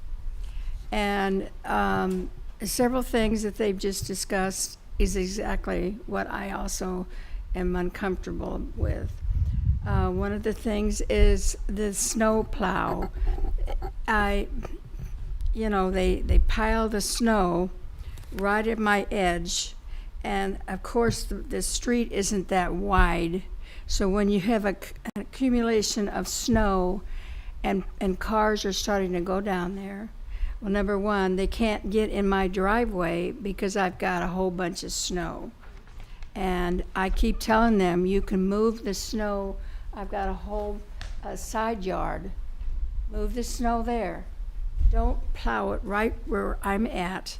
And several things that they've just discussed is exactly what I also am uncomfortable with. One of the things is the snow plow. They pile the snow right at my edge, and of course the street isn't that wide. So when you have an accumulation of snow and cars are starting to go down there, well, number one, they can't get in my driveway because I've got a whole bunch of snow. And I keep telling them, you can move the snow I've got a whole side yard. Move the snow there. Don't plow it right where I'm at.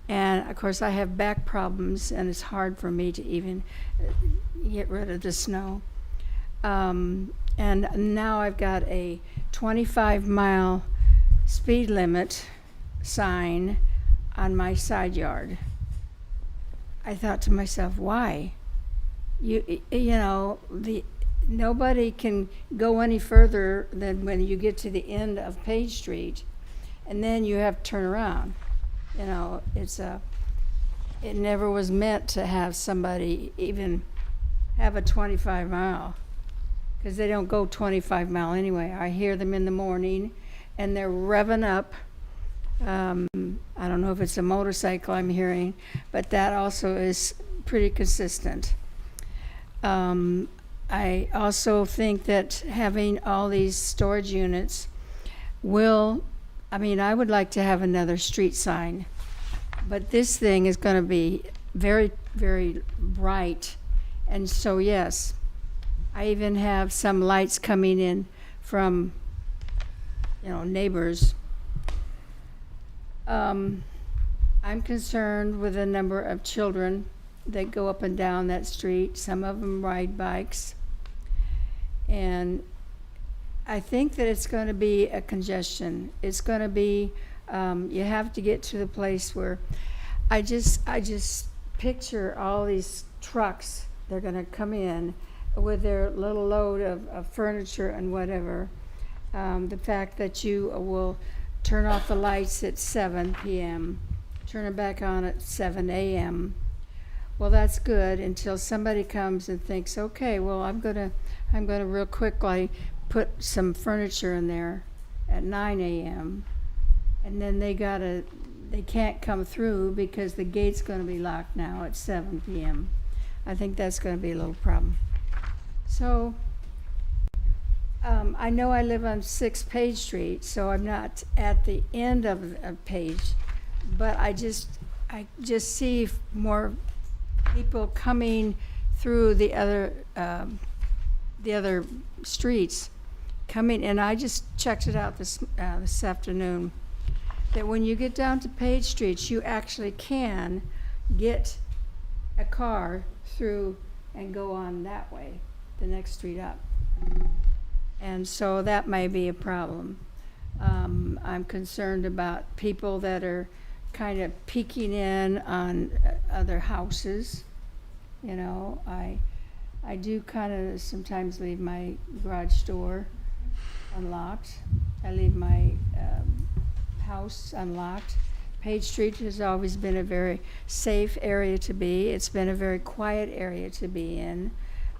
And of course, I have back problems, and it's hard for me to even get rid of the snow. And now I've got a 25-mile speed limit sign on my side yard. I thought to myself, why? You know, nobody can go any further than when you get to the end of Page Street, and then you have to turn around. You know, it never was meant to have somebody even have a 25 mile, because they don't go 25 mile anyway. I hear them in the morning, and they're revving up. I don't know if it's a motorcycle I'm hearing, but that also is pretty consistent. I also think that having all these storage units I would like to have another street sign, but this thing is going to be very, very bright. And so, yes, I even have some lights coming in from, neighbors. I'm concerned with the number of children that go up and down that street. Some of them ride bikes. And I think that it's going to be a congestion. It's going to be, you have to get to the place where I just picture all these trucks. They're going to come in with their little load of furniture and whatever. The fact that you will turn off the lights at 7 p.m., turn it back on at 7 a.m. Well, that's good until somebody comes and thinks, okay, well, I'm gonna real quickly put some furniture in there at 9 a.m. and then they can't come through because the gate's gonna be locked now at 7 p.m. I think that's gonna be a little problem. So, I know I live on 6 Page Street, so I'm not at the end of Page, but I just see more people coming through the other streets coming, and I just checked it out this afternoon, that when you get down to Page Street, you actually can get a car through and go on that way, the next street up. And so that may be a problem. I'm concerned about people that are kind of peeking in on other houses. I do kind of sometimes leave my garage door unlocked. I leave my house unlocked. Page Street has always been a very safe area to be. It's been a very quiet area to be in.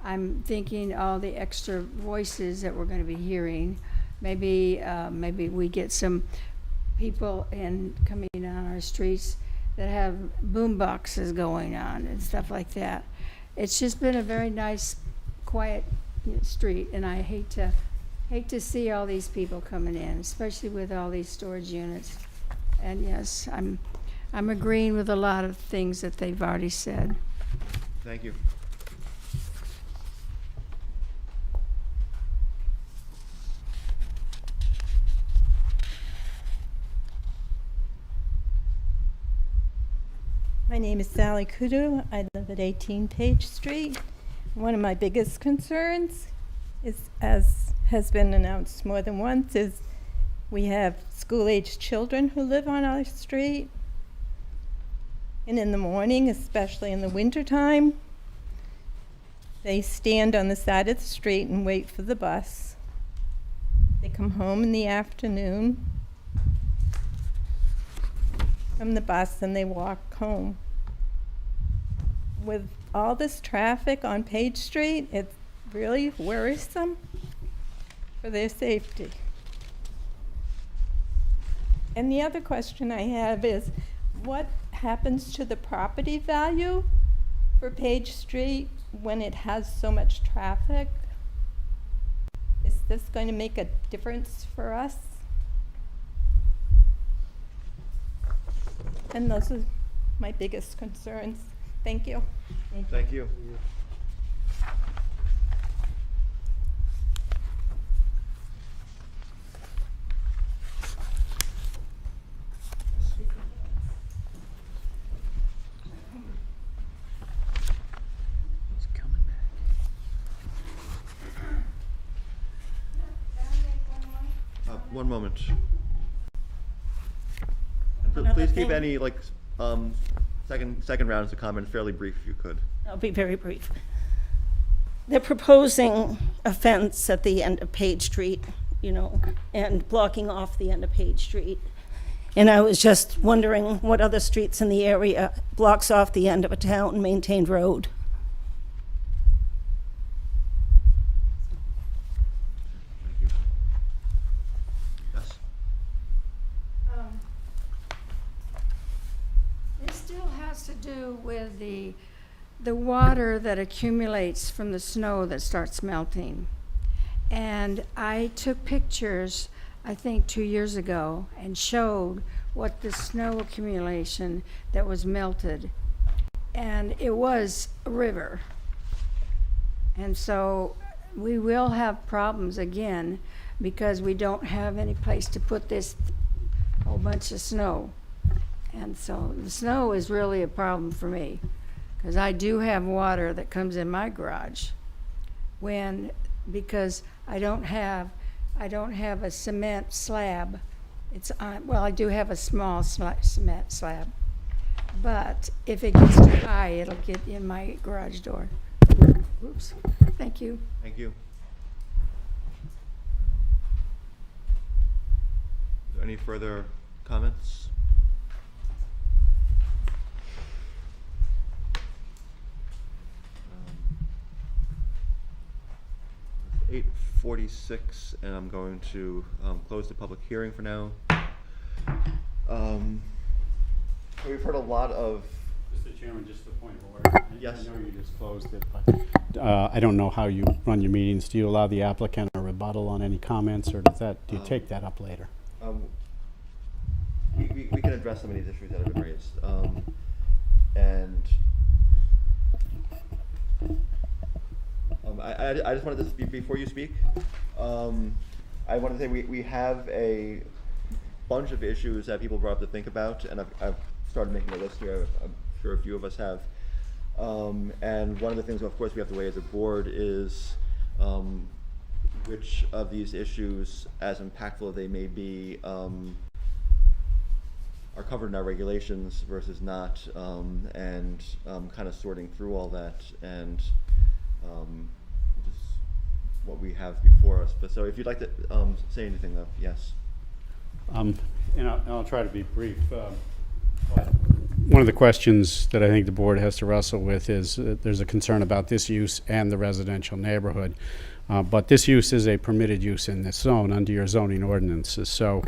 I'm thinking all the extra voices that we're going to be hearing. Maybe we get some people coming on our streets that have boom boxes going on and stuff like that. It's just been a very nice, quiet street, and I hate to see all these people coming in, especially with all these storage units. And yes, I'm agreeing with a lot of things that they've already said. Thank you. My name is Sally Kudu. I live at 18 Page Street. One of my biggest concerns is, as has been announced more than once, is we have school-aged children who live on our street. And in the morning, especially in the wintertime, they stand on the side of the street and wait for the bus. They come home in the afternoon from the bus and they walk home. With all this traffic on Page Street, it's really worrisome for their safety. And the other question I have is, what happens to the property value for Page Street when it has so much traffic? Is this going to make a difference for us? And those are my biggest concerns. Thank you. Thank you. one moment. And Another please keep thing- any, like, second rounds of comments fairly brief if you could. I'll be very brief. They're proposing a fence at the end of Page Street, you know, and blocking off the end of Page Street. And I was just wondering what other streets in the area blocks off the end of a town-maintained road. Thank you. Yes? It still has to do with the water that accumulates from the snow that starts melting. And I took pictures, I think 2 years ago, and showed what the snow accumulation that was melted. And it was a river. And so we will have problems again because we don't have any place to put this whole bunch of snow. And so the snow is really a problem for me because I do have water that comes in my garage because I don't have a cement slab. It's on, well, I do have a small cement slab, but if it gets too high, it'll get in my garage door. Oops. Thank you. Thank you. Are there any further comments? 8:46, and I'm going to close the public hearing for now. We've heard a lot of... Mr. Chairman, just a point of order. Yes. I know you just closed it, but I don't know how you run your meetings. Do you allow the applicant a rebuttal on any comments, or do you take that up later? We can address some of these issues that have been raised. And I just wanted to speak before you speak. I wanted to say we have a bunch of issues that people brought up to think about, and I've started making a list here. I'm sure a few of us have. And one of the things, of course, we have to weigh as a board is which of these issues, as impactful as they may be, are covered in our regulations versus not, and kind of sorting through all that and just what we have before us. But so if you'd like to say anything, though, yes. And I'll try to be brief. One of the questions that I think the board has to wrestle with is there's a concern about this use and the residential neighborhood. But this use is a permitted use in this zone under your zoning ordinances. So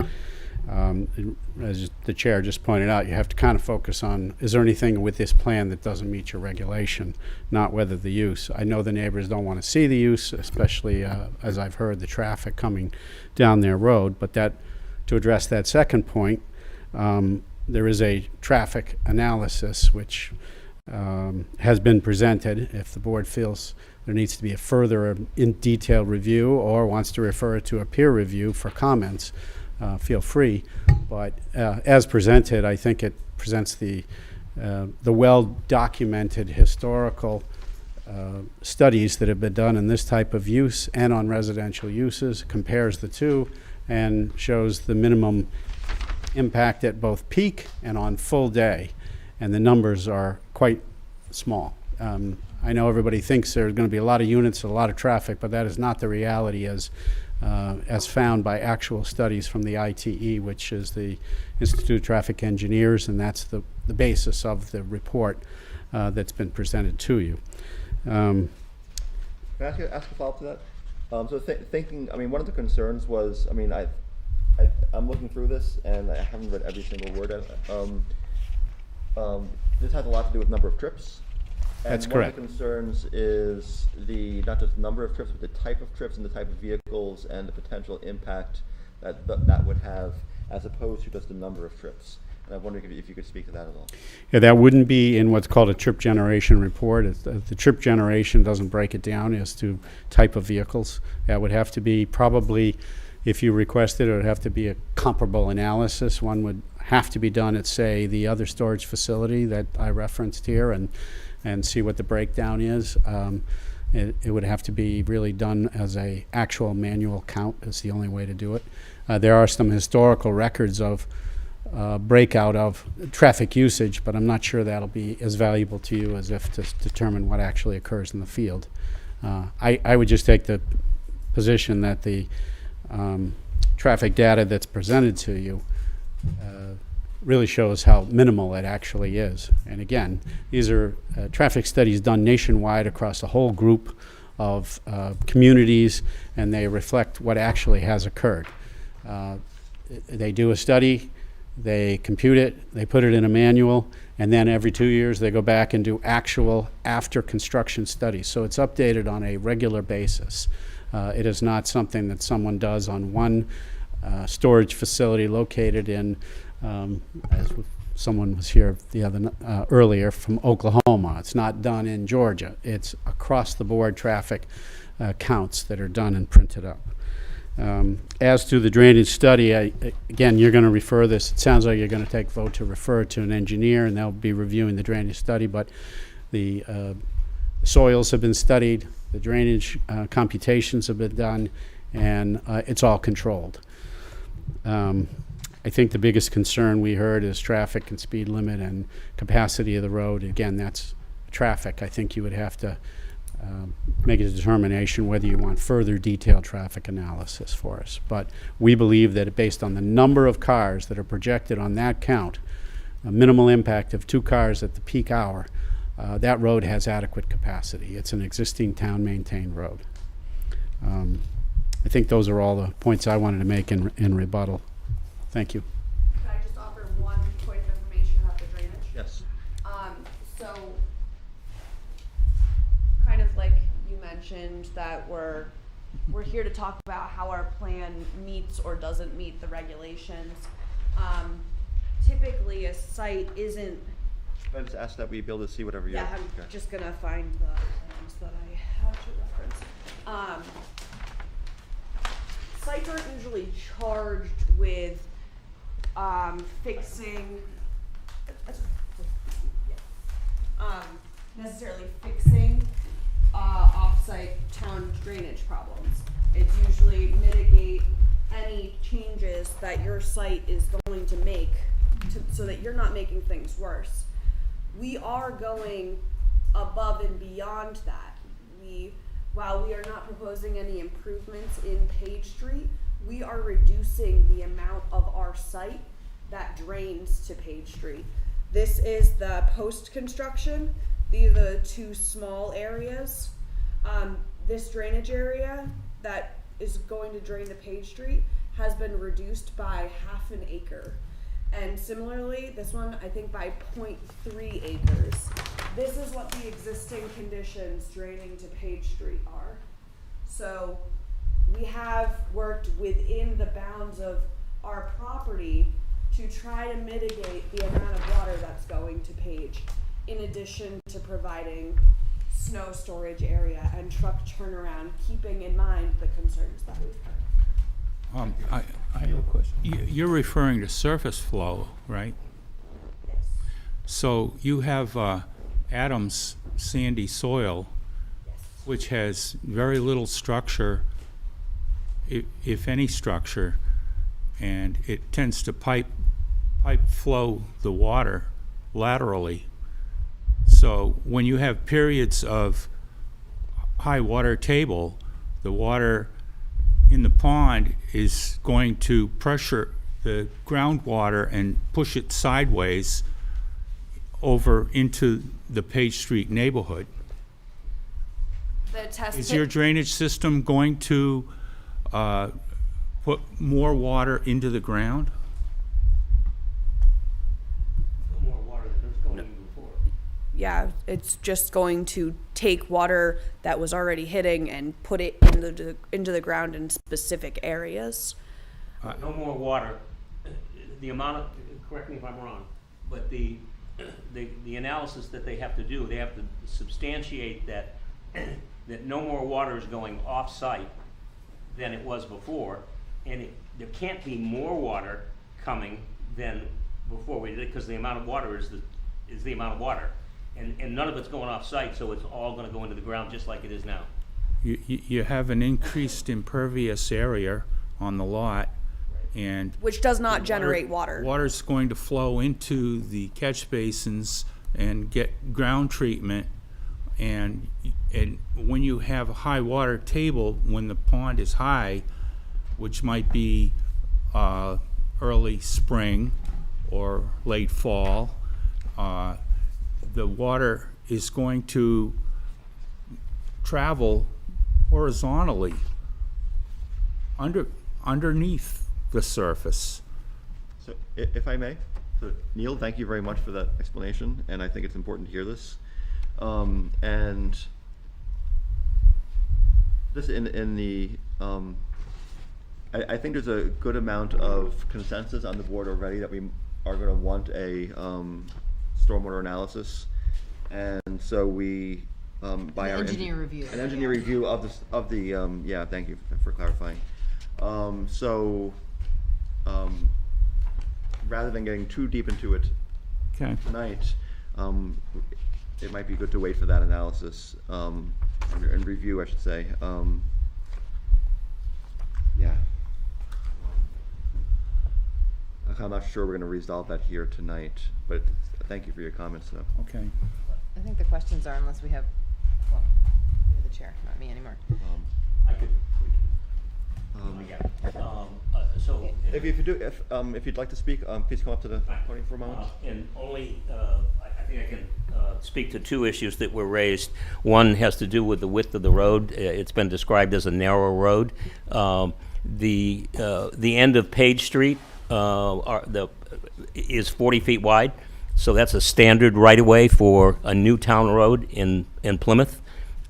as the chair just pointed out, you have to kind of focus on, is there anything with this plan that doesn't meet your regulation, not whether the use. I know the neighbors don't want to see the use, especially as I've heard the traffic coming down their road. But that, to address that second point, there is a traffic analysis which has been presented. If the board feels there needs to be a further in detailed review or wants to refer it to a peer review for comments, feel free. But as presented, I think it presents the well-documented historical studies that have been done in this type of use and on residential uses, compares the two, and shows the minimum impact at both peak and on full day, and the numbers are quite small. I know everybody thinks there's going to be a lot of units, a lot of traffic, but that is not the reality as found by actual studies from the ITE, which is the Institute of Traffic Engineers, and that's the basis of the report that's been presented to you. Can I ask a follow-up to that? So thinking, I mean, one of the concerns was, I mean, I'm looking through this, and I haven't read every single word of it. This has a lot to do with number of trips. And That's correct. One of the concerns is not just the number of trips, but the type of trips and the type of vehicles and the potential impact that would have, as opposed to just the number of trips. And I'm wondering if you could speak to that at all. Yeah, that wouldn't be in what's called a trip generation report. The trip generation doesn't break it down as to type of vehicles. That would have to be probably, if you requested it would have to be a comparable analysis. One would have to be done at, say, the other storage facility that I referenced here and see what the breakdown is. It would have to be really done as a actual manual count. Is the only way to do it. There are some historical records of breakout of traffic usage, but I'm not sure that'll be as valuable to you as if to determine what actually occurs in the field. I would just take the position that the traffic data that's presented to you really shows how minimal it actually is. And again, these are traffic studies done nationwide across a whole group of communities, and they reflect what actually has occurred. They do a study, they compute it, they put it in a manual, and then every 2 years they go back and do actual after construction studies. So it's updated on a regular basis. It is not something that someone does on one storage facility located in, as someone was here earlier from Oklahoma. It's not done in Georgia. It's across the board traffic counts that are done and printed up. As to the drainage study, again, you're going to refer this. It sounds like you're going to take vote to refer to an engineer, and they'll be reviewing the drainage study. But the soils have been studied, the drainage computations have been done, and it's all controlled. I think the biggest concern we heard is traffic and speed limit and capacity of the road. Again, that's traffic. I think you would have to make a determination whether you want further detailed traffic analysis for us. But we believe that based on the number of cars that are projected on that count, a minimal impact of 2 cars at the peak hour, that road has adequate capacity. It's an existing town-maintained road. I think those are all the points I wanted to make in rebuttal. Thank you. Could I just offer one point of information about the drainage? Yes. So, kind of like you mentioned that we're here to talk about how our plan meets or doesn't meet the regulations. Typically, a site isn't. I just asked that we be able to see whatever you. Yeah, I'm just gonna find the plans that I have to reference. Sites aren't usually charged with fixing, necessarily fixing off-site town drainage problems. It's usually mitigate any changes that your site is going to make so that you're not making things worse. We are going above and beyond that. While we are not proposing any improvements in Page Street, we are reducing the amount of our site that drains to Page Street. This is the post-construction. These are the 2 small areas. This drainage area that is going to drain to Page Street has been reduced by 1/2 acre. And similarly, this one, I think by 0.3 acres. This is what the existing conditions draining to Page Street are. So we have worked within the bounds of our property to try to mitigate the amount of water that's going to Page, in addition to providing snow storage area and truck turnaround, keeping in mind the concerns that we've heard. I have a question. You're referring to surface flow, right? Yes. So you have Adams sandy soil, which has very little structure, if any structure, and it tends to pipe flow the water laterally. So when you have periods of high water table, the water in the pond is going to pressure the groundwater and push it sideways over into the Page Street neighborhood. Is your drainage system going to put more water into the ground? More water than there's going in before. Yeah, it's just going to take water that was already hitting and put it into the ground in specific areas. No more water. The amount of, correct me if I'm wrong, but the analysis that they have to do, they have to substantiate that that no more water is going off-site than it was before, and there can't be more water coming than before we did it, because the amount of water is the amount of water. And none of it's going off-site, so it's all gonna go into the ground just like it is now. You have an increased impervious area on the lot, and Which does not generate water. water's going to flow into the catch basins and get ground treatment. And when you have a high water table, when the pond is high, which might be early spring or late fall, the water is going to travel horizontally underneath the surface. So if I may, so Neil, thank you very much for that explanation, and I think it's important to hear this. And this in the, I think there's a good amount of consensus on the board already that we are going to want a stormwater analysis, and so we by An our engineer review. an engineer review of this yeah, thank you for clarifying. Rather than getting too deep into it tonight, it might be good to wait for that analysis and review, I should say. Yeah. I'm not sure we're going to resolve that here tonight, but thank you for your comments, though. Okay. I think the questions are, unless we have, well, you're the chair, not me anymore. I could, so. If you'd like to speak, please come up to the podium for a moment. And only, I think I can speak to two issues that were raised. One has to do with the width of the road. It's been described as a narrow road. The end of Page Street is 40 feet wide, so that's a standard right-of-way for a new town road in Plymouth.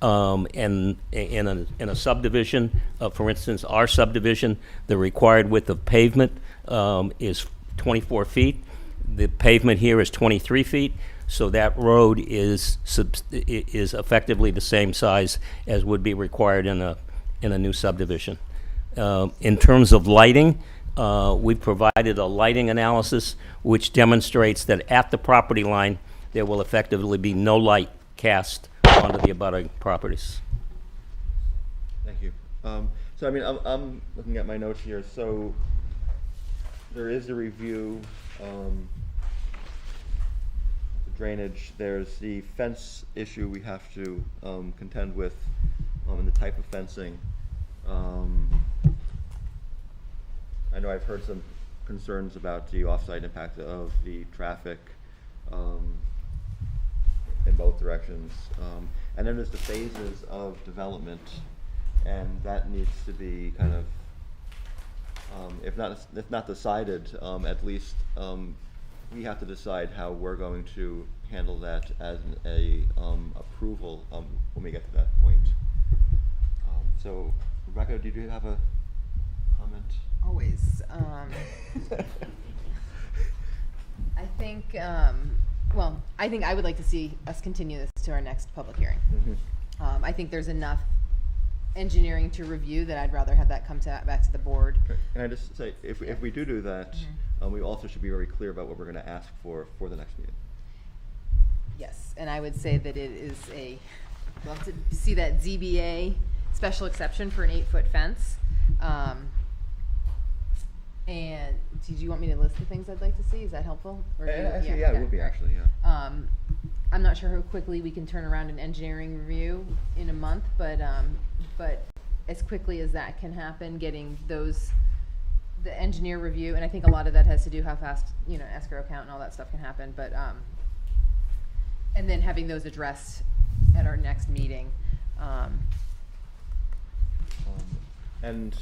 And in a subdivision, for instance, our subdivision, the required width of pavement is 24 feet. The pavement here is 23 feet, so that road is effectively the same size as would be required in a new subdivision. In terms of lighting, we've provided a lighting analysis which demonstrates that at the property line there will effectively be no light cast onto the abutting properties. Thank you. So, I mean, I'm looking at my notes here. So, there is a review, drainage. There's the fence issue we have to contend with, and the type of fencing. I know I've heard some concerns about the off-site impact of the traffic in both directions. And then there's the phases of development, and that needs to be kind of, if not decided, at least we have to decide how we're going to handle that as a approval when we get to that point. So, Rebecca, did you have a comment? Always. I think, well, I think I would like to see us continue this to our next public hearing. Mm-hmm. I think there's enough engineering to review that I'd rather have that come back to the board. Okay. Can I just say, if we do that, we also should be very clear about what we're going to ask for the next meeting. Yes, and I would say that it is we'll have to see that ZBA special exception for an 8-foot fence. And did you want me to list the things I'd like to see? Is that helpful? Or Actually, yeah, it would be actually, yeah. I'm not sure how quickly we can turn around an engineering review in a month, but as quickly as that can happen, getting the engineer review, and I think a lot of that has to do how fast, escrow account and all that stuff can happen, but, and then having those addressed at our next meeting. And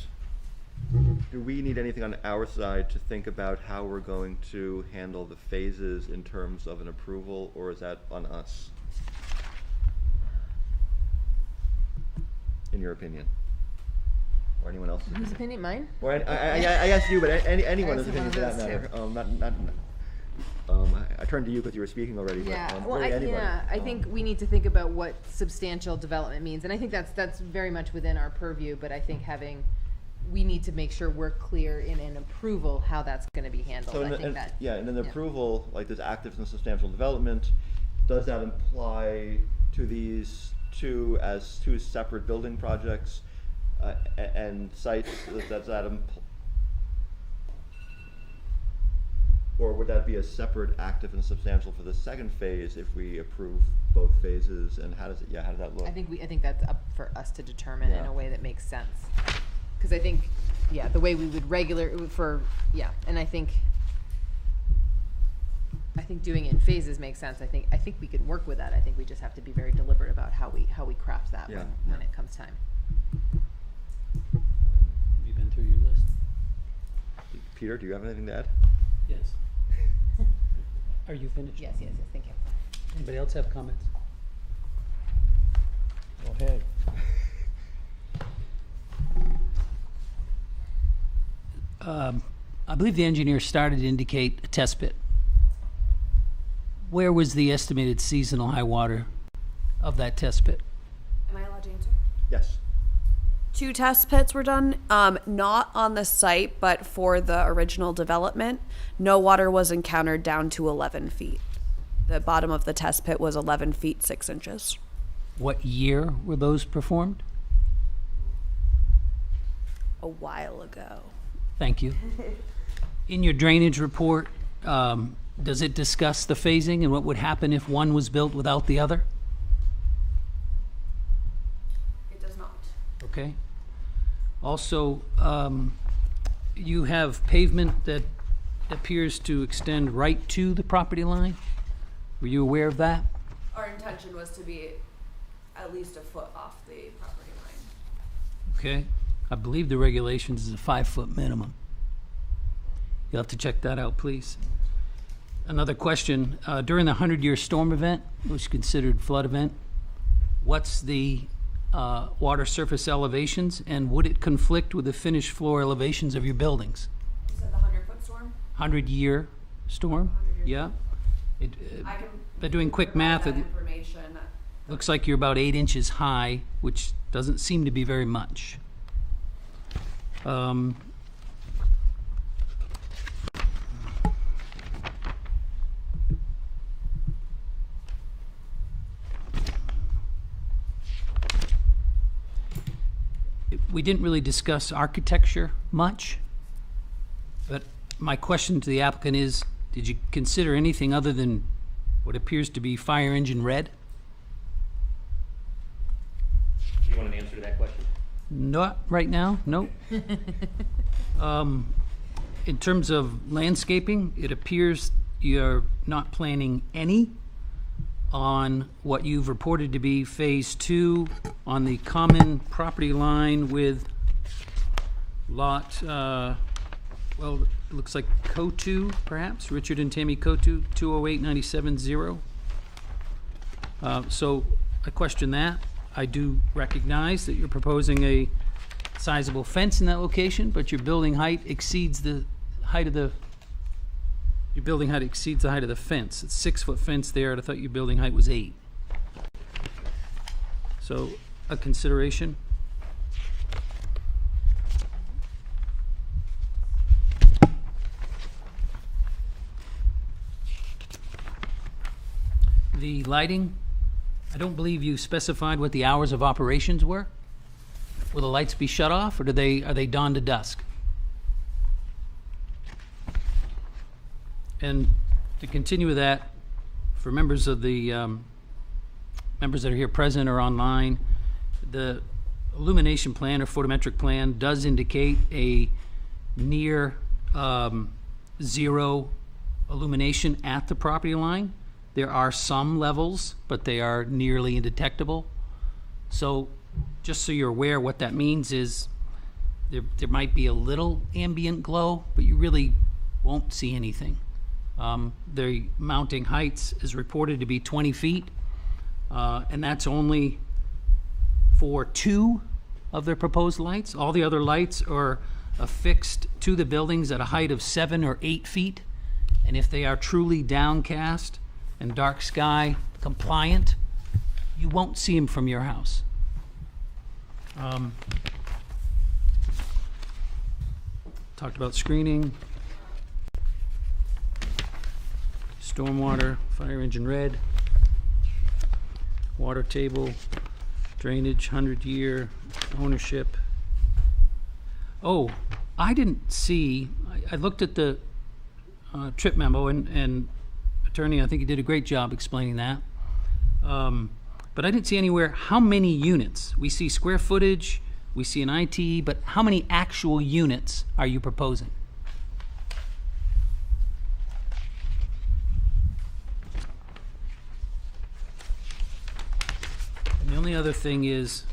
do we need anything on our side to think about how we're going to handle the phases in terms of an approval, or is that on us? In your opinion? Or anyone else's Whose opinion? Mine? Or I asked you, but anyone's opinion for that matter. I turned to you because you were speaking already. Yeah, but, well, really anybody. I think we need to think about what substantial development means, and I think that's very much within our purview, but I think we need to make sure we're clear in an approval how that's going to be handled. So I think that. Yeah, and in the approval, like there's active and substantial development, does that imply to these two as two separate building projects and sites? Does that or would that be a separate active and substantial for the second phase if we approve both phases? And how does that look? I think that's up for us to determine in Yeah. a way that makes sense. Because I think, the way we would and I think doing it in phases makes sense. I think we could work with that. I think we just have to be very deliberate about how we craft that when it comes time. Have you been through your list? Peter, do you have anything to add? Yes. Are you finished? Yes, thank you. Anybody else have comments? Go ahead. I believe the engineer started to indicate a test pit. Where was the estimated seasonal high water of that test pit? Am I allowed to answer? Yes. 2 test pits were done, not on the site, but for the original development. No water was encountered down to 11 feet. The bottom of the test pit was 11 feet 6 inches. What year were those performed? A while ago. Thank you. In your drainage report, does it discuss the phasing and what would happen if one was built without the other? It does not. Okay. Also, you have pavement that appears to extend right to the property line. Were you aware of that? Our intention was to be at least a foot off the property line. Okay. I believe the regulations is a 5-foot minimum. You'll have to check that out, please. Another question. During the 100-year storm event, which is considered flood event, what's the water surface elevations, and would it conflict with the finished floor elevations of your buildings? You said the 100-foot storm? 100-year storm? 100-year Yeah. I can By doing quick math, provide it that information. looks like you're about 8 inches high, which doesn't seem to be very much. We didn't really discuss architecture much, but my question to the applicant is, did you consider anything other than what appears to be fire engine red? Do you want an answer to that question? Not right now, nope. In terms of landscaping, it appears you're not planning any on what you've reported to be Phase 2 on the common property line with lot, well, it looks like Cotu, perhaps, Richard and Tammy Cotu, 208-970. So I question that. I do recognize that you're proposing a sizable fence in that location, but your building height exceeds the height of the fence. It's 6-foot fence there, and I thought your building height was 8. So a consideration. The lighting, I don't believe you specified what the hours of operations were. Will the lights be shut off, or are they dawn to dusk? And to continue with that, for members of the members that are here present or online, the illumination plan or photometric plan does indicate a near zero illumination at the property line. There are some levels, but they are nearly indetectable. So just so you're aware, what that means is there might be a little ambient glow, but you really won't see anything. The mounting heights is reported to be 20 feet, and that's only for 2 of their proposed lights. All the other lights are affixed to the buildings at a height of 7 or 8 feet, and if they are truly downcast and dark sky compliant, you won't see them from your house. Talked about screening, stormwater, fire engine red. water table, drainage, 100-year ownership. Oh, I didn't see, I looked at the trip memo, and attorney, I think you did a great job explaining that. But I didn't see anywhere how many units. We see square footage, we see an IT, but how many actual units are you proposing? And the only other thing is,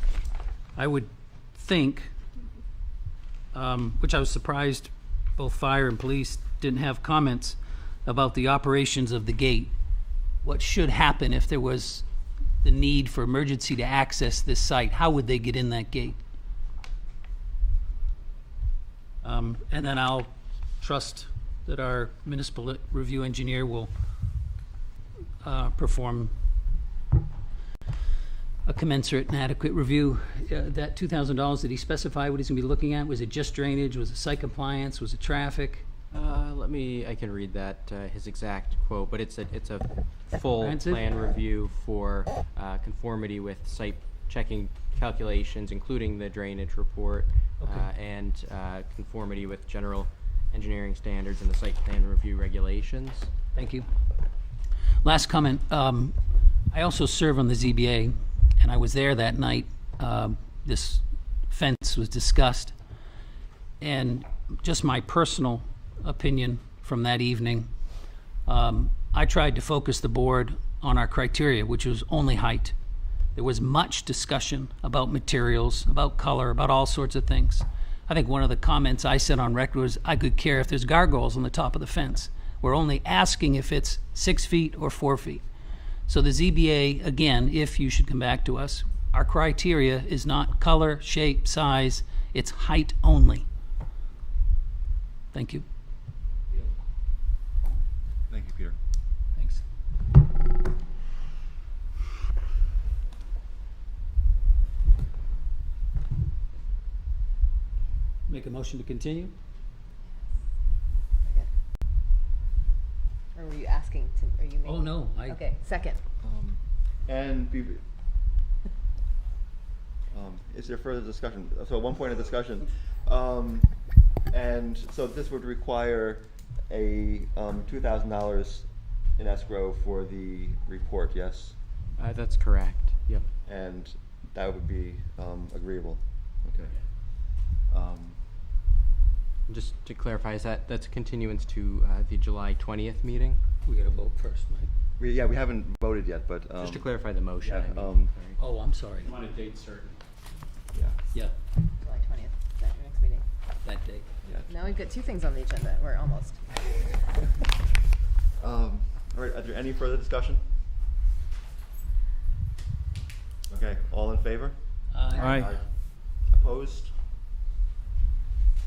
I would think, which I was surprised both fire and police didn't have comments about the operations of the gate. What should happen if there was the need for emergency to access this site? How would they get in that gate? And then I'll trust that our municipal review engineer will perform a commensurate and adequate review. That $2,000, did he specify what he's gonna be looking at? Was it just drainage? Was it site compliance? Was it traffic? I can read that, his exact quote, but it's a full Comprehensive? plan review for conformity with site checking calculations, including the drainage report, Okay. and conformity with general engineering standards and the site plan review regulations. Thank you. Last comment, I also serve on the ZBA, and I was there that night. This fence was discussed, and just my personal opinion from that evening, I tried to focus the board on our criteria, which was only height. There was much discussion about materials, about color, about all sorts of things. I think one of the comments I said on record was, I could care if there's gargoyles on the top of the fence. We're only asking if it's 6 feet or 4 feet. So the ZBA, again, if you should come back to us, our criteria is not color, shape, size, it's height only. Thank you. Thank you, Peter. Thanks. Make a motion to continue? Or were you asking to, are you making? Oh, no, Okay, second. And is there further discussion? So one point of discussion. And so this would require a $2,000 in escrow for the report, yes? That's correct, yep. And that would be agreeable, okay. Just to clarify, that's a continuance to the July 20th meeting? We gotta vote first, Mike. We haven't voted yet, but. Just to clarify the motion, yeah, I mean. Oh, I'm sorry. On a date certain. Yeah. Yeah, July 20th, is that your next meeting? that date. Yeah. Now we've got two things on the agenda, we're almost. All right, are there any further discussion? Okay, all in favor? Aye. Opposed?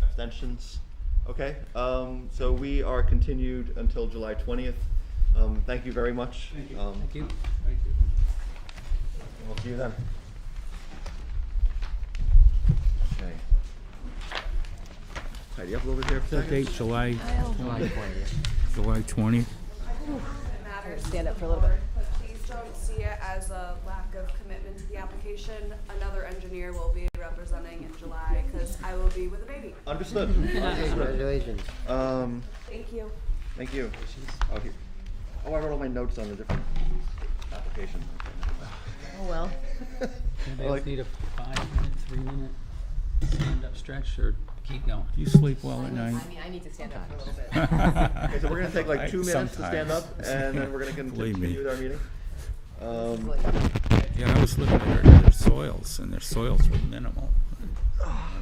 Abstentions? Okay, so we are continued until July 20th. Thank you very much. Thank you. Thank you. We'll see you then. Okay. Tidy up a little bit here for a That second. date, July July 20th. 20th. It matters. Stand up for a little bit. But please don't see it as a lack of commitment to the application. Another engineer will be representing in July because I will be with a baby. Understood. Congratulations. Thank you. Thank you. Okay. Oh, I wrote all my notes on the different applications. Oh, well. Anybody else need a 5-minute, 3-minute stand-up stretch, or keep going? Do you sleep well at night? I mean, I need to stand up for a little bit. Okay, so we're gonna take like 2 minutes to stand up, Sometimes. and then we're gonna Believe me. continue with our meeting. Yeah, I was looking at their soils, and their soils were minimal.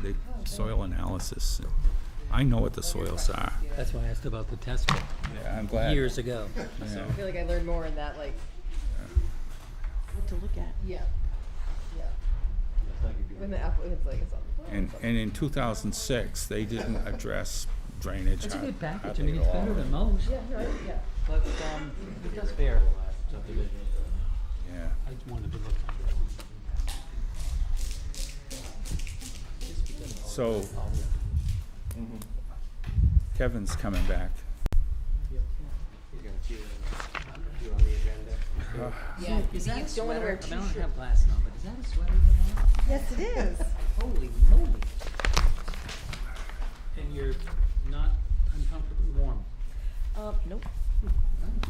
The soil analysis, I know what the soils are. That's why I asked about the test pit Yeah, I'm glad. years ago. Yeah. I feel like I learned more in that, like, What to look at. yeah, yeah. When the applicant's like, it's on the floor. And in 2006, they didn't address drainage. It's a good package, I hardly mean, it's at all. better than most. Yeah, no, yeah. But, it does bear subdivision. Yeah. I just wanted to look at it. So, Kevin's coming back. You're gonna see it on the agenda. Yeah, Is that a don't wanna wear sweater? I don't t-shirt. have glasses on, but is that a sweater you're on? Yes, it is. Holy moly. And you're not uncomfortably warm. Nope.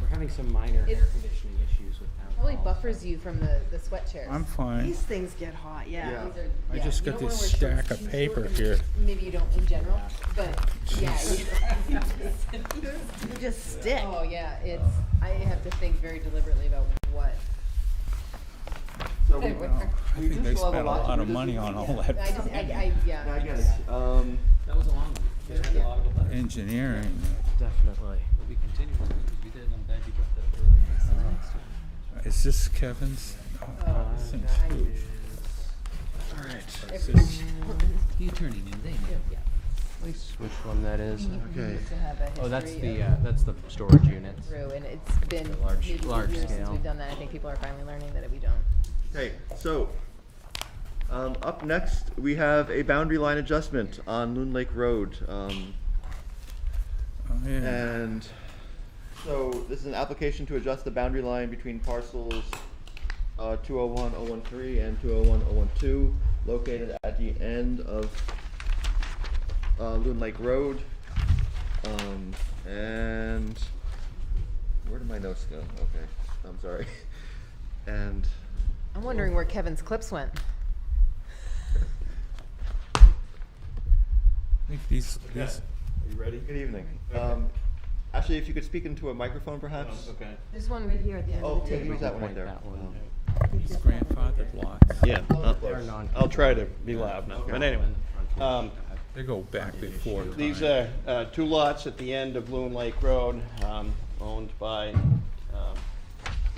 We're having some minor It- air conditioning issues with town Probably hall. buffers you from the sweat chairs. I'm fine. These things get hot, yeah. Yeah. These are- I yeah, just you got don't this wanna wear shorts stack of too paper short. here. Maybe you don't in general, but yeah. You just stick. Oh, yeah, it's, I have to think very deliberately about what. So I we, wear. I think they do still have spent a a lot to lot do of this money week. on all that Yeah. I get it. That was a long one. You had a lot of butters. engineering. Definitely. We'll be continuing because we did, and I'm glad you brought that up earlier. Is this Kevin's? Oh, this thing's huge. All right. This is- The attorney knew, they knew. Which one that is? Okay. To have a Oh, that's history that's the storage units. through, and it's been large- maybe large 8 years since scale. we've done that. I think people are finally learning that we don't. Okay, so, up next, we have a boundary line adjustment on Loon Lake Road. Oh, yeah. And so this is an application to adjust the boundary line between parcels 201-013 and 201-012, located at the end of Loon Lake Road. And where did my notes go? Okay, I'm sorry. And I'm wondering where Kevin's clips went. I think these, Are you ready? Good evening. Actually, if you could speak into a microphone, perhaps? Okay. There's one right here at the end Oh, of the yeah, table. use that one right there. That one. these grandfathered lots. Yeah, They're non- I'll try to be loud now. But anyway, They go back before time. these are two lots at the end of Loon Lake Road, owned by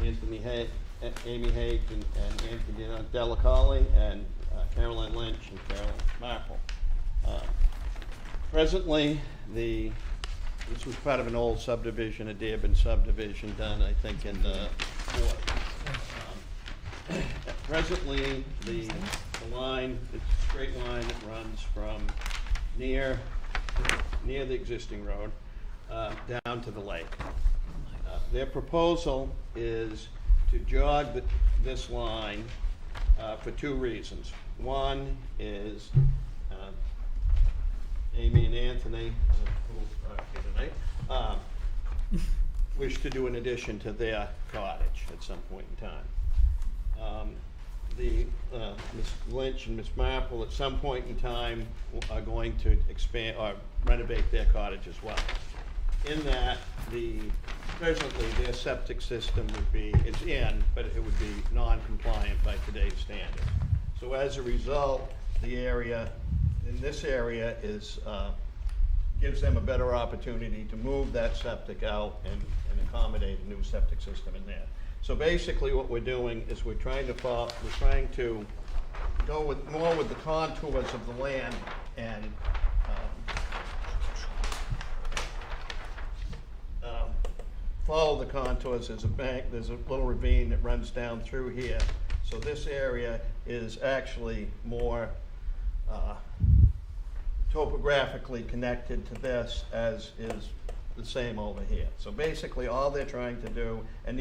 Anthony Amy Haig and Anthony Delacali and Caroline Lynch and Carolyn Marple. Presently, this was part of an old subdivision, a Dearborn subdivision done, I think, in the 40s. Presently, the line, it's a straight line that runs from near the existing road down to the lake. Their proposal is to jog this line for two reasons. One is Amy and Anthony, who are here tonight, wish to do an addition to their cottage at some point in time. Ms. Lynch and Ms. Marple at some point in time are going to expand or renovate their cottage as well. In that, presently their septic system is in, but it would be non-compliant by today's standards. So as a result, the area, in this area gives them a better opportunity to move that septic out and accommodate a new septic system in there. So basically what we're doing is we're trying to go more with the contours of the land and follow the contours. There's a bank, there's a little ravine that runs down through here. So this area is actually more topographically connected to this as is the same over here. So basically all they're trying to do, and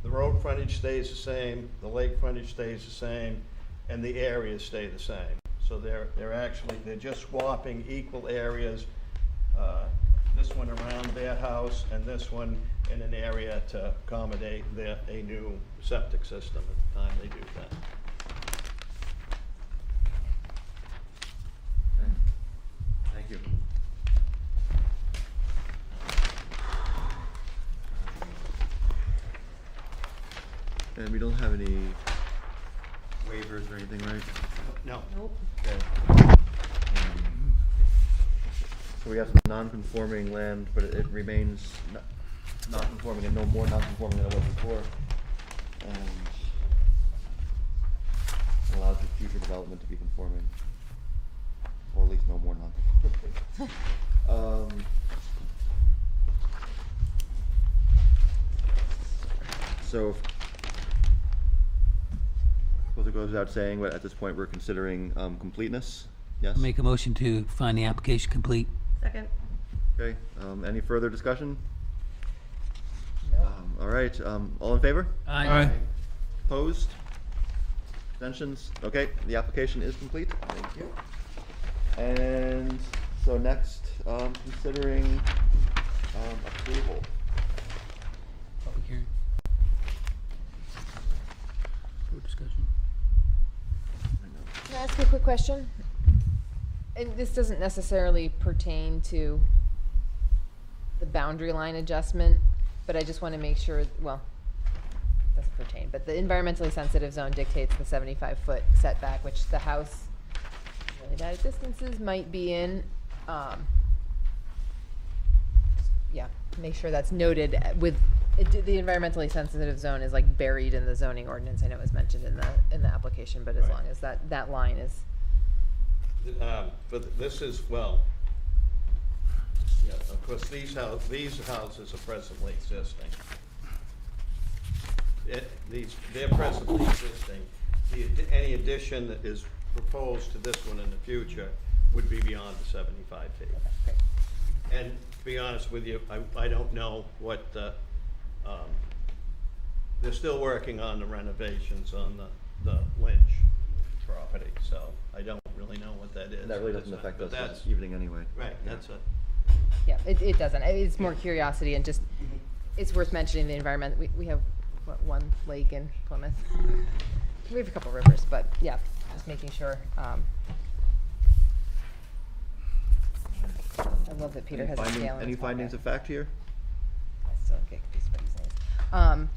the road frontage stays the same, the lake frontage stays the same, and the areas stay the same. So they're just swapping equal areas, this one around their house and this one in an area to accommodate a new septic system at the time they do that. Thank you. And we don't have any waivers or anything, right? No. Nope. Okay. So we have some non-conforming land, but it remains non-conforming and no more non-conforming than it was before. And allows the future development to be conforming, or at least no more non-conforming. So, suppose it goes without saying, but at this point we're considering completeness. Yes. Make a motion to find the application complete. Second. Okay. Any further discussion? No. All right, all in favor? Aye. Opposed? Abstentions? Okay, the application is complete. Thank you. And so next, considering approval. Public hearing. Board discussion. Can I ask a quick question? And this doesn't necessarily pertain to the boundary line adjustment, but I just want to make sure, well, it doesn't pertain, but the environmentally sensitive zone dictates the 75-foot setback, which the house, really bad at distances, might be in. Yeah, make sure that's noted with, the environmentally sensitive zone is like buried in the zoning ordinance. I know it was mentioned in the application, but as long as that line is. But this is, well, yeah, of course, these houses are presently existing. They're presently existing. Any addition that is proposed to this one in the future would be beyond the 75 feet. Okay, And to be honest with you, I don't know what, they're still working on the renovations on the Lynch property, so I don't really know what that is. That really doesn't affect But us that's- this evening anyway. Right, that's a. Yeah, it doesn't. It's more curiosity and just, it's worth mentioning the environment. We have, what, one lake in Plymouth? We have a couple rivers, but yeah, just making sure. I love that Peter has a scale. in Any his findings pocket. of fact here? I still get confused what he's saying.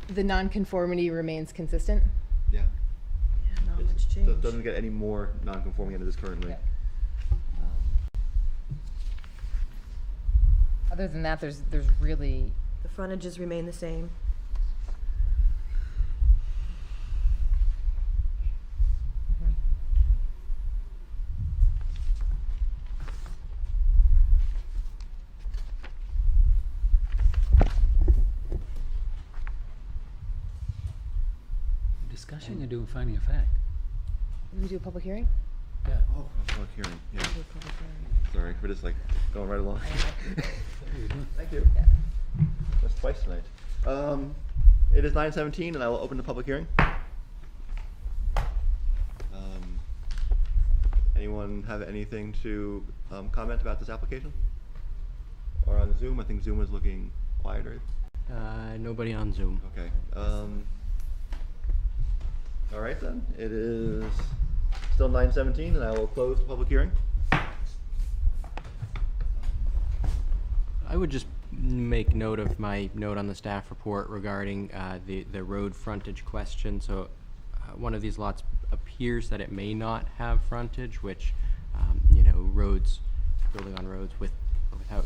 The nonconformity remains consistent? Yeah. Yeah, not It's- much so it change. doesn't get any more non-conforming than it is currently. Yeah. Other than that, there's really, The frontages remain the same. Discussion or doing finding of fact? we do a public hearing? Yeah. Oh, public hearing, yeah. Do a public hearing. Sorry, we're just like going right along. Thank you. Yeah. That's twice tonight. It is 9:17 and I will open the public hearing. Anyone have anything to comment about this application? Or on Zoom? I think Zoom is looking quieter. Nobody on Zoom. Okay. All right then. It is still 9:17 and I will close the public hearing. I would just make note of my note on the staff report regarding the road frontage question. So one of these lots appears that it may not have frontage, which, roads, building on roads with or without,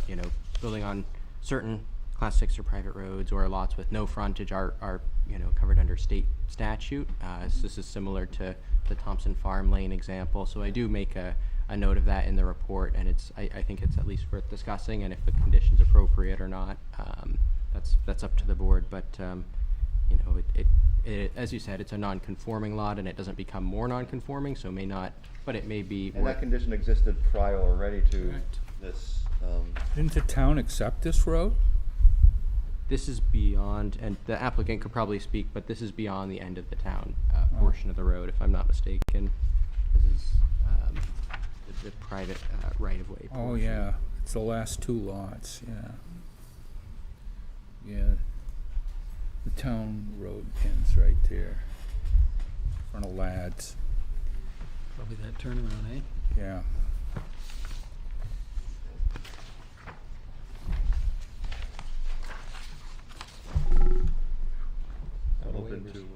building on certain class 6 or private roads or lots with no frontage are covered under state statute. So this is similar to the Thompson Farm Lane example. So I do make a note of that in the report, and I think it's at least worth discussing, and if the condition's appropriate or not, that's up to the board. But it, as you said, it's a non-conforming lot, and it doesn't become more non-conforming, so it may not, but it may be. And that condition existed prior already to Correct. this. Didn't the town accept this road? This is beyond, and the applicant could probably speak, but this is beyond the end of the town portion of the road, if I'm not mistaken. This is the private right-of-way portion. Oh, yeah, it's the last two lots, yeah. Yeah, the town road ends right there, in front of Ladd's, Probably that turnaround, eh? yeah. I'm open to.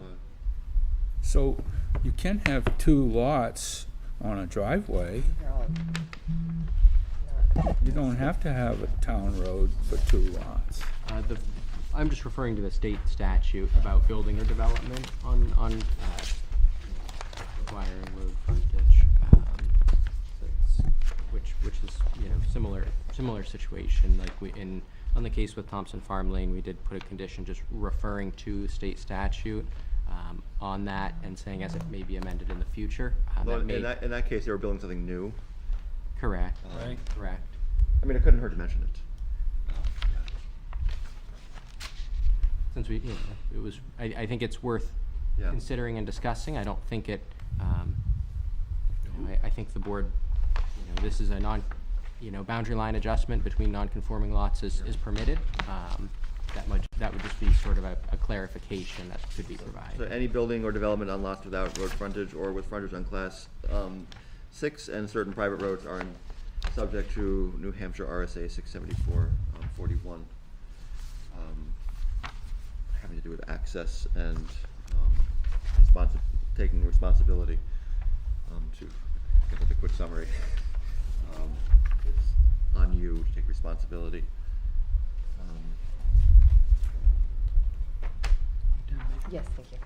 So you can have two lots on a driveway. They're all You don't have to have a town road for two lots. I'm just referring to the state statute about building or development on requiring road frontage, which is similar situation. Like on the case with Thompson Farm Lane, we did put a condition just referring to state statute on that and saying as it may be amended in the future. Well, in that case, they were building something new. Correct. Right. Correct. I mean, it couldn't hurt to mention it. since we, it was, I think it's worth Yeah. considering and discussing. I don't think it, I think the board, this is a boundary line adjustment between non-conforming lots is permitted. That would just be sort of a clarification that could be So provided. any building or development on lots without road frontage or with frontage on class 6 and certain private roads are subject to New Hampshire RSA 674-41, having to do with access and taking responsibility. To give it a quick summary, it's on you to take responsibility. Yes, thank you.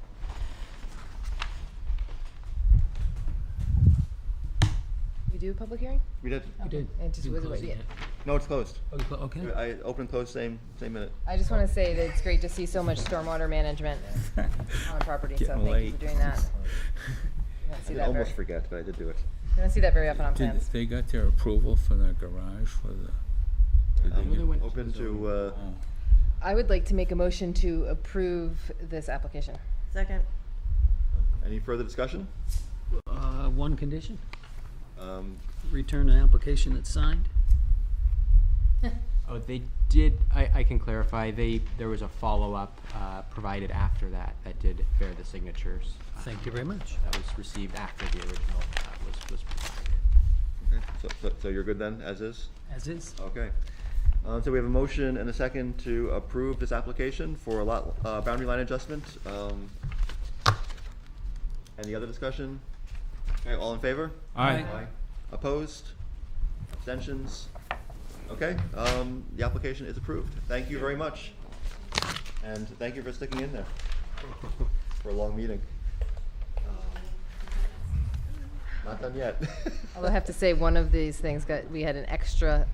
We do a public hearing? We did. We did. It just You was, closed it yeah. yet? No, it's closed. Oh, okay. I open close same minute. I just want to say that it's great to see so much stormwater management on the property, so thank you for doing that. You don't see I that almost very, forget, but I did do it. you don't see that very often on Did plans. they got their approval for the garage for the? Did they get- Open to, I would like to make a motion to approve this application. Second. any further discussion? One condition, Um, return an application that's signed. Oh, they did, I can clarify, there was a follow-up provided after that did bear the signatures. Thank you very much. That was received after the original was provided. Okay, so you're good then, as is? As is. Okay. So we have a motion and a second to approve this application for a lot, boundary line adjustment. Any other discussion? Okay, all in favor? Aye. Opposed? Abstentions? Okay, the application is approved. Thank you very much. And thank you for sticking in there for a long meeting. Not done yet. Although I have to say, one of these things we had an extra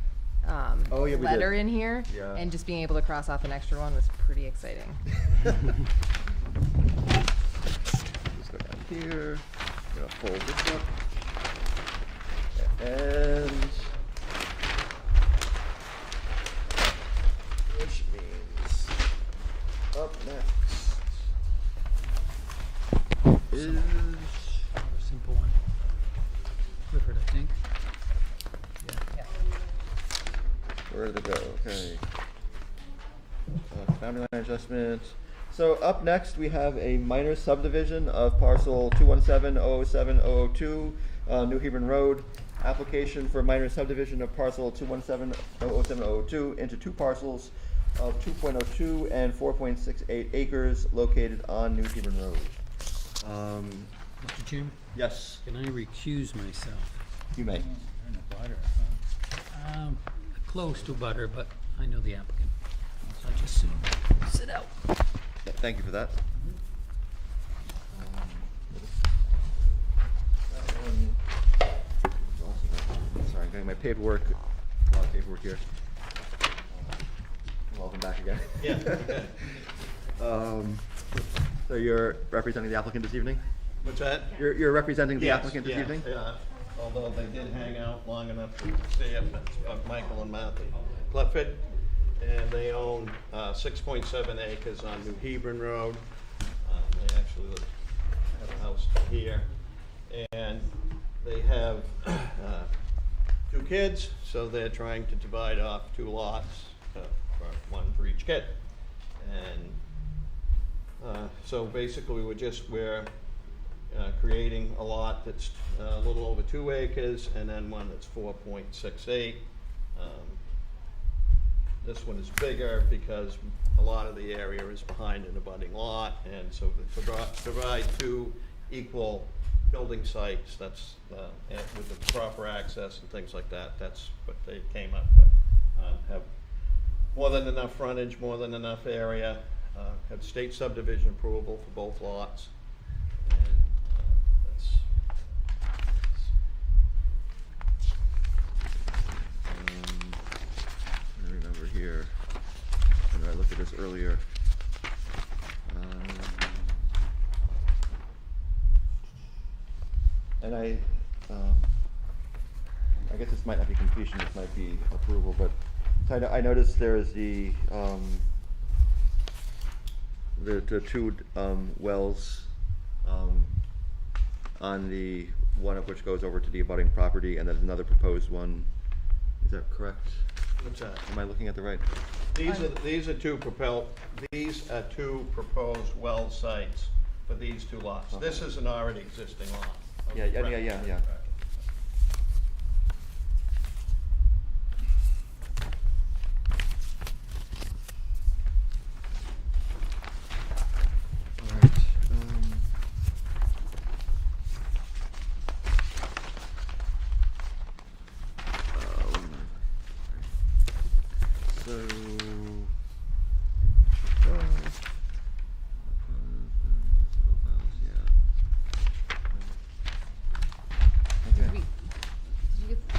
Oh, yeah, we did. letter in here, Yeah. and just being able to cross off an extra one was pretty exciting. Just go down here, gonna fold this up. And which means up next is Simple one. Clifford, I think. where did it go? Okay. Boundary line adjustment. So up next, we have a minor subdivision of parcel 217-007-002, New Hebron Road. Application for minor subdivision of parcel 217-007-002 into two parcels of 2.02 and 4.68 acres located on New Hebron Road. Mr. Chairman, Yes, can I recuse myself? you may. Close to butter, but I know the applicant. So I just sit out. Thank you for that. That one is also- Sorry, I'm getting my paperwork. A lot of paperwork here. Welcome back again. Yeah. So you're representing the applicant this evening? What's that? You're representing the Yes, applicant this yes, evening? yeah. Although they did hang out long enough to see if it's Michael and Martha Clifford. And they own 6.7 acres on New Hebron Road. They actually have a house here. And they have 2 kids, so they're trying to divide off 2 lots, one for each kid. And so basically we're creating a lot that's a little over 2 acres and then one that's 4.68. This one is bigger because a lot of the area is behind an abutting lot, and so to provide 2 equal building sites, that's, and with the proper access and things like that, that's what they came up with. Have more than enough frontage, more than enough area, have state subdivision approval for both lots. And I remember here, when I looked at this earlier. And I guess this might not be completion, this might be approval, but so I noticed there is the the two wells on the, one of which goes over to the abutting property, and there's another proposed one. Is that correct? What's that? Am I looking at the right? These are two proposed well sites for these two lots. This is an already existing lot. Yeah.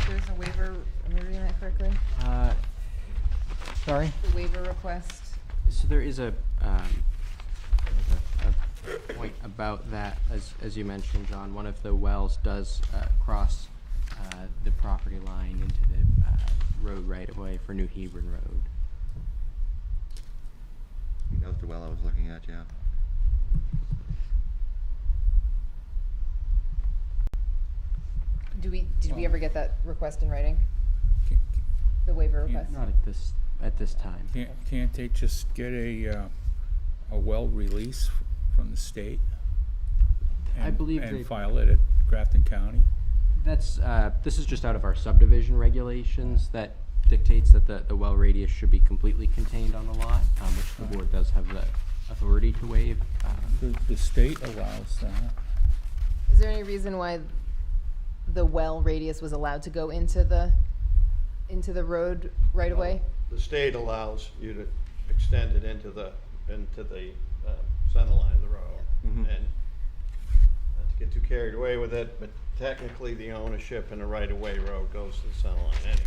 There's a waiver, am I reading that correctly? Sorry? The waiver request. So there is a point about that, as you mentioned, John. One of the wells does cross the property line into the road right away for New Hebron Road. That was the well I was looking at, yeah. Did we ever get that request in writing? The waiver request? Not at this time. Can't they just get a well release from the state? I believe and they file it at Grafton County? That's this is just out of our subdivision regulations that dictates that the well radius should be completely contained on the lot, which the board does have the authority to waive. The state allows that. Is there any reason why the well radius was allowed to go into the road right away? The state allows you to extend it into the center line of the road. Mhm. And not to get too carried away with it, but technically the ownership in a right-of-way road goes to the center line anyway.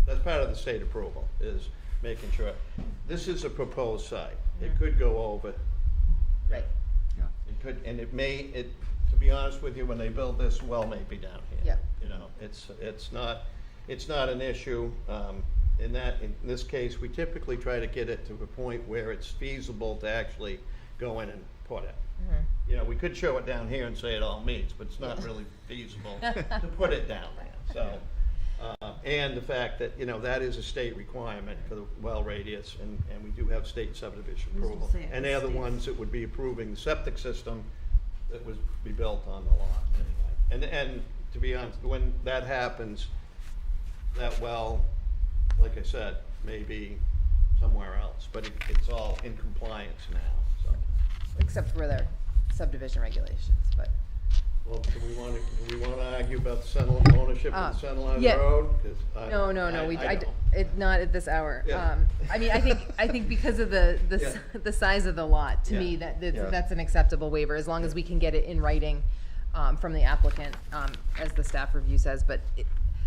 That's part of the state approval, is making sure. This is a proposed site. It could go over. Right. Yeah. It could, and it may, to be honest with you, when they build this, well may be down here. Yeah. You know, it's not an issue. In this case, we typically try to get it to a point where it's feasible to actually go in and put it. You know, we could show it down here and say it all meets, but it's not really feasible to put it down there. So, and the fact that, you know, that is a state requirement for the well radius, and we do have state subdivision I was gonna approval. say, And they're the ones that would be approving the septic system that would be built on the lot anyway. And to be honest, when that happens, that well, like I said, may be somewhere else, but it's all in compliance now, so. Except for their subdivision regulations, but. Well, do we want to argue about the center ownership of the center line of yeah. the road? 'Cause No, not at this hour. Yeah. I mean, I think because of the size of the lot, to me, that's an acceptable waiver, as long as we can get it in writing from the applicant, as the staff review says. But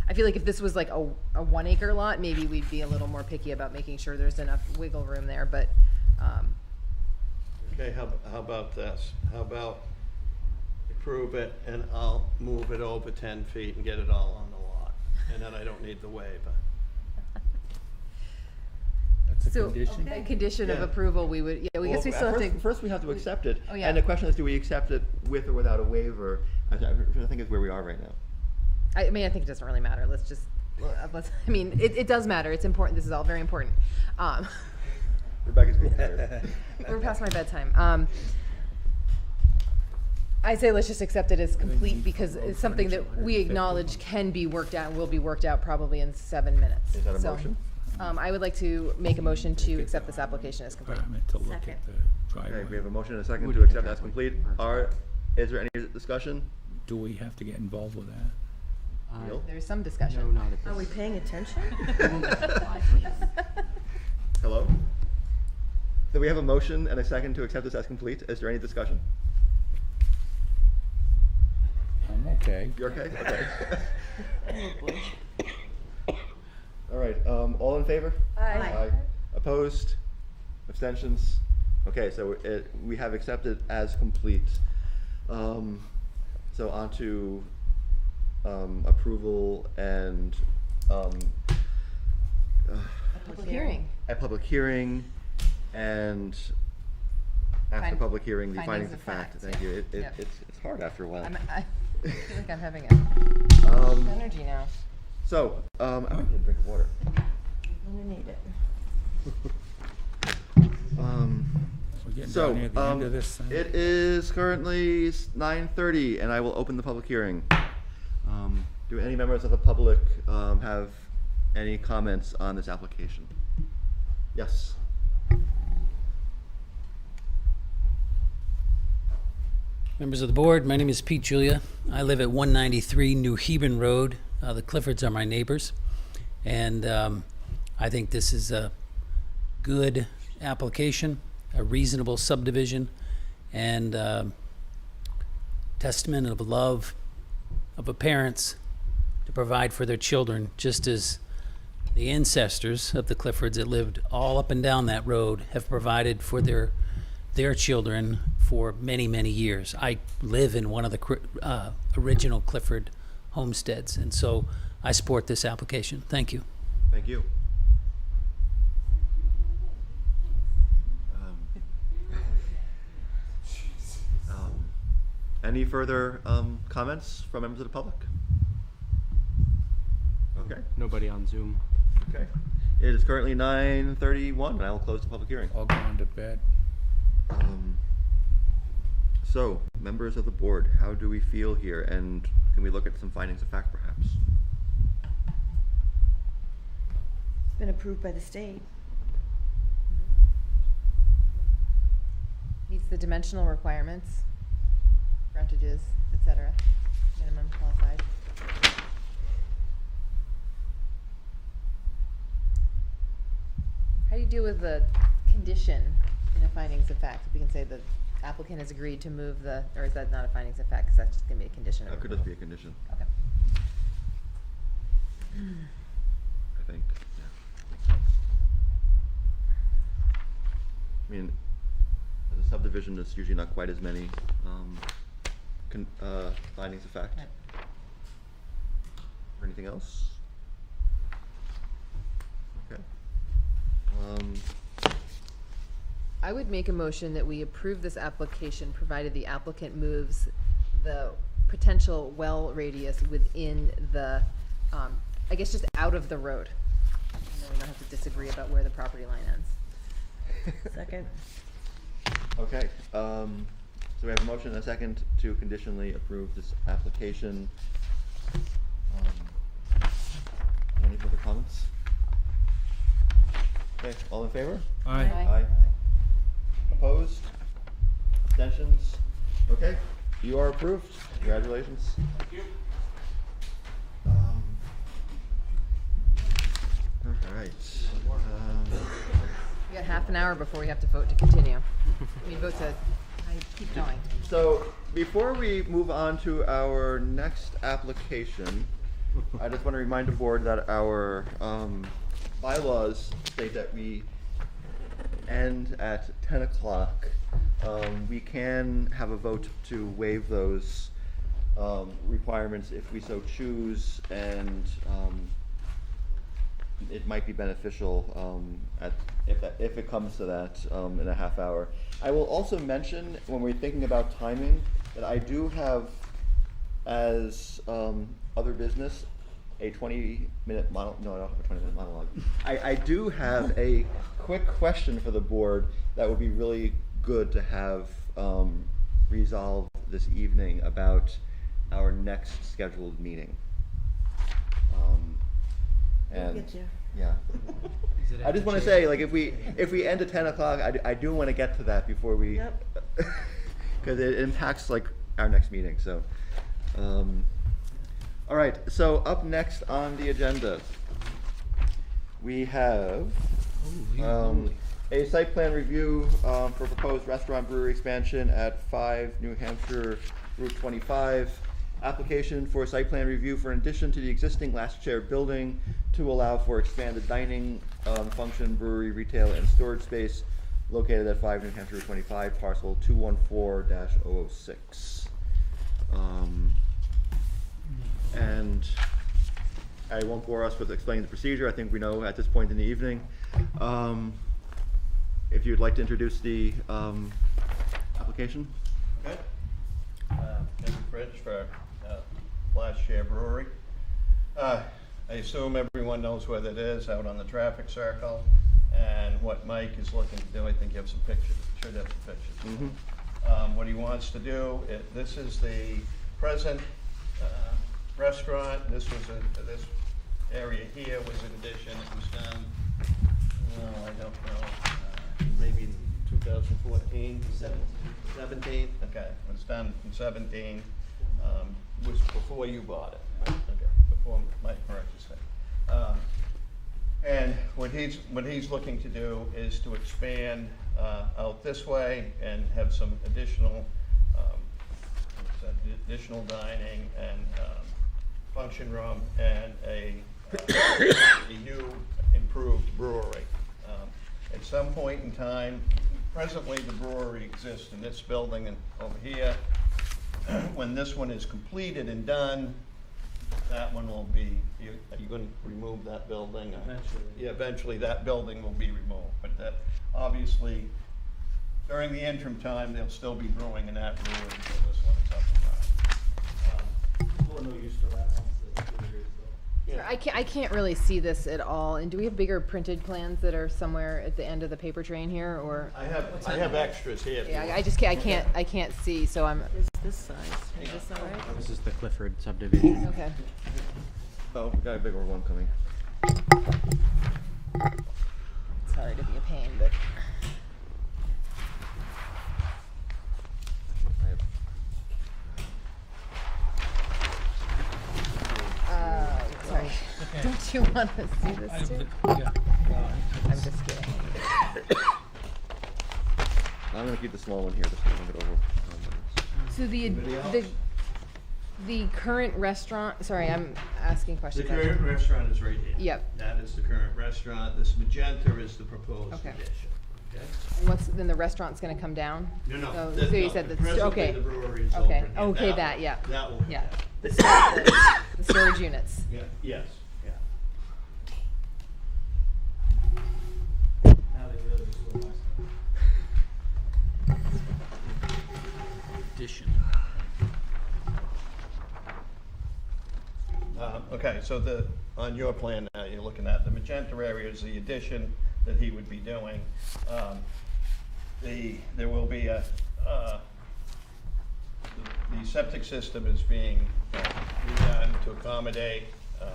I feel like if this was like a 1 acre lot, maybe we'd be a little more picky about making sure there's enough wiggle room there, but. Okay, how about this? How about approve it and I'll move it over 10 feet and get it all on the lot, and then I don't need the waiver. That's a So, condition? a condition of Yeah. approval, we would, I guess we still have to. First we have to accept it. Oh, yeah. And the question is, do we accept it with or without a waiver? I think is where we are right now. I mean, I think it doesn't really matter. I mean, it does matter. It's important. This is all very important. Rebecca's getting tired. We're past my bedtime. I say let's just accept it as complete, because it's something that we acknowledge can be worked out and will be worked out probably in 7 minutes. Is that a So, motion? I would like to make a motion to accept this application as complete. Requirement to look Second. at the driveway. Okay, we have a motion and a second Would to be accept as driveway. complete. Is there any discussion? Do we have to get involved with that? Neil? There's some discussion. No, not at Are we this. paying attention? Hello? So we have a motion and a second to accept this as complete. Is there any discussion? I'm okay. You're okay? Okay. All right, all in favor? Aye. Opposed? Abstentions? Okay, so we have accepted as complete. So on to approval and Public hearing. a public hearing, and after Fin- public hearing, the findings findings of of fact. fact, Thank yeah. you. Yep. It's hard after a while. I feel like I'm having a energy now. So, I'm gonna get a drink of water. I'm gonna need it. We're getting So, down near the end of this thing. it is currently 9:30, and I will open the public hearing. Do any members of the public have any comments on this application? Yes. Members of the board, my name is Pete Julia. I live at 193 New Heben Road. The Cliffords are my neighbors. And I think this is a good application, a reasonable subdivision, and testament of love of a parents to provide for their children, just as the ancestors of the Cliffords that lived all up and down that road have provided for their children for many, many years. I live in one of the original Clifford homesteads, and so I support this application. Thank you. Thank you. Any further comments from members of the public? Okay. Nobody on Zoom. Okay. It is currently 9:31, and I will close the public hearing. All going to bed. So, members of the board, how do we feel here? And can we look at some findings of fact, perhaps? It's been approved by the state. Meets the dimensional requirements, frontages, etc. Minimum lot size. How do you deal with the condition in a findings of fact? If we can say the applicant has agreed to move the, or is that not a findings of fact, because that's just gonna be a condition of That could just be a condition, Okay. I think. Yeah. I mean, as a subdivision, there's usually not quite as many findings of fact. Right. Or anything else? Okay. I would make a motion that we approve this application, provided the applicant moves the potential well radius within the, I guess just out of the road. And then we don't have to disagree about where the property line ends. Second. Okay, so we have a motion and a second to conditionally approve this application. Any further comments? Okay, all in favor? Aye. Aye. Opposed? Abstentions? Okay, you are approved. Congratulations. Thank you. All right. We got half an hour before we have to vote to continue. We vote to keep going. So before we move on to our next application, I just want to remind the board that our bylaws state that we end at 10 o'clock. We can have a vote to waive those requirements if we so choose, and it might be beneficial if it comes to that in a half hour. I will also mention, when we're thinking about timing, that I do have, as other business, a 20-minute monologue. No, I don't have a 20-minute monologue. I do have a quick question for the board that would be really good to have resolved this evening about our next scheduled meeting. And Get you. yeah, I just want to say, like, if we end at 10 o'clock, I do want to get to that before we, Yep. because it impacts like our next meeting. So, all right. So up next on the agenda, we have a site plan review for proposed restaurant brewery expansion at 5 New Hampshire Route 25. Application for site plan review for an addition to the existing last chair building to allow for expanded dining function, brewery, retail, and storage space located at 5 New Hampshire Route 25, parcel 214-006. And I won't bore us with explaining the procedure. I think we know at this point in the evening. If you'd like to introduce the application. Okay. Henry Fridge for Last Share Brewery. I assume everyone knows where that is, out on the traffic circle. And what Mike is looking to do, I think you have some pictures, should have some pictures. What he wants to do, this is the present restaurant. This was this area here was an addition. It was done, I don't know, maybe in 2014, 17. Okay, it was done in 17. Was before you bought it. Right? Okay, before Mike purchased it. And what he's looking to do is to expand out this way and have some additional dining and function room and a new improved brewery. At some point in time, presently the brewery exists in this building and over here. When this one is completed and done, that one will be, are you going to remove that building? Eventually. Yeah, eventually that building will be removed. But that, obviously, during the interim time, they'll still be brewing in that brewery until this one is up and running. No use for that once the brewery is built. Sir, I can't really see this at all. And do we have bigger printed plans that are somewhere at the end of the paper train here, or? I have extras here. if you Yeah, want. I just can't see. So I'm. Is this size? Is this all right? This is the Clifford subdivision. Okay. Oh, we got a bigger one coming. Sorry to be a pain, but. Sorry. Don't you want to see this too? Yeah. I'm just kidding. I'm gonna keep the small one here just to move it over. So the current restaurant. Sorry, I'm asking The questions. current restaurant is right here. Yep. That is the current restaurant. This magenta is the proposed Okay. addition. Okay? And what's then the restaurant's gonna come down? No. So, that- so you no, said that's presently okay. The brewery is Okay. open here. Okay, that yeah. That will come Yeah. down. The storage units. Yeah. Yes. Yeah. Now they really just go nice. Addition. Okay, so on your plan now, you're looking at the magenta area is the addition that he would be doing. There will be the septic system is being redone to accommodate, to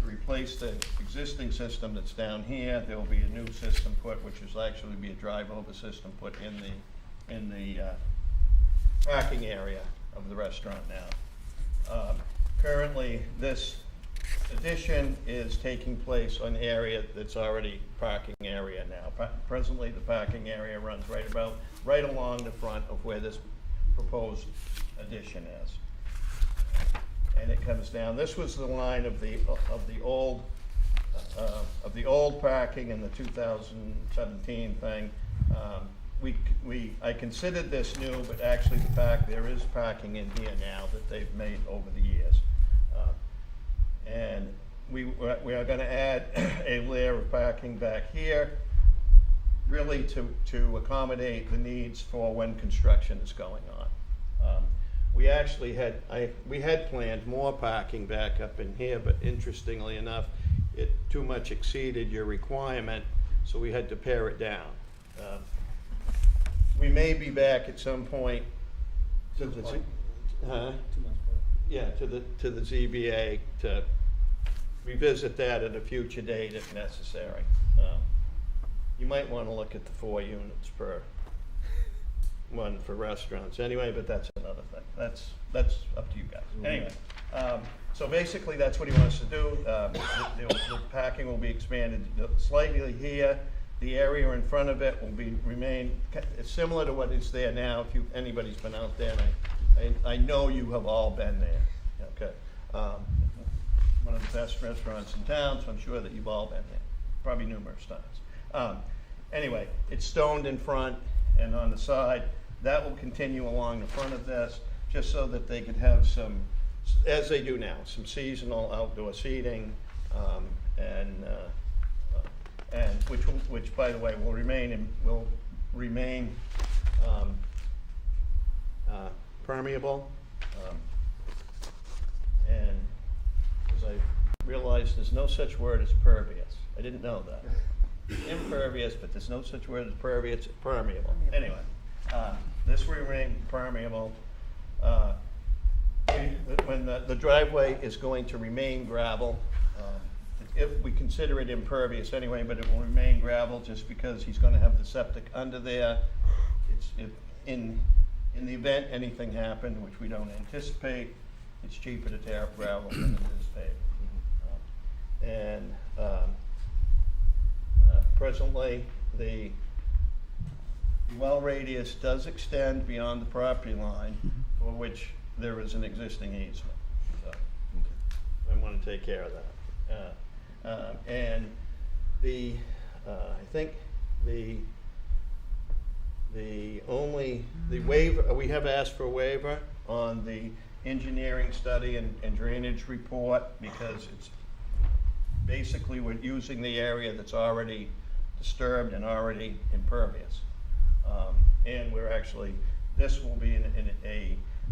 replace the existing system that's down here. There will be a new system put, which is actually be a drive-over system put in the parking area of the restaurant now. Currently, this addition is taking place on area that's already parking area now. Presently, the parking area runs right along the front of where this proposed addition is. And it comes down. This was the line of the old parking in the 2017 thing. I considered this new, but actually there is parking in here now that they've made over the years. And we are going to add a layer of parking back here, really to accommodate the needs for when construction is going on. We actually had planned more parking back up in here, but interestingly enough, it too much exceeded your requirement, so we had to pare it down. We may be back at some point to the, to the ZBA to revisit that at a future date if necessary. You might want to look at the 4 units per one for restaurants anyway, but that's another thing. That's up to you guys. Anyway, so basically that's what he wants to do. The parking will be expanded slightly here. The area in front of it will remain similar to what is there now. If anybody's been out there, and I know you have all been there. Okay, one of the best restaurants in town, so I'm sure that you've all been there, probably numerous times. Anyway, it's stoned in front and on the side. That will continue along the front of this, just so that they could have some as they do now, some seasonal outdoor seating, and which by the way will remain permeable. And as I realized, there's no such word as pervious. I didn't know that. Impervious, but there's no such word as pervious. It's permeable. Anyway, this will remain permeable. When the driveway is going to remain gravel, if we consider it impervious anyway, but it will remain gravel just because he's going to have the septic under there. In the event anything happened, which we don't anticipate, it's cheaper to tear up gravel than it is pavement. Presently, the well radius does extend beyond the property line, for which there is an existing easement. So I want to take care of that. And I think the waiver, we have asked for a waiver on the engineering study and drainage report, because it's basically we're using the area that's already disturbed and already impervious. And we're actually, this will be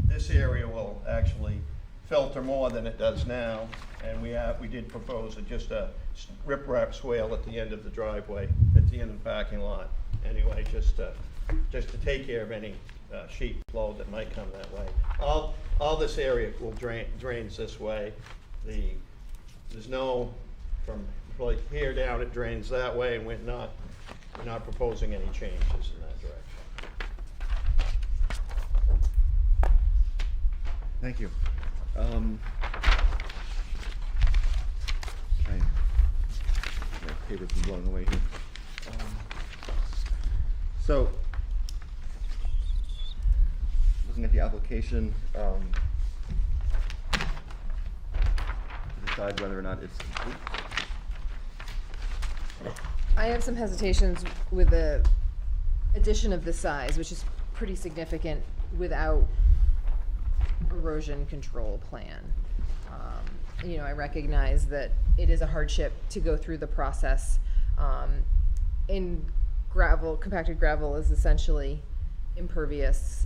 this area will actually filter more than it does now, and we did propose just a riprap swale at the end of the driveway, at the end of the parking lot. Anyway, just to take care of any sheet flow that might come that way. All this area will drains this way. There's no, from like here down it drains that way, and we're not proposing any changes in that direction. Thank you. Paper's been blowing away here. So, looking at the application, to decide whether or not it's complete. I have some hesitations with the addition of the size, which is pretty significant without erosion control plan. I recognize that it is a hardship to go through the process. In gravel, compacted gravel is essentially impervious,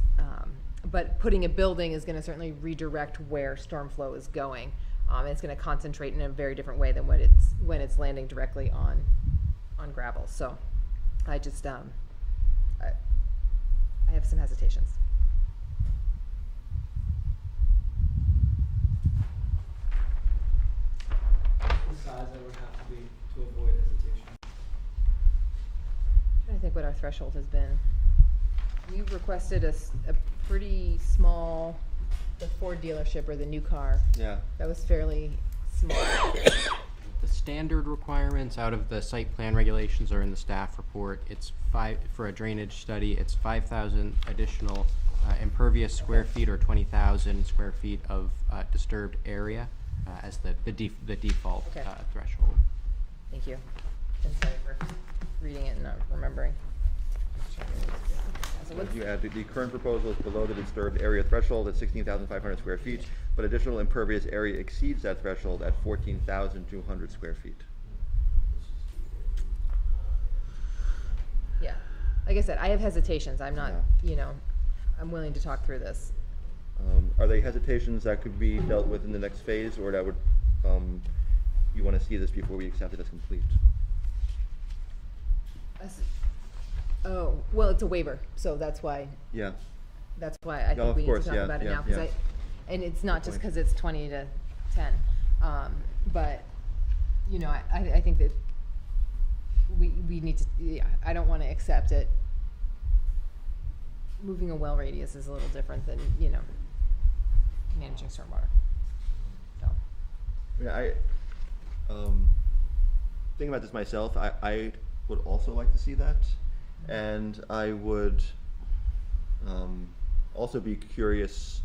but putting a building is going to certainly redirect where storm flow is going. And it's going to concentrate in a very different way than when it's landing directly on gravel. So I just I have some hesitations. The size that would have to be to avoid hesitation. I'm trying to think what our threshold has been. We requested a pretty small, the Ford dealership or the new car. Yeah. That was fairly small. The standard requirements out of the site plan regulations are in the staff report. It's for a drainage study, it's 5,000 additional impervious square feet or 20,000 square feet of disturbed area as the default Okay. threshold. Thank you. And sorry for reading it and not remembering. So what's- You add the current proposal is below the disturbed area threshold at 16,500 square feet, but additional impervious area exceeds that threshold at 14,200 square feet. Yeah, like I said, I have hesitations. I'm not, I'm willing to talk through this. Are they hesitations that could be dealt with in the next phase, or that would, you want to see this before we accept it as complete? Oh, well, it's a waiver, so that's why. Yeah. That's why I No, think of we need course, to talk yeah, about it yeah, now, because yeah. and it's not just point. because it's 20 to 10. But, I think that we need to, I don't want to accept it. Moving a well radius is a little different than, managing stormwater. So. Yeah, thinking about this myself, I would also like to see that, and I would also be curious,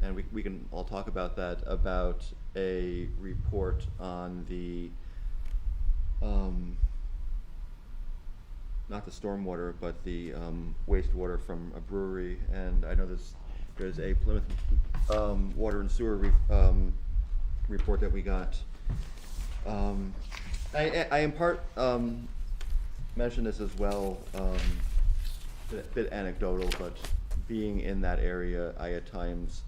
and we can all talk about that, about a report on the not the stormwater, but the wastewater from a brewery. And I know there's There's a Plymouth water and sewer report that we got. I in part mentioned this as well, a bit anecdotal, but being in that area, I at times,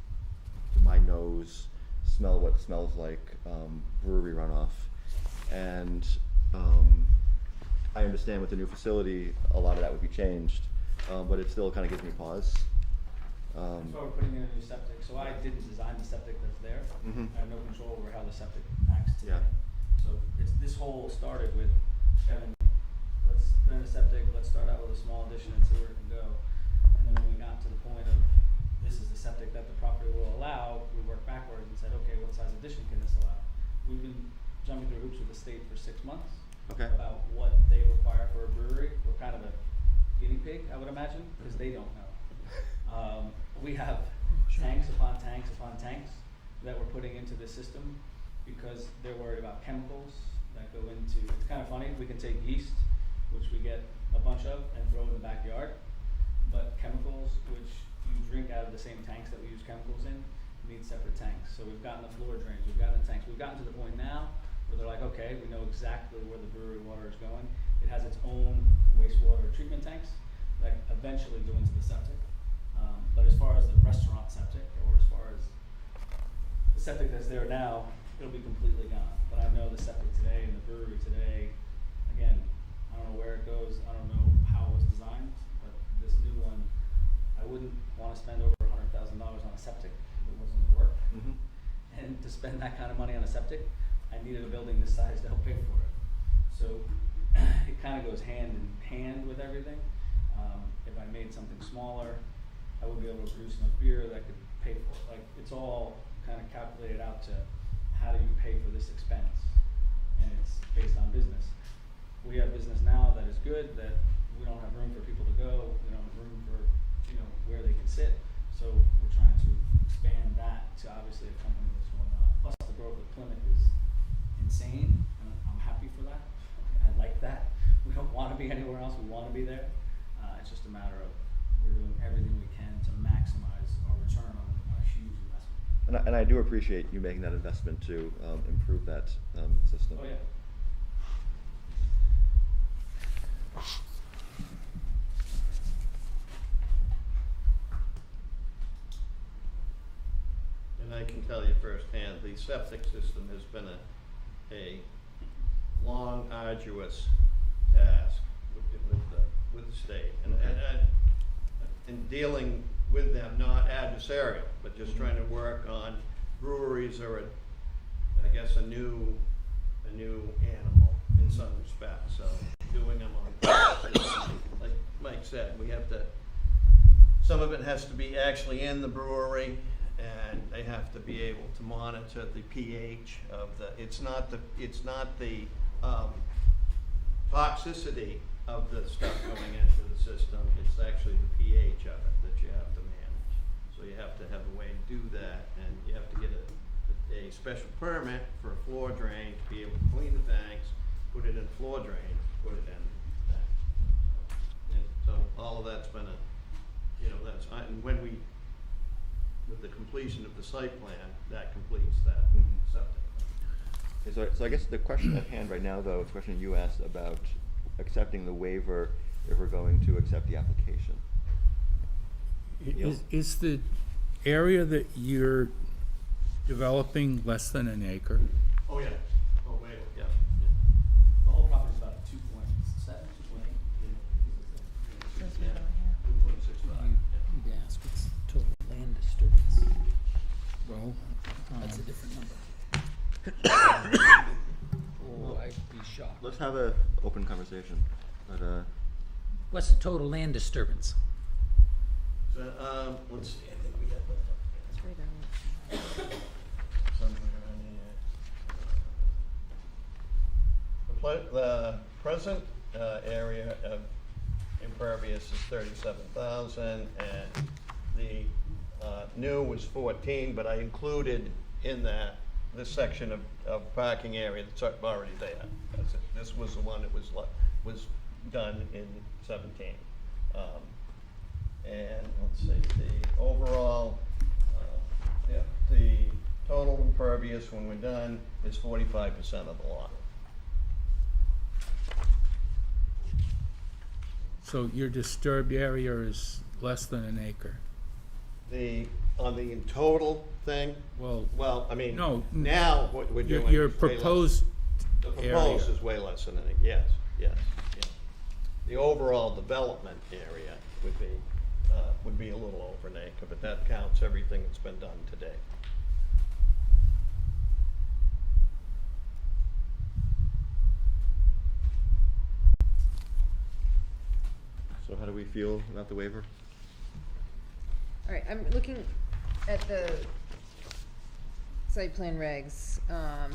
to my nose, smell what smells like brewery runoff. And I understand with the new facility, a lot of that would be changed, but it still kind of gives me pause. That's why we're putting in a new septic. So I didn't design the septic that's there. Mhm. I have no control over how the septic acts today. Yeah. So this whole started with Kevin, let's put in a septic, let's start out with a small addition and see where it can go. And then when we got to the point of this is the septic that the property will allow, we worked backwards and said, okay, what size addition can this allow? We've been jumping through hoops with the state for 6 months about what they require for a brewery. We're kind of a guinea pig, I would imagine, because they don't know. We have tanks upon tanks upon tanks that we're putting into the system because they're worried about chemicals that go into, it's kind of funny, we can take yeast, which we get a bunch of, and throw in the backyard, but chemicals, which you drink out of the same tanks that we use chemicals in, need separate tanks. So we've gotten the floor drains, we've gotten the tanks, we've gotten to the point now where they're like, okay, we know exactly where the brewery water is going. It has its own wastewater treatment tanks that eventually go into the septic. But as far as the restaurant septic, or as far as the septic that's there now, it'll be completely gone. But I know the septic today and the brewery today, again, I don't know where it goes, I don't know how it was designed, but this new one, I wouldn't want to spend over $100,000 on a septic if it wasn't gonna work. Mhm. And to spend that kind of money on a septic, I needed a building this size to help pay for it. So it kind of goes hand in hand with everything. If I made something smaller, I would be able to produce enough beer that could pay for it. Like, it's all kind of calculated out to how do you pay for this expense? And it's based on business. We have business now that is good, that we don't have room for people to go, we don't have room for, where they can sit. So we're trying to expand that to obviously a company that's going on. Plus the growth of Plymouth is insane, and I'm happy for that. I like that. We don't want to be anywhere else, we want to be there. It's just a matter of we're doing everything we can to maximize our return on a huge investment. And I do appreciate you making that investment to improve that system. Oh, yeah. And I can tell you firsthand, the septic system has been a long, arduous task with the state. And in dealing with them, not adversarial, but just trying to work on breweries are, I guess, a new animal in some respects. So doing them on, like Mike said, we have to, some of it has to be actually in the brewery, and they have to be able to monitor the pH of it's not the toxicity of the stuff going into the system, it's actually the pH of it that you have to manage. So you have to have a way to do that, and you have to get a special permit for a floor drain to be able to clean the tanks, put it in a floor drain, put it in the tank. And so all of that's been and when with the completion of the site plan, that completes that septic. Okay, so I guess the question at hand right now, though, is the question you asked about accepting the waiver if we're going to accept the application. Is the area that you're developing less than an acre? Oh, yeah. Oh, wait, yeah. The whole property is about 2.7, 2.8. You ask what's total land disturbance. Well, That's a different number. Oh, I'd be shocked. Let's have an open conversation. But, What's the total land disturbance? So, let's see, I think we got somewhere on here. The present area of impervious is 37,000, and the new was 14, but I included in that this section of parking area that's already there. That's it. This was the one that was done in 17. And let's see, the overall, the total impervious when we're done is 45% of the lot. So your disturbed area is less than an acre? On the total thing, Well, I mean, no, now what we're doing. Your is way less. proposed The area. proposed is way less than any, yes. The overall development area would be a little over an acre, but that counts everything that's been done today. So how do we feel about the waiver? All right, I'm looking at the site plan regs,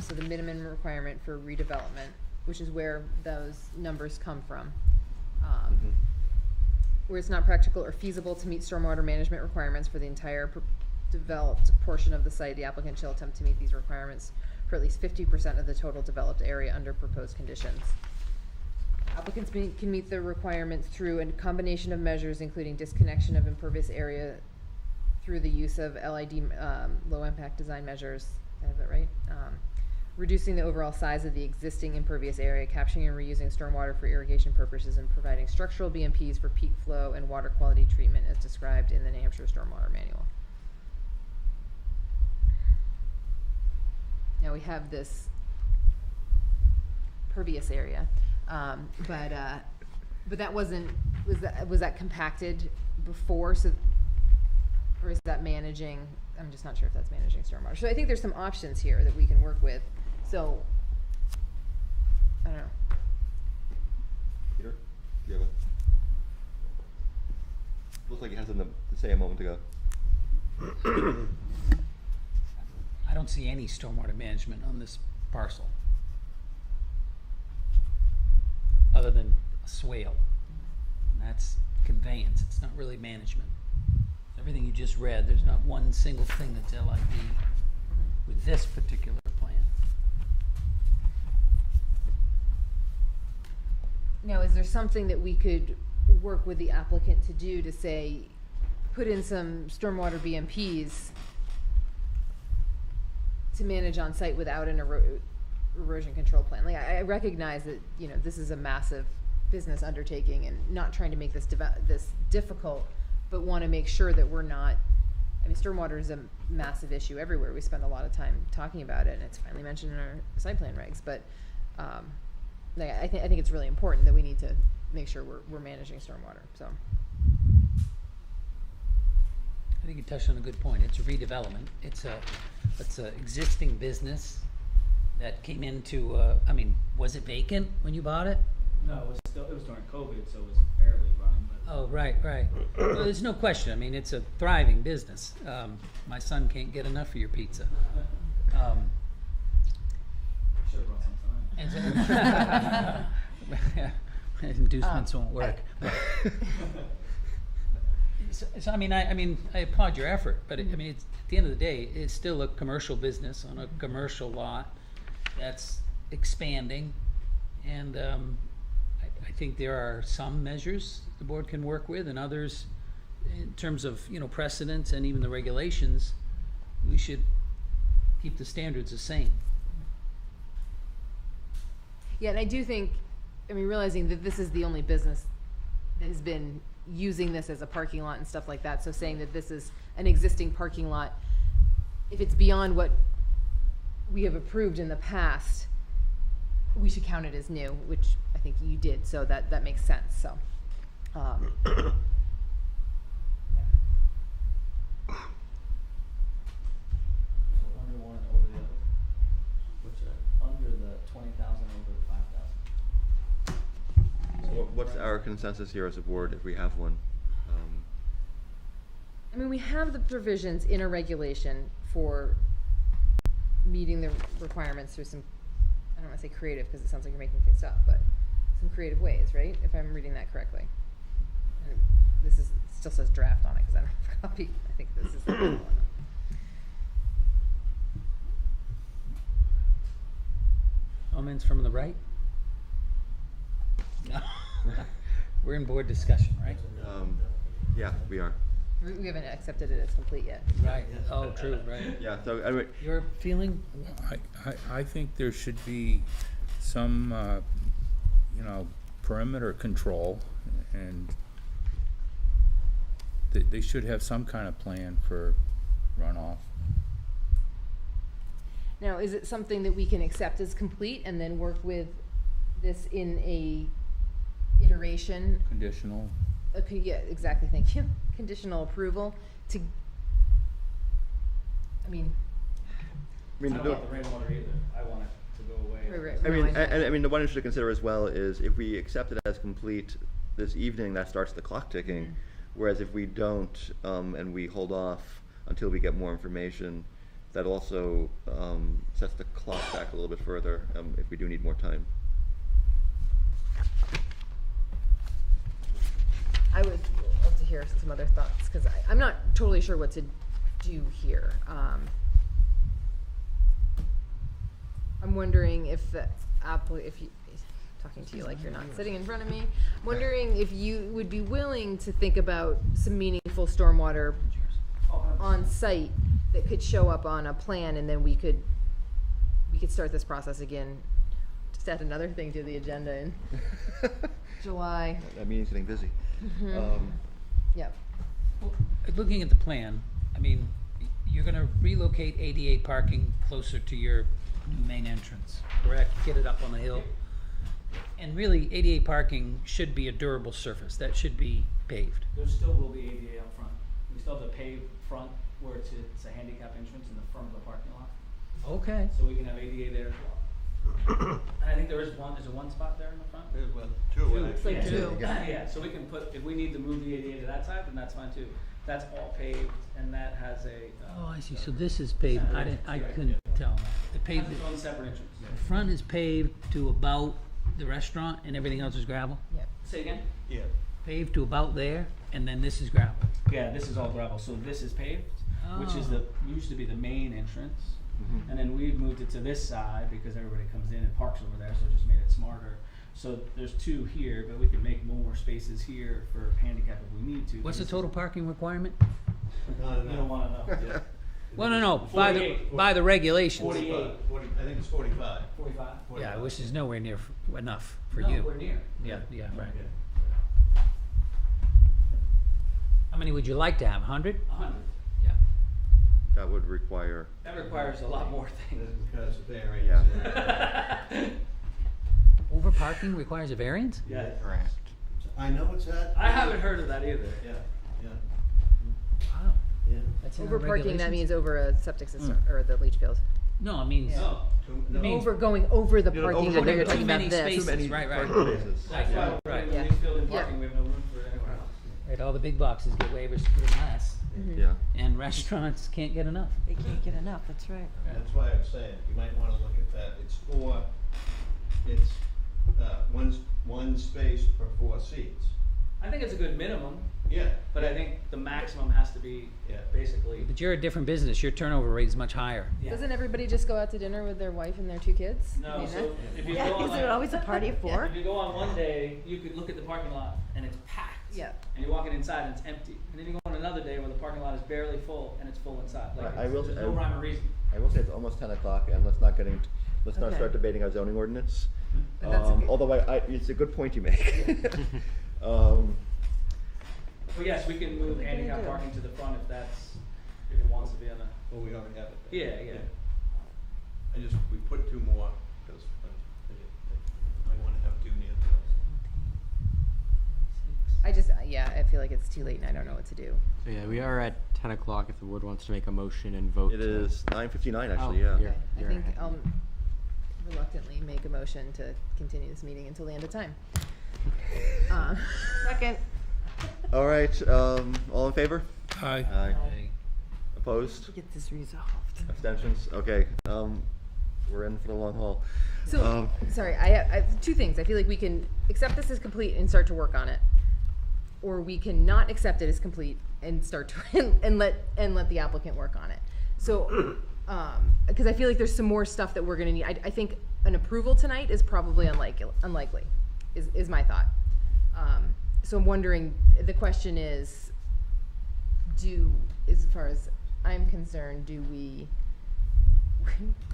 so the minimum requirement for redevelopment, which is where those numbers come from. Where it's not practical or feasible to meet stormwater management requirements for the entire developed portion of the site, the applicant shall attempt to meet these requirements for at least 50% of the total developed area under proposed conditions. Applicants can meet the requirements through a combination of measures, including disconnection of impervious area through the use of LID, low impact design measures, I have that right? Reducing the overall size of the existing impervious area, capturing and reusing stormwater for irrigation purposes, and providing structural BMPs for peak flow and water quality treatment as described in the New Hampshire Stormwater Manual. Now we have this pervious area, but that wasn't, was that compacted before, so, or is that managing, I'm just not sure if that's managing stormwater. So I think there's some options here that we can work with. So, I don't know. Peter, do you have looks like you had something to say a moment ago. I don't see any stormwater management on this parcel, other than a swale. And that's conveyance, it's not really management. Everything you just read, there's not one single thing that's LID with this particular plan. Now, is there something that we could work with the applicant to do to say, put in some stormwater BMPs to manage on site without an erosion control plan? Like, I recognize that, you know, this is a massive business undertaking and not trying to make this this difficult, but want to make sure that we're not, I mean, stormwater is a massive issue everywhere. We spend a lot of time talking about it, and it's finally mentioned in our site plan regs, but like, I think it's really important that we need to make sure we're managing stormwater, so. I think you touched on a good point. It's a redevelopment. It's a existing business that came into, I mean, was it vacant when you bought it? No, it was during COVID, so it was barely running. But Oh, right. Well, there's no question. I mean, it's a thriving business. My son can't get enough of your pizza. should have brought some time. Inducements won't work. So I mean, I applaud your effort, but I mean, it's, at the end of the day, it's still a commercial business on a commercial lot that's expanding, and I think there are some measures the board can work with, and others, in terms of, you know, precedents and even the regulations, we should keep the standards the same. Yeah, and I do think, I mean, realizing that this is the only business that has been using this as a parking lot and stuff like that, so saying that this is an existing parking lot, if it's beyond what we have approved in the past, we should count it as new, which I think you did, so that makes sense, so. Under one and over the other. What's that? Under the 20,000, over the 5,000. So what's our consensus here as a board, if we have one? I mean, we have the provisions in a regulation for meeting the requirements through some, I don't want to say creative, because it sounds like you're making things up, but some creative ways, right? If I'm reading that correctly. And this is, it still says draft on it, because I don't have a copy. I think this is the final one. Comments from the right? No. We're in board discussion, right? Yeah, we are. We haven't accepted it as complete yet. Right, oh, true, right. Yeah, so, I mean, Your feeling? I think there should be some, perimeter control, and they should have some kind of plan for runoff. Now, is it something that we can accept as complete and then work with this in a iteration? Conditional. Okay, yeah, exactly, thank you. Conditional approval to, I mean, I don't want the rainwater either. I want it to go away. Right. I No, mean, know. and I mean, the one issue to consider as well is if we accept it as complete this evening, that starts the clock ticking. Mm-hmm. Whereas if we don't, and we hold off until we get more information, that also sets the clock back a little bit further if we do need more time. I would love to hear some other thoughts, because I'm not totally sure what to do here. I'm wondering if the talking to you like you're not sitting in front of me, I'm wondering if you would be willing to think about some meaningful stormwater on site that could show up on a plan, and then we could start this process again. Just add another thing to the agenda in July. That meeting's getting busy. Yep. Well, looking at the plan, I mean, you're gonna relocate ADA parking closer to your new main entrance, correct? Get it up on the hill. And really, ADA parking should be a durable surface. That should be paved. There still will be ADA out front. We still have the paved front where it's a handicap entrance in the front of the parking lot. Okay. So we can have ADA there as well. And I think there's one spot there in the front. There's two. It's like two. Yeah, so we can put, if we need to move the ADA to that side, then that's fine too. That's all paved, and that has a. Oh, I see. So this is paved. I couldn't tell. The paved, Has its own separate entrance. the front is paved to about the restaurant, and everything else is gravel? Yep. Say again? Yeah. Paved to about there, and then this is gravel. Yeah, this is all gravel, so this is paved, which is used to be the main entrance. And then we've moved it to this side because everybody comes in and parks over there, so it just made it smarter. So there's two here, but we can make more spaces here for handicap if we need to. What's the total parking requirement? You don't wanna know. Yeah. Well, no, by the 48. regulations. 48. I think it's 45. 45? Yeah, which is nowhere near enough for No, you. we're near. Yeah, right. How many would you like to have? 100? 100. Yeah. That would require. That requires a lot more things. Because of variance. Yeah. Over parking requires a variance? Yeah. Correct. I know it's that. I haven't heard of that either. Yeah, yeah, Wow. yeah. That's in our Over parking, that regulations? means over a septic system, or the leach field. No, I mean, No. it means Going over the You know, parking, over I know you're too talking about many this. spaces. Too many Right. parking spaces. That's why we're Right. in the Yeah. leach field and Yeah. parking, we have no room for it anywhere else. right, all the big boxes get waivers to put in less, Yeah. and restaurants can't get enough. They can't get enough, that's right. That's why I'm saying, you might wanna look at that. It's one space per 4 seats. I think it's a good minimum, Yeah. but I think the maximum has to be basically. But you're a different business. Your turnover rate is much higher. Yeah. Doesn't everybody just go out to dinner with their wife and their 2 kids? I No, mean, so if you Yeah, go on is there like, always a party of 4? if you go on one day, you could look at the parking lot and it's packed. Yeah. And you're walking inside and it's empty. And then you go on another day where the parking lot is barely full and it's full inside. Like, I will there's say- no rhyme or reason. I will say it's almost 10 o'clock, and let's not Okay. start debating our zoning ordinance. But that's okay. Although it's a good point you make. But yes, we can move handicap parking to the front if it wants to be on the. Well, we already have it. Yeah. We put 2 more, because I wanna have 2 near the I feel like it's too late and I don't know what to do. So yeah, we are at 10 o'clock if the board wants to make a motion and vote. It to- is 9:59 actually, Oh, yeah. you're- Okay, I you're think ahead. I'll reluctantly make a motion to continue this meeting until the end of time. Second. All right, all in favor? Aye. Aye. Opposed? Get this resolved. Abstentions? Okay, we're in for the long haul. So, sorry, I have 2 things. I feel like we can accept this as complete and start to work on it. Or we can not accept it as complete and start to, and let the applicant work on it. So, because I feel like there's some more stuff that we're gonna need. I think an approval tonight is probably unlikely, is my thought. so I'm wondering, the question is, as far as I'm concerned, do we?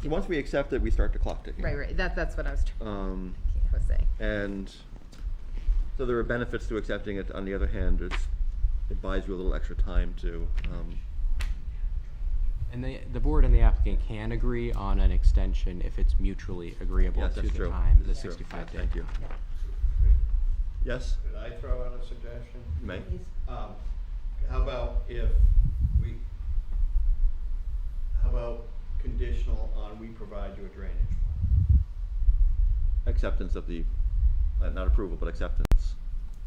So once we accept it, we start the clock ticking. Right. That's what I was saying. And so there are benefits to accepting it. On the other hand, it buys you a little extra time to. And the board and the applicant can agree on an extension if it's mutually agreeable Yes, to that's the true. time, the That's true. 65 day. Thank you. Yes? Could I throw out a suggestion? You may. How about conditional on we provide you a drainage plan? Acceptance of the, not approval, but acceptance.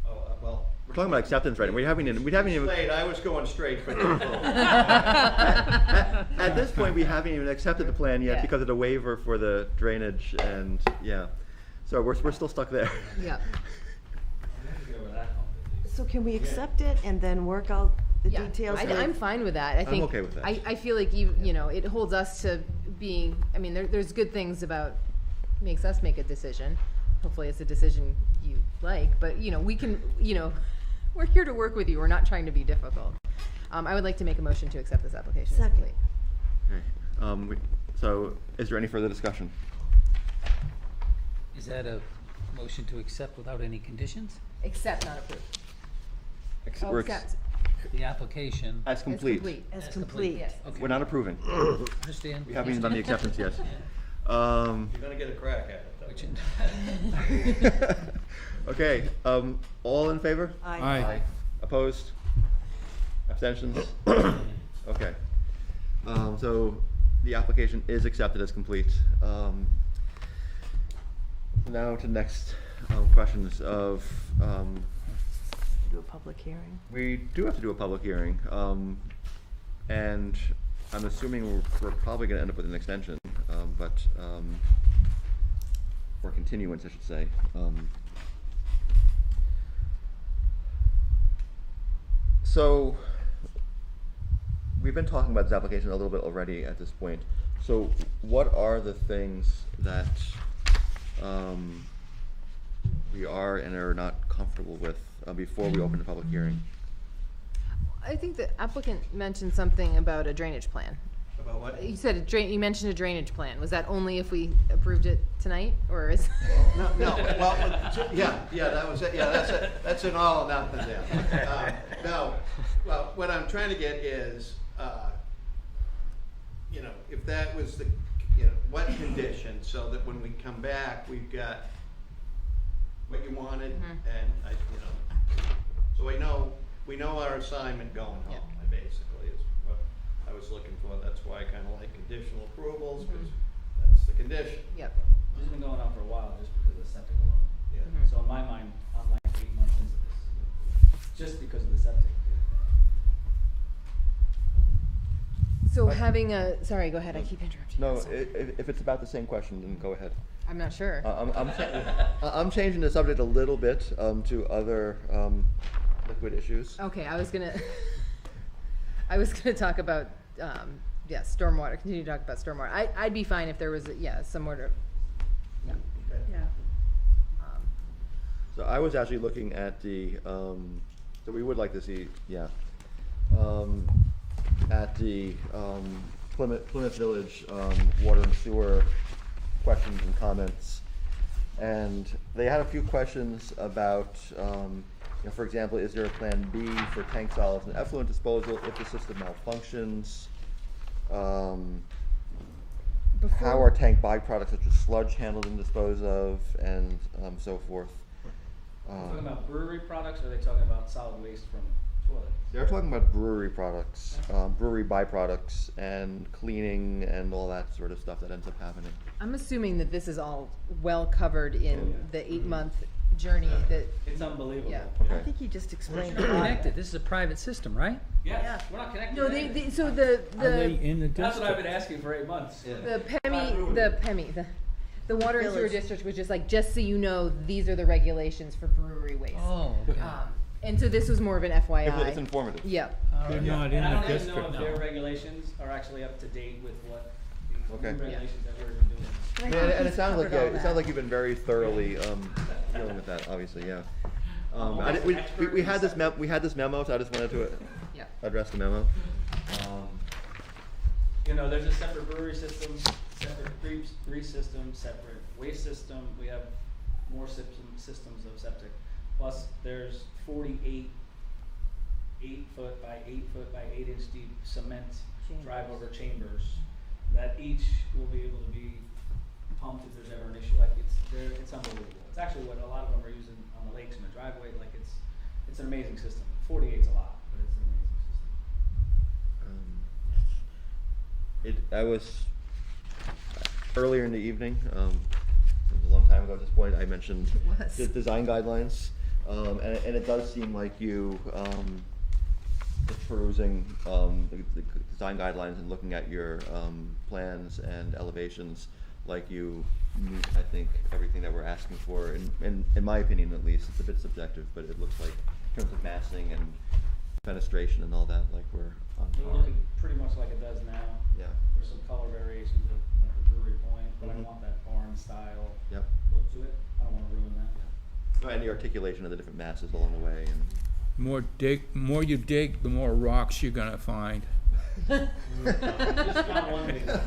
Oh, well. We're talking about acceptance, right? We haven't even. Late, I was going straight for the approval. At this point, we haven't even accepted the plan yet Yeah. because of the waiver for the drainage and, yeah. So we're still stuck there. Yeah. So can we accept it and then work out the Yeah, details? I'm fine with that. I think okay with that. I feel like it holds us to being. I mean, there's good things about makes us make a decision. Hopefully, it's a decision you like. But we can. We're here to work with you. We're not trying to be difficult. I would like to make a motion to accept this application. as Second. complete. Okay. So is there any further discussion? Is that a motion to accept without any conditions? Accept, not approve. We're Accept. The application. As complete. As complete. Yes. Okay. We're not approving. Understand? We haven't even done the acceptance yet. You're gonna get a crack at it, though. Which Okay, all in favor? Aye. Opposed? Abstentions? Okay. So the application is accepted as complete. Now to next questions of, Do a public hearing. we do have to do a public hearing. And I'm assuming we're probably gonna end up with an extension, or continuance, I should say. So, we've been talking about this application a little bit already at this point. So, what are the things that we are and are not comfortable with before we open the public hearing? I think the applicant mentioned something about a drainage plan. About what? You said you mentioned a drainage plan. Was that only if we approved it tonight, or is? No, well, yeah, that was it, yeah, that's an all or nothing there. No, well, what I'm trying to get is, if that was the, what condition, so that when we come back, we've got what you wanted, and so we know our assignment going home, basically, is what I was looking for. That's why I kinda like conditional approvals, because that's the condition. Yep. This has been going on for a while just because of the septic alone. Yeah. So in my mind, I'm like 8 months into this, just because of the septic. So having sorry, go ahead. I keep interrupting. No, Sorry. if it's about the same question, then go ahead. I'm not sure. I'm changing the subject a little bit to other liquid issues. Okay, I was gonna talk about stormwater. Continue to talk about stormwater. I'd be fine if there was some more to. Yeah. So I was actually looking at the, so we would like to see, at the Plymouth Village water and sewer questions and comments. And they had a few questions about, for example, is there a plan B for tank solids and effluent disposal if the system malfunctions? How are tank byproducts such as sludge handled and disposed of, and so forth? Are they talking about brewery products, or are they talking about solid waste from toilets? They're talking about brewery products, brewery byproducts, and cleaning and all that sort of stuff that ends up happening. I'm assuming that this is all well covered in the 8-month journey that. It's unbelievable. Yeah. Okay. I think you just explained We're it. connected. This is a private system, right? Yes, we're not connected. No, to anything. so Are they the in the That's what I've been district? asking for 8 months. the water and sewer Village. district was just like, just so you know, these are the regulations for brewery waste. Oh, okay. And so this was more of an FYI. It's informative. Yep. They're Yeah. not And in I the don't even know district if now. their regulations are actually up to date with what the Okay. new regulations that we're doing. And it sounds like, it sounds like you've been very thoroughly dealing with that, obviously, yeah. We had this memo, so I just wanted to Yeah. address the memo. You know, there's a separate brewery system, separate grease system, separate waste system. We have more systems of septic. Plus, there's 48 8-foot by 8-foot by 8-inch deep cement drive-over chambers that each will be able to be pumped if there's ever an issue. Like it's unbelievable. It's actually what a lot of them are using on the lakes and the driveway. Like it's an amazing system. 48's a lot, but it's an amazing system. I was earlier in the evening, it was a long time ago at this point, I mentioned the design guidelines, and it does seem like you, just perusing the design guidelines and looking at your plans and elevations, like you meet, I think, everything that we're asking for. In my opinion, at least, it's a bit subjective, but it looks like in terms of massing and fenestration and all that, like we're on It'll par. look pretty much like it does now. Yeah. There's some color variations at the brewery point, but I want that barn style look to it. I don't want to ruin that. Oh, and the articulation of the different masses along the way. And More you dig, the more rocks you're gonna find. Just found one big one.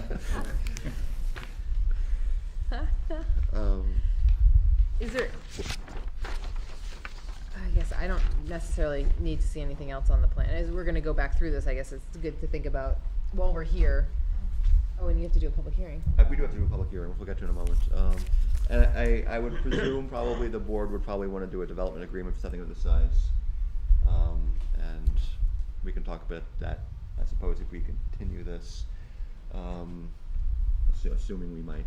Is there? I guess I don't necessarily need to see anything else on the plan. As we're going to go back through this, I guess it's good to think about while we're here. Oh, and you have to do a public hearing. We do have to do a public hearing, which we'll get to in a moment. And I would presume probably the board would probably want to do a development agreement for something of this size. And we can talk about that, I suppose, if we continue this, assuming we might.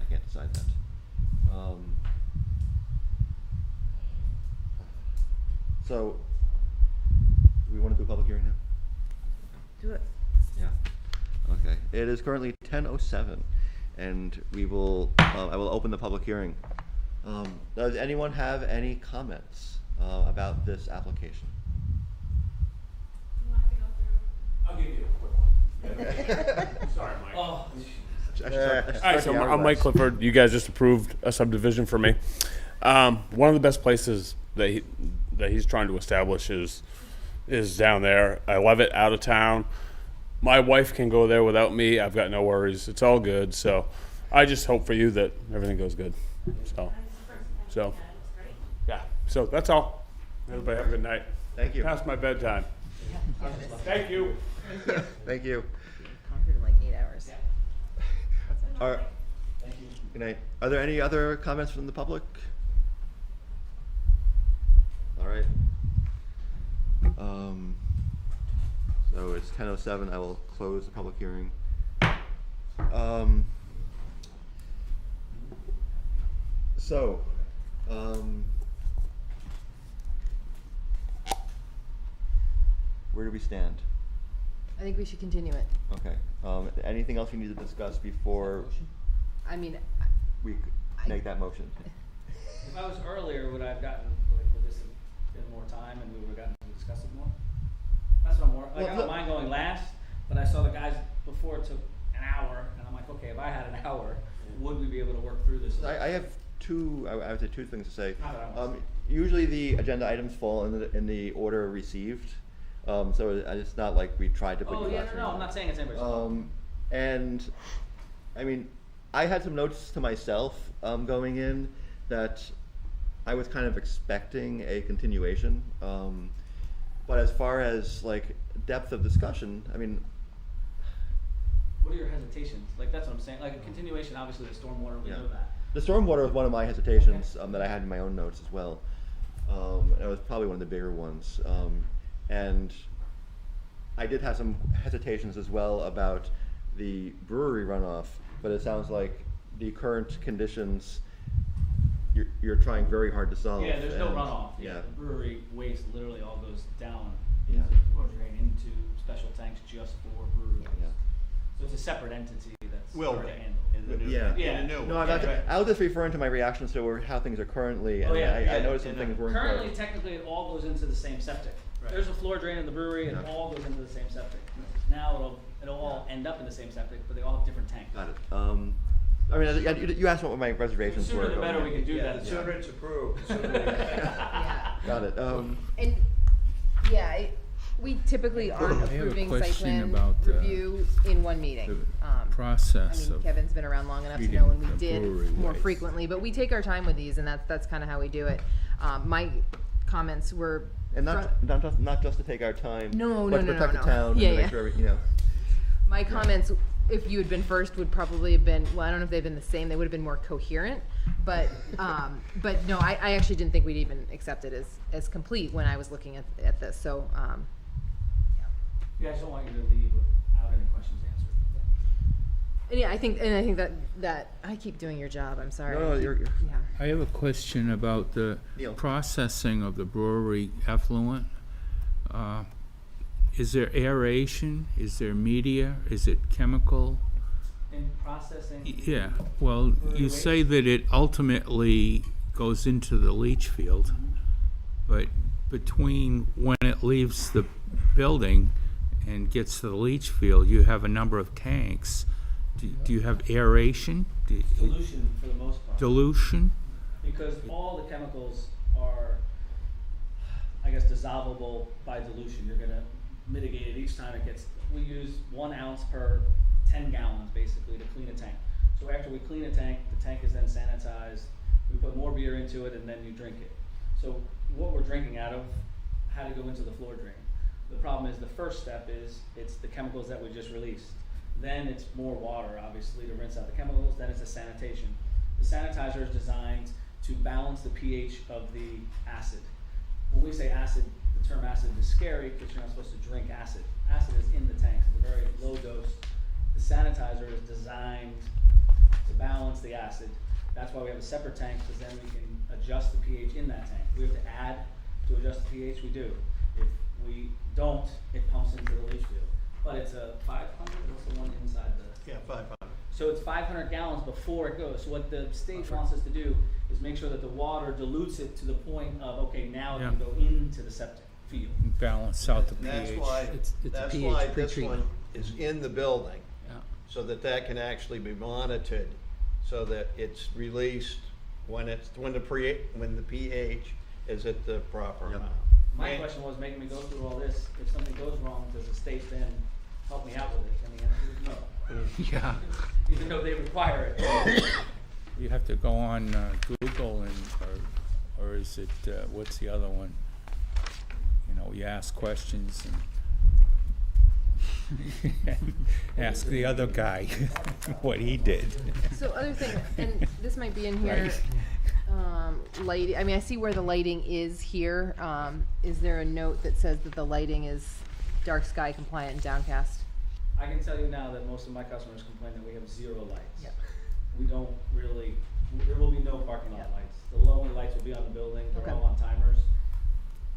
I can't decide that. So, do we want to do a public hearing now? Do it. Yeah. Okay. It is currently 10:07, and we will. I will open the public hearing. Does anyone have any comments about this application? I'll give you a quick one. Sorry, Mike. Oh. All right, so I'm Mike Clifford. You guys just approved a subdivision for me. One of the best places that he's trying to establish is down there. I love it out of town. My wife can go there without me. I've got no worries. It's all good. So I just hope for you that everything goes good. So yeah. So that's all. Everybody have a good night. Thank you. Past my bedtime. Thank you. Thank you. Conquered in like 8 hours. Thank you. Good night. Are there any other comments from the public? All right. So it's 10:07. I will close the public hearing. Where do we stand? I think we should continue it. Okay. Anything else you need to discuss before I mean, we make that motion? If I was earlier, would I have gotten, like, would this have been more time and we would have gotten to discuss it more? That's what I'm more, like, I don't mind going last, but I saw the guys before took an hour, and I'm like, okay, if I had an hour, would we be able to work through this? I have I would say two things to say. Not that I want Usually the agenda items fall in the order received. So it's not like we tried to put you last. No, I'm not saying it's anybody's fault. And I mean, I had some notes to myself going in that I was kind of expecting a continuation. But as far as like depth of discussion, I mean, What are your hesitations? Like, that's what I'm saying, like, a continuation, obviously, the stormwater, we know that. the stormwater was one of my hesitations that I had in my own notes as well. And it was probably one of the bigger ones. And I did have some hesitations as well about the brewery runoff, but it sounds like the current conditions you're trying very hard to solve. Yeah, there's no and- runoff. Yeah. The brewery waste literally all goes down Yeah. into the floor drain, into special tanks just for brewery waste. Yeah. So it's a separate entity that's Will hard be. to handle. In the new- Yeah. Yeah. in the new No, one. I was just referring to my reactions to how things are currently, and Oh, yeah, I noticed some things weren't Currently, quite. technically, it all goes into the same septic. There's a floor drain in the brewery, and it Yeah. all goes into the same septic. Now it'll all end up in the same septic, but they all have different tanks. Got it. I mean, you asked what my reservations were. Sooner the better we can do Yeah. that. The sooner it's approved, the sooner we can. Yeah. Got it. And, yeah, we typically aren't I have a approving site question plan about, review in one meeting. I Process mean, of Kevin's been around long enough to treating know when we the did brewery more rights. frequently, but we take our time with these, and that's kind of how we do it. My comments were. And not just to take our time. No, but no, to no, protect no, the no. town Yeah, and to yeah. make sure, you know. My comments, if you had been first, would probably have been, well, I don't know if they've been the same, they would have been more coherent, but no, I actually didn't think we'd even accept it as complete when I was looking at this, so, Yeah, I just don't want you to leave without any questions answered. and yeah, I think that, I keep doing your job, I'm sorry. No, you're. Yeah. I have a question about the Neil. processing of the brewery effluent. Is there aeration? Is there media? Is it chemical? In processing. Yeah, well, you say that it ultimately goes into the leach field, but between when it leaves the building and gets to the leach field, you have a number of tanks. Do you have aeration? Dilution for the most part. Dilution? Because all the chemicals are, I guess, dissolvable by dilution. You're gonna mitigate it each time it gets, we use 1 ounce per 10 gallons basically to clean a tank. So after we clean a tank, the tank is then sanitized, we put more beer into it, and then you drink it. So what we're drinking out of had to go into the floor drain. The problem is the first step is, it's the chemicals that we just released. Then it's more water, obviously, to rinse out the chemicals, then it's a sanitation. The sanitizer is designed to balance the pH of the acid. When we say acid, the term acid is scary because you're not supposed to drink acid. Acid is in the tank, it's a very low dose. The sanitizer is designed to balance the acid. That's why we have a separate tank, because then we can adjust the pH in that tank. We have to add to adjust the pH, we do. If we don't, it pumps into the leach field. But it's a 500, what's the one inside the? Yeah, 500. So it's 500 gallons before it goes. So what the state wants us to do is make sure that the water dilutes it to the point of, okay, now it can go into the septic field. Balance out the And that's pH. why, It's a that's pH why this pretreatment. one is in the building, Yeah. so that that can actually be monitored, so that it's released when the pH is at the proper amount. My And- question was making me go through all this. If something goes wrong, does the state then help me out with it? And the answer is no. Yeah. Even though they require it. You have to go on Google or is it, what's the other one? You know, you ask questions and ask the other guy what he did. So other thing, and this might be in here, lighting, I mean, I see where the lighting is here. Is there a note that says that the lighting is dark sky compliant and downcast? I can tell you now that most of my customers complain that we have 0 lights. Yep. We don't really, there will be no parking lot lights. The only lights will be on the building, they're Okay. all on timers.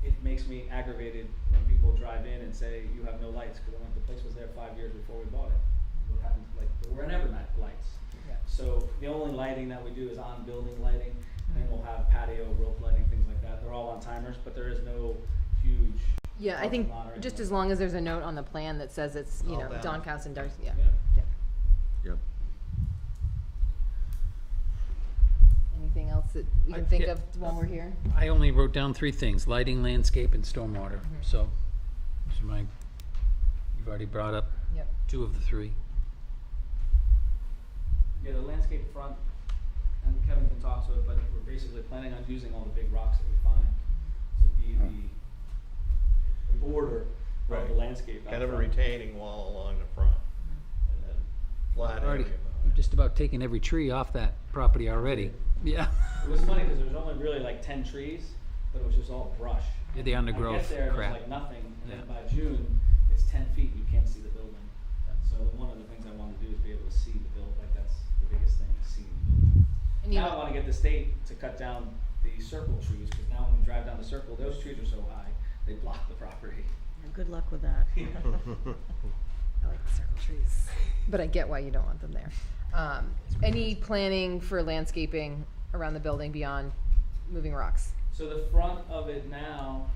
It makes me aggravated when people drive in and say, you have no lights, because I'm like, the place was there 5 years before we bought it. What happened, like, there were never night lights. Yeah. So the only lighting that we do is on building lighting, and we'll have patio, rope lighting, things like that. They're all on timers, but there is no huge. Yeah, I think parking lot or anything just like as that. long as there's a note on the plan that says it's, you All know, down. downcast and dark, yeah. Yeah. Yeah. Yep. Anything else that we can think of while we're here? I only wrote down 3 things: lighting, landscape, and stormwater. So, those are my. You've already brought up Yep. 2 of the 3. Yeah, the landscape front, and Kevin can talk to it, but we're basically planning on using all the big rocks that we find to be the border of the landscape. out Kind of a front. retaining wall along the front, and then flat Already, area. you've just about taken every tree off that property already. Yeah. It was funny because there was only really like 10 trees, but it was just all brush. Yeah, the I undergrowth get there and crap. there's like nothing, and then Yeah. by June, it's 10 feet, you can't see the building. So one of the things I want to do is be able to see the building, like that's the biggest thing, is seeing the building. And you Now I want to get the state to cut down the circle trees, because now when you drive down the circle, those trees are so high, they block the property. Good luck with that. I like the circle trees, but I get why you don't want them there. Any planning for landscaping around the building beyond moving rocks? So the front of it now,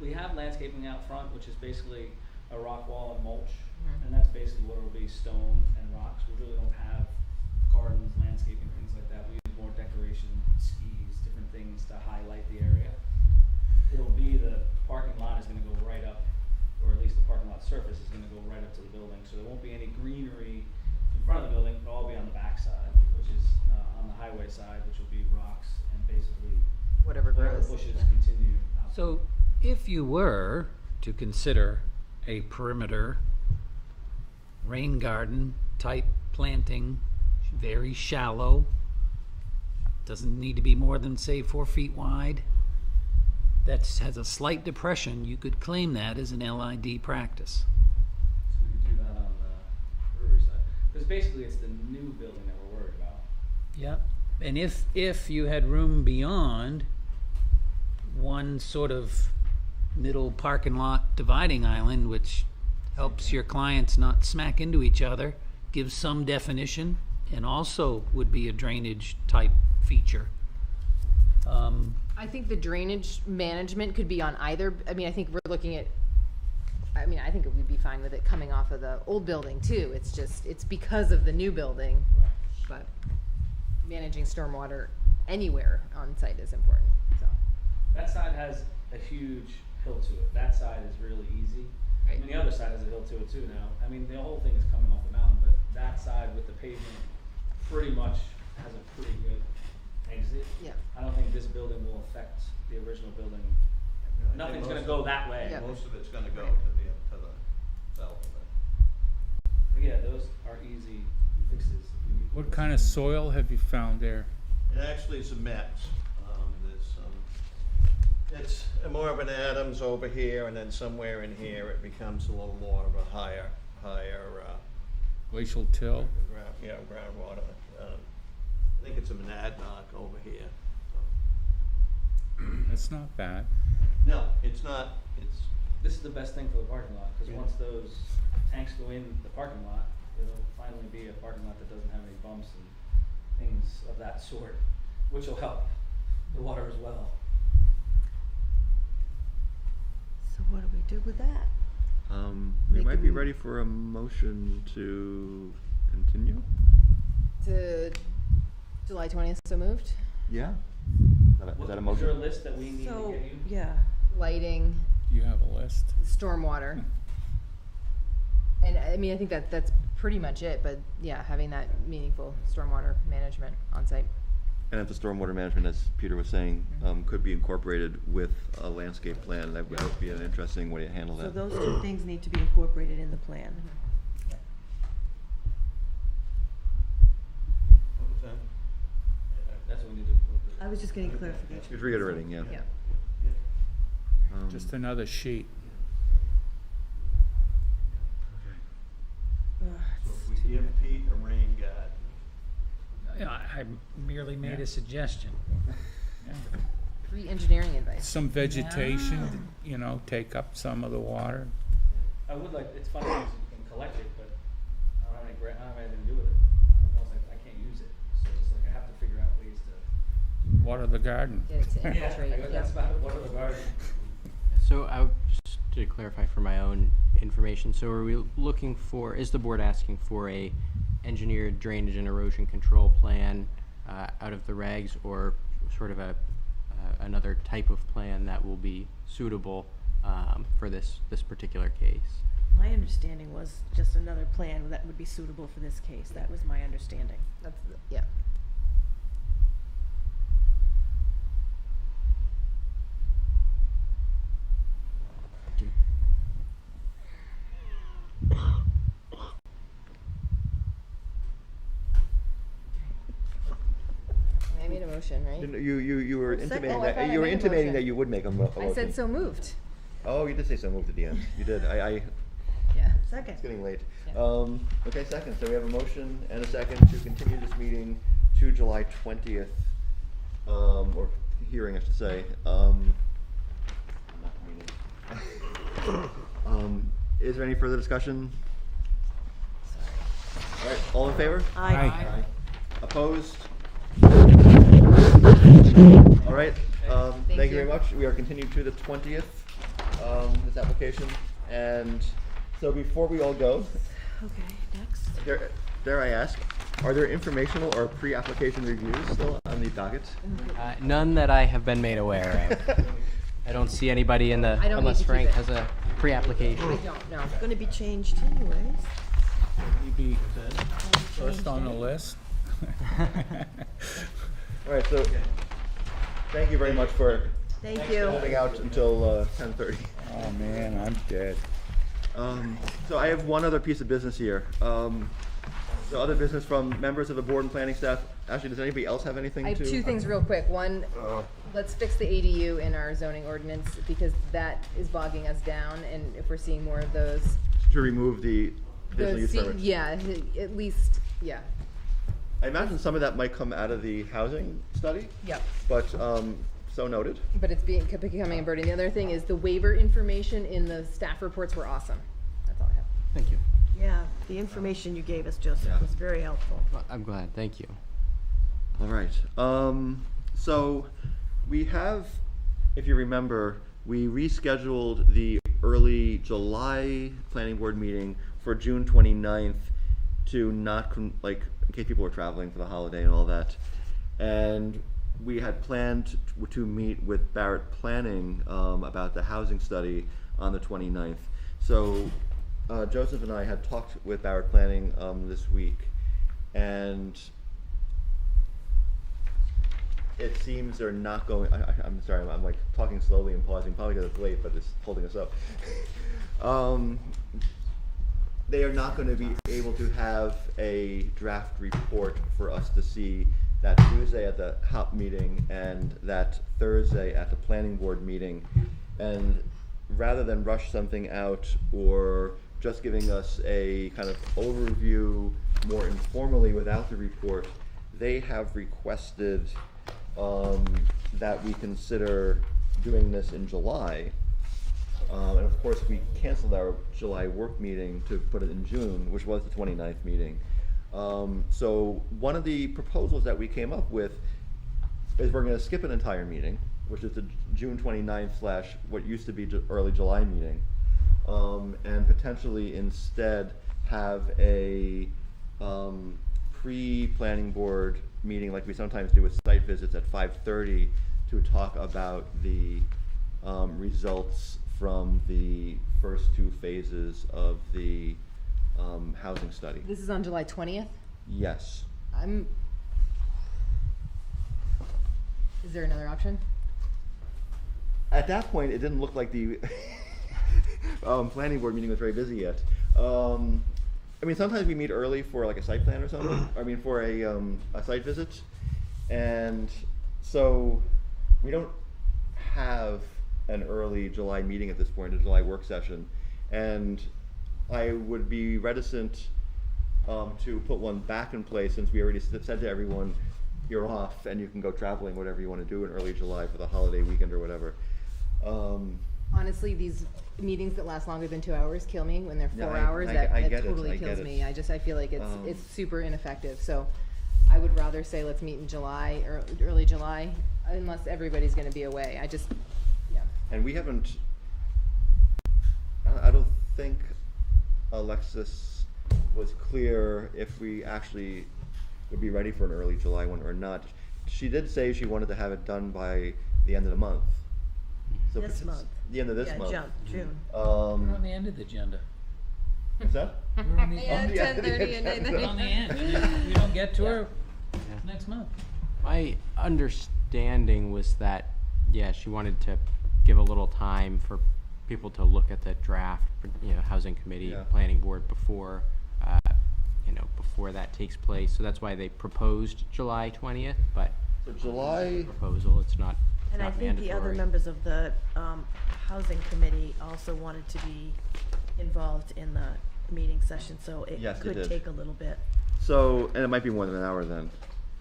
we have landscaping out front, which is basically a rock wall and mulch, and that's basically what it will be, stone and rocks. We really don't have gardens highway side, which will be rocks and basically Whatever grows. bushes continue out. So if you were to consider a perimeter rain garden type planting, very shallow, doesn't need to be more than, say, 4 feet wide, that has a slight depression, you could claim that as an LID practice. So we could do that on the brewery side. Because basically it's the new building that we're worried about. Yep. And if you had room beyond one sort of middle parking lot dividing island, which helps your clients not smack into each other, gives some definition, and also would be a drainage type feature. I think the drainage management could be on either, I mean, I think we're looking at, I mean, I think we'd be fine with it coming off of the old building too. It's just, it's because of the new building, but managing stormwater anywhere on site is important, so. That side has a huge hill to it. That side is really easy. I mean, the other side has a hill to it too now. I mean, the whole thing is coming off the mountain, but that side with the pavement pretty much has a pretty good exit. Yeah. I don't think this building will affect the original building. Nothing's gonna go that way. Yeah. Most of it's gonna go to the south of it. But yeah, those are easy fixes. What kind of soil have you found there? It actually is a mix. It's more of an Adams over here, and then somewhere in here it becomes a little more of a higher Glacial till? groundwater. I think it's a monadnock over here. That's not bad. No, it's not. This is the best thing for the parking lot, because once those tanks go in the parking lot, it'll finally be a parking lot that doesn't have any bumps and things of that sort, which will help the water as well. So what do we do with that? We Make might be them- ready for a motion to continue? To July 20th, so moved. Yeah? Is that a Is motion? there a list that we need to So, get you? yeah. Lighting, You have a list? stormwater. And I mean, I think that's pretty much it, but yeah, having that meaningful stormwater management on site. And if the stormwater management, as Peter was saying, could be incorporated with a landscape plan, that would be an interesting way to handle So that. those two things need to be incorporated in the plan. What was that? That's what we need to. I was just getting clarification. Just reiterating, yeah. Yeah. Just another sheet. Ugh, So if we give Pete a rain garden, I merely made a suggestion. Free engineering advice. Some vegetation, you know, take up some of the water. I would like, it's funny because you can collect it, but I don't have anything to do with it. Almost like I can't use it, so it's like I have to figure out ways to. Water the garden. Get it to infiltrate. Yeah, that's about it. What are the garden? So just to clarify for my own information, so are we looking for, is the board asking for a engineered drainage and erosion control plan out of the regs, or sort of another type of plan that will be suitable for this particular case? My understanding was just another plan that would be suitable for this case. That was my understanding. That's, yeah. I made a motion, right? You were Second. intimating Oh, I thought I that, you were made a intimating motion. that you would make a motion. I said so moved. Oh, you did say so moved at the end. You did. Yeah. Second. It's getting late. Yeah. Okay, second. So we have a motion and a second to continue this meeting to July 20th, or hearing, I should say. Not meeting. Is there any further discussion? All right, all in favor? Aye. Aye. Opposed? All right, thank you very much. We are continued to the 20th, this application. And so before we all go, Okay, next. dare I ask, are there informational or pre-application reviews still on the docket? None that I have been made aware of. I don't see anybody in the, I don't need unless to keep Frank it. has a pre-application. I don't know. It's gonna be changed anyways. Maybe first on the list. All right, so thank you very much for Thank you. holding out until 10:30. Oh, man, I'm dead. So I have one other piece of business here. So other business from members of the board and planning staff. Actually, does anybody else have anything I to? have two things real quick. One, let's fix the ADU in our zoning ordinance because that is bogging us down, and if we're seeing more of those. To remove the conditional use permits. Yeah, at least, yeah. I imagine some of that might come out of the housing study. Yep. But, so noted. But it's becoming a burden. The other thing is the waiver information in the staff reports were awesome. That's all I have. Thank you. Yeah, the information you gave us, Joseph, was very helpful. Well, I'm glad. Thank you. All right. So we have, if you remember, we rescheduled the early July planning board meeting for June 29th to not, like, in case people were traveling for the holiday and all that. And we had planned to meet with Barrett Planning about the housing study on the 29th. So Joseph and I had talked with Barrett Planning this week, and it seems they're not going. I'm sorry, I'm like talking slowly and pausing, probably because it's late, but it's holding us up. They are not going to be able to have a draft report for us to see that Tuesday at the HOP meeting and that Thursday at the planning board meeting. And rather than rush something out or just giving us a kind of overview more informally without the report, they have requested that we consider doing this in July. And of course, we canceled our July work meeting to put it in June, which was the 29th meeting. So one of the proposals that we came up with is we're going to skip an entire meeting, which is the June 29th / what used to be early July meeting, and potentially instead have a pre-planning board meeting like we sometimes do with site visits at 5:30 to talk about the results from the first two phases of the housing study. This is on July 20th? Yes. Is there another option? At that point, it didn't look like the planning board meeting was very busy yet. I mean, sometimes we meet early for like a site plan or something. I mean, for a site visit, and so we don't have an early July meeting at this point, a July work session, and I would be reticent to put one back in place since we already said to everyone, you're off and you can go traveling, whatever you want to do in early July for the holiday weekend or whatever. Honestly, these meetings that last longer than 2 hours kill me when they're 4 Yeah, hours. I That get it, totally I kills get me. it. I feel like it's super ineffective. So I would rather say let's meet in July or early July, unless everybody's going to be away. Yeah. And we haven't, I don't think Alexis was clear if we actually would be ready for an early July one or not. She did say she wanted to have it done by the end of the month. So This month. The end of this month. June. We're on the end of the agenda. What's that? We're on the Yeah, end. 10:30 and 9:30. We're on the end. We don't get to her next month. My understanding was that, yeah, she wanted to give a little time for people to look at the draft, housing committee, Yeah. planning board before, before that takes place. So that's why they proposed July 20th, but So July, proposal, it's not And I not think the other mandatory. members of the housing committee also wanted to be involved in the meeting session, so it Yes, they could did. take a little bit. so, and it might be more than an hour then.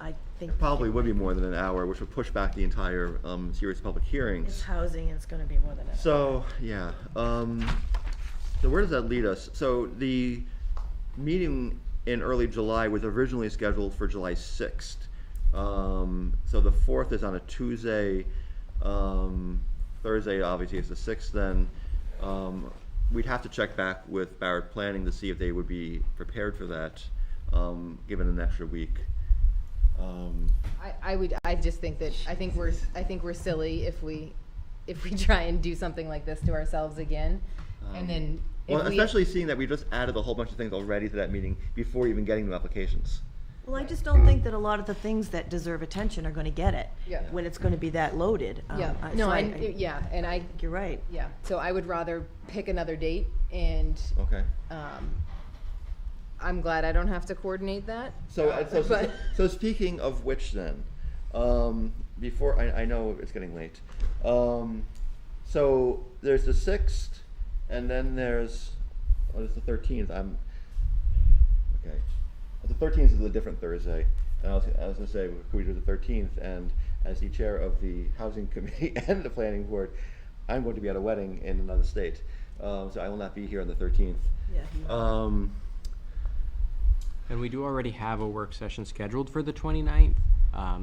I think. It probably would be more than an hour, which would push back the entire series of public It's hearings. housing, and it's gonna be more than an hour. So, yeah, so where does that lead us? So the meeting in early July was originally scheduled for July 6th. So the 4th is on a Tuesday, Thursday obviously is the 6th then. We'd have to check back with Barrett Planning to see if they would be prepared for that, given an extra week. I just think that, I think we're silly if we try and do something like this to ourselves again. And then if Well, especially seeing that we just added a whole bunch of things already to that meeting before even getting new applications. Well, I just don't think that a lot of the things that deserve attention are gonna get it. Yeah. When it's gonna be that loaded. Yeah, no, so yeah, and I think you're right. Yeah, so I would rather pick another date, and Okay. I'm glad I don't have to coordinate that. So speaking of which then, before, I know it's getting late. So there's the 6th, and then there's, it's the 13th. Okay. The 13th is a different Thursday. And I was going to say, could we do the 13th? And as the chair of the Housing Committee and the Planning Board, I'm going to be at a wedding in another state. So I will not be here on the 13th. Yeah. And we do already have a work session scheduled for the 29th.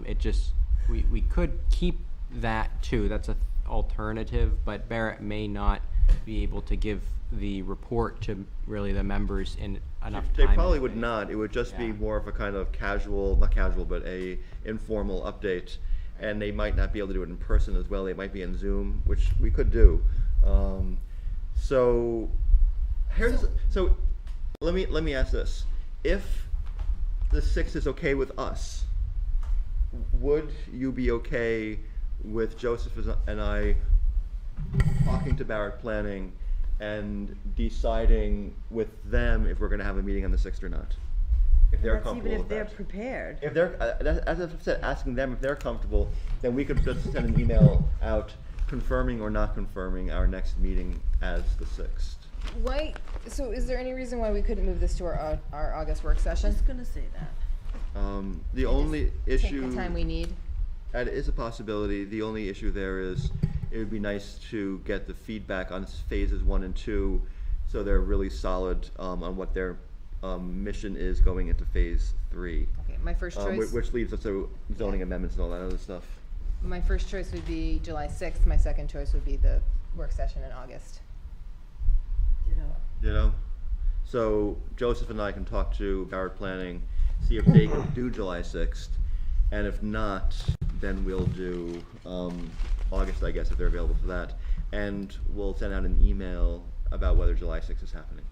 It just, we could keep that too. That's an alternative, but Barrett may not be able to give the report to really the members in enough time. They probably would not. It would just be more of a kind of casual, not casual, but a informal update. And they might not be able to do it in person as well. They might be in Zoom, which we could do. So let me ask this. If the 6th is okay with us, would you be okay with Joseph and I talking to Barrett Planning and deciding with them if we're going to have a meeting on the 6th or not? If they're comfortable Even with if they're that. prepared. If they're, as I've said, asking them if they're comfortable, then we could just send an email out confirming or not confirming our next meeting as the 6th. Why, so is there any reason why we couldn't move this to our August work session? I was gonna say that. The only issue. Take the time we need. That is a possibility. The only issue there is it would be nice to get the feedback on phases 1 and 2 so they're really solid on what their mission is going into phase 3. Okay, my first choice. Which leads us to zoning amendments and all that other stuff. My first choice would be July 6th. My second choice would be the work session in August. You know? So Joseph and I can talk to Barrett Planning, see if they can do July 6th, and if not, then we'll do August, I guess, if they're available for that. And we'll send out an email about whether July 6th is happening.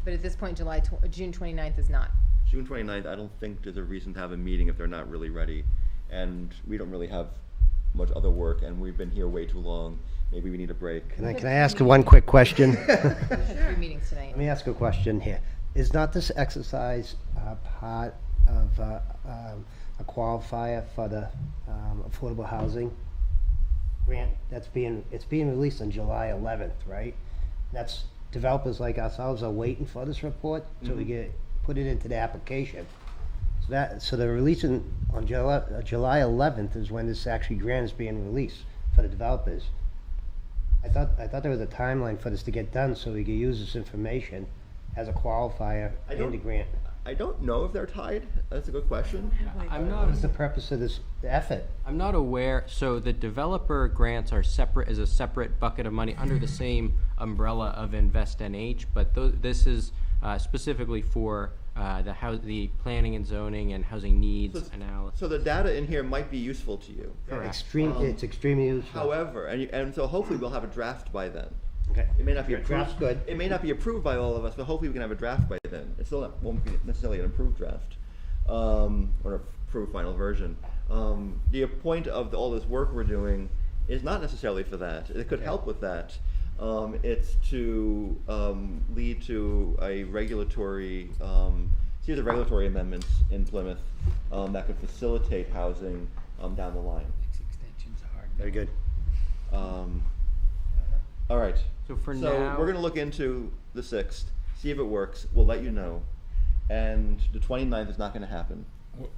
But at this point, June 29th is not. June 29th, I don't think there's a reason to have a meeting if they're not really ready. And we don't really have much other work, and we've been here way too long. Maybe we need a break. Can I ask one quick question? We had 3 meetings tonight. Let me ask a question here. Is not this exercise part of a qualifier for the affordable housing grant it's being released on July 11th, right? That's developers like ourselves are waiting for this report so we get put it into the application. So they're releasing on July 11th is when this actually grant is being released for the developers. I thought there was a timeline for this to get done so we could use this information as a qualifier in the grant. I don't know if they're tied. That's a good question. What's the purpose of this effort? I'm not aware, so the developer grants are separate, as a separate bucket of money under the same umbrella of Invest NH, but this is specifically for the planning and zoning and housing needs analysis. So the data in here might be useful to you. Correct. It's extremely useful. However, and so hopefully we'll have a draft by then. Okay. It may not be approved. Draft's good. It may not be approved by all of us, but hopefully we can have a draft by then. It still won't be necessarily an approved draft, or an approved final version. The point of all this work we're doing is not necessarily for that. It could help with that. It's to lead to a regulatory series of regulatory amendments in Plymouth that could facilitate housing down the line. Extensions are hard. Very good. All right. So for now, we're going to look into the 6th, see if it works. We'll let you know. And the 29th is not going to happen.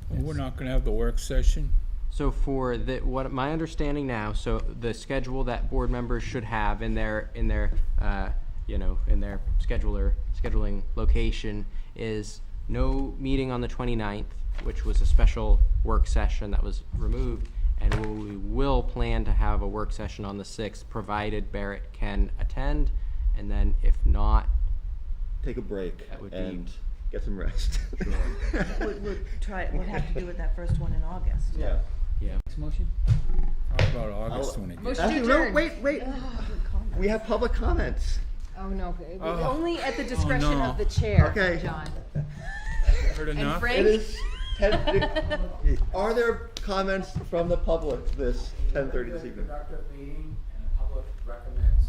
We're not going to have the work session? so for what my understanding now, so the schedule that board members should have in their scheduling location is no meeting on the 29th, which was a special work session that was removed, and we will plan to have a work session on the 6th, provided Barrett can attend, and then if not, take a break that would and get some rest. We'll have to do with that first one in August. Yeah. Yeah. Next motion? How about August when it gets? Motion to adjourn. Wait. We have public comments. Oh, no. Oh. Only at the discretion no. of the chair, Okay. John. Heard And enough? Frank, Are there comments from the public this 10:30 this evening? Productive meeting, and the public recommends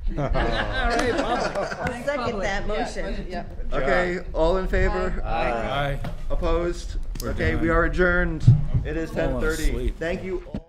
adjournment. All right, I'll second that motion. Yeah. Okay, all in favor? Aye. Opposed? Okay, we are adjourned. It is Falling 10:30. asleep. Thank you all.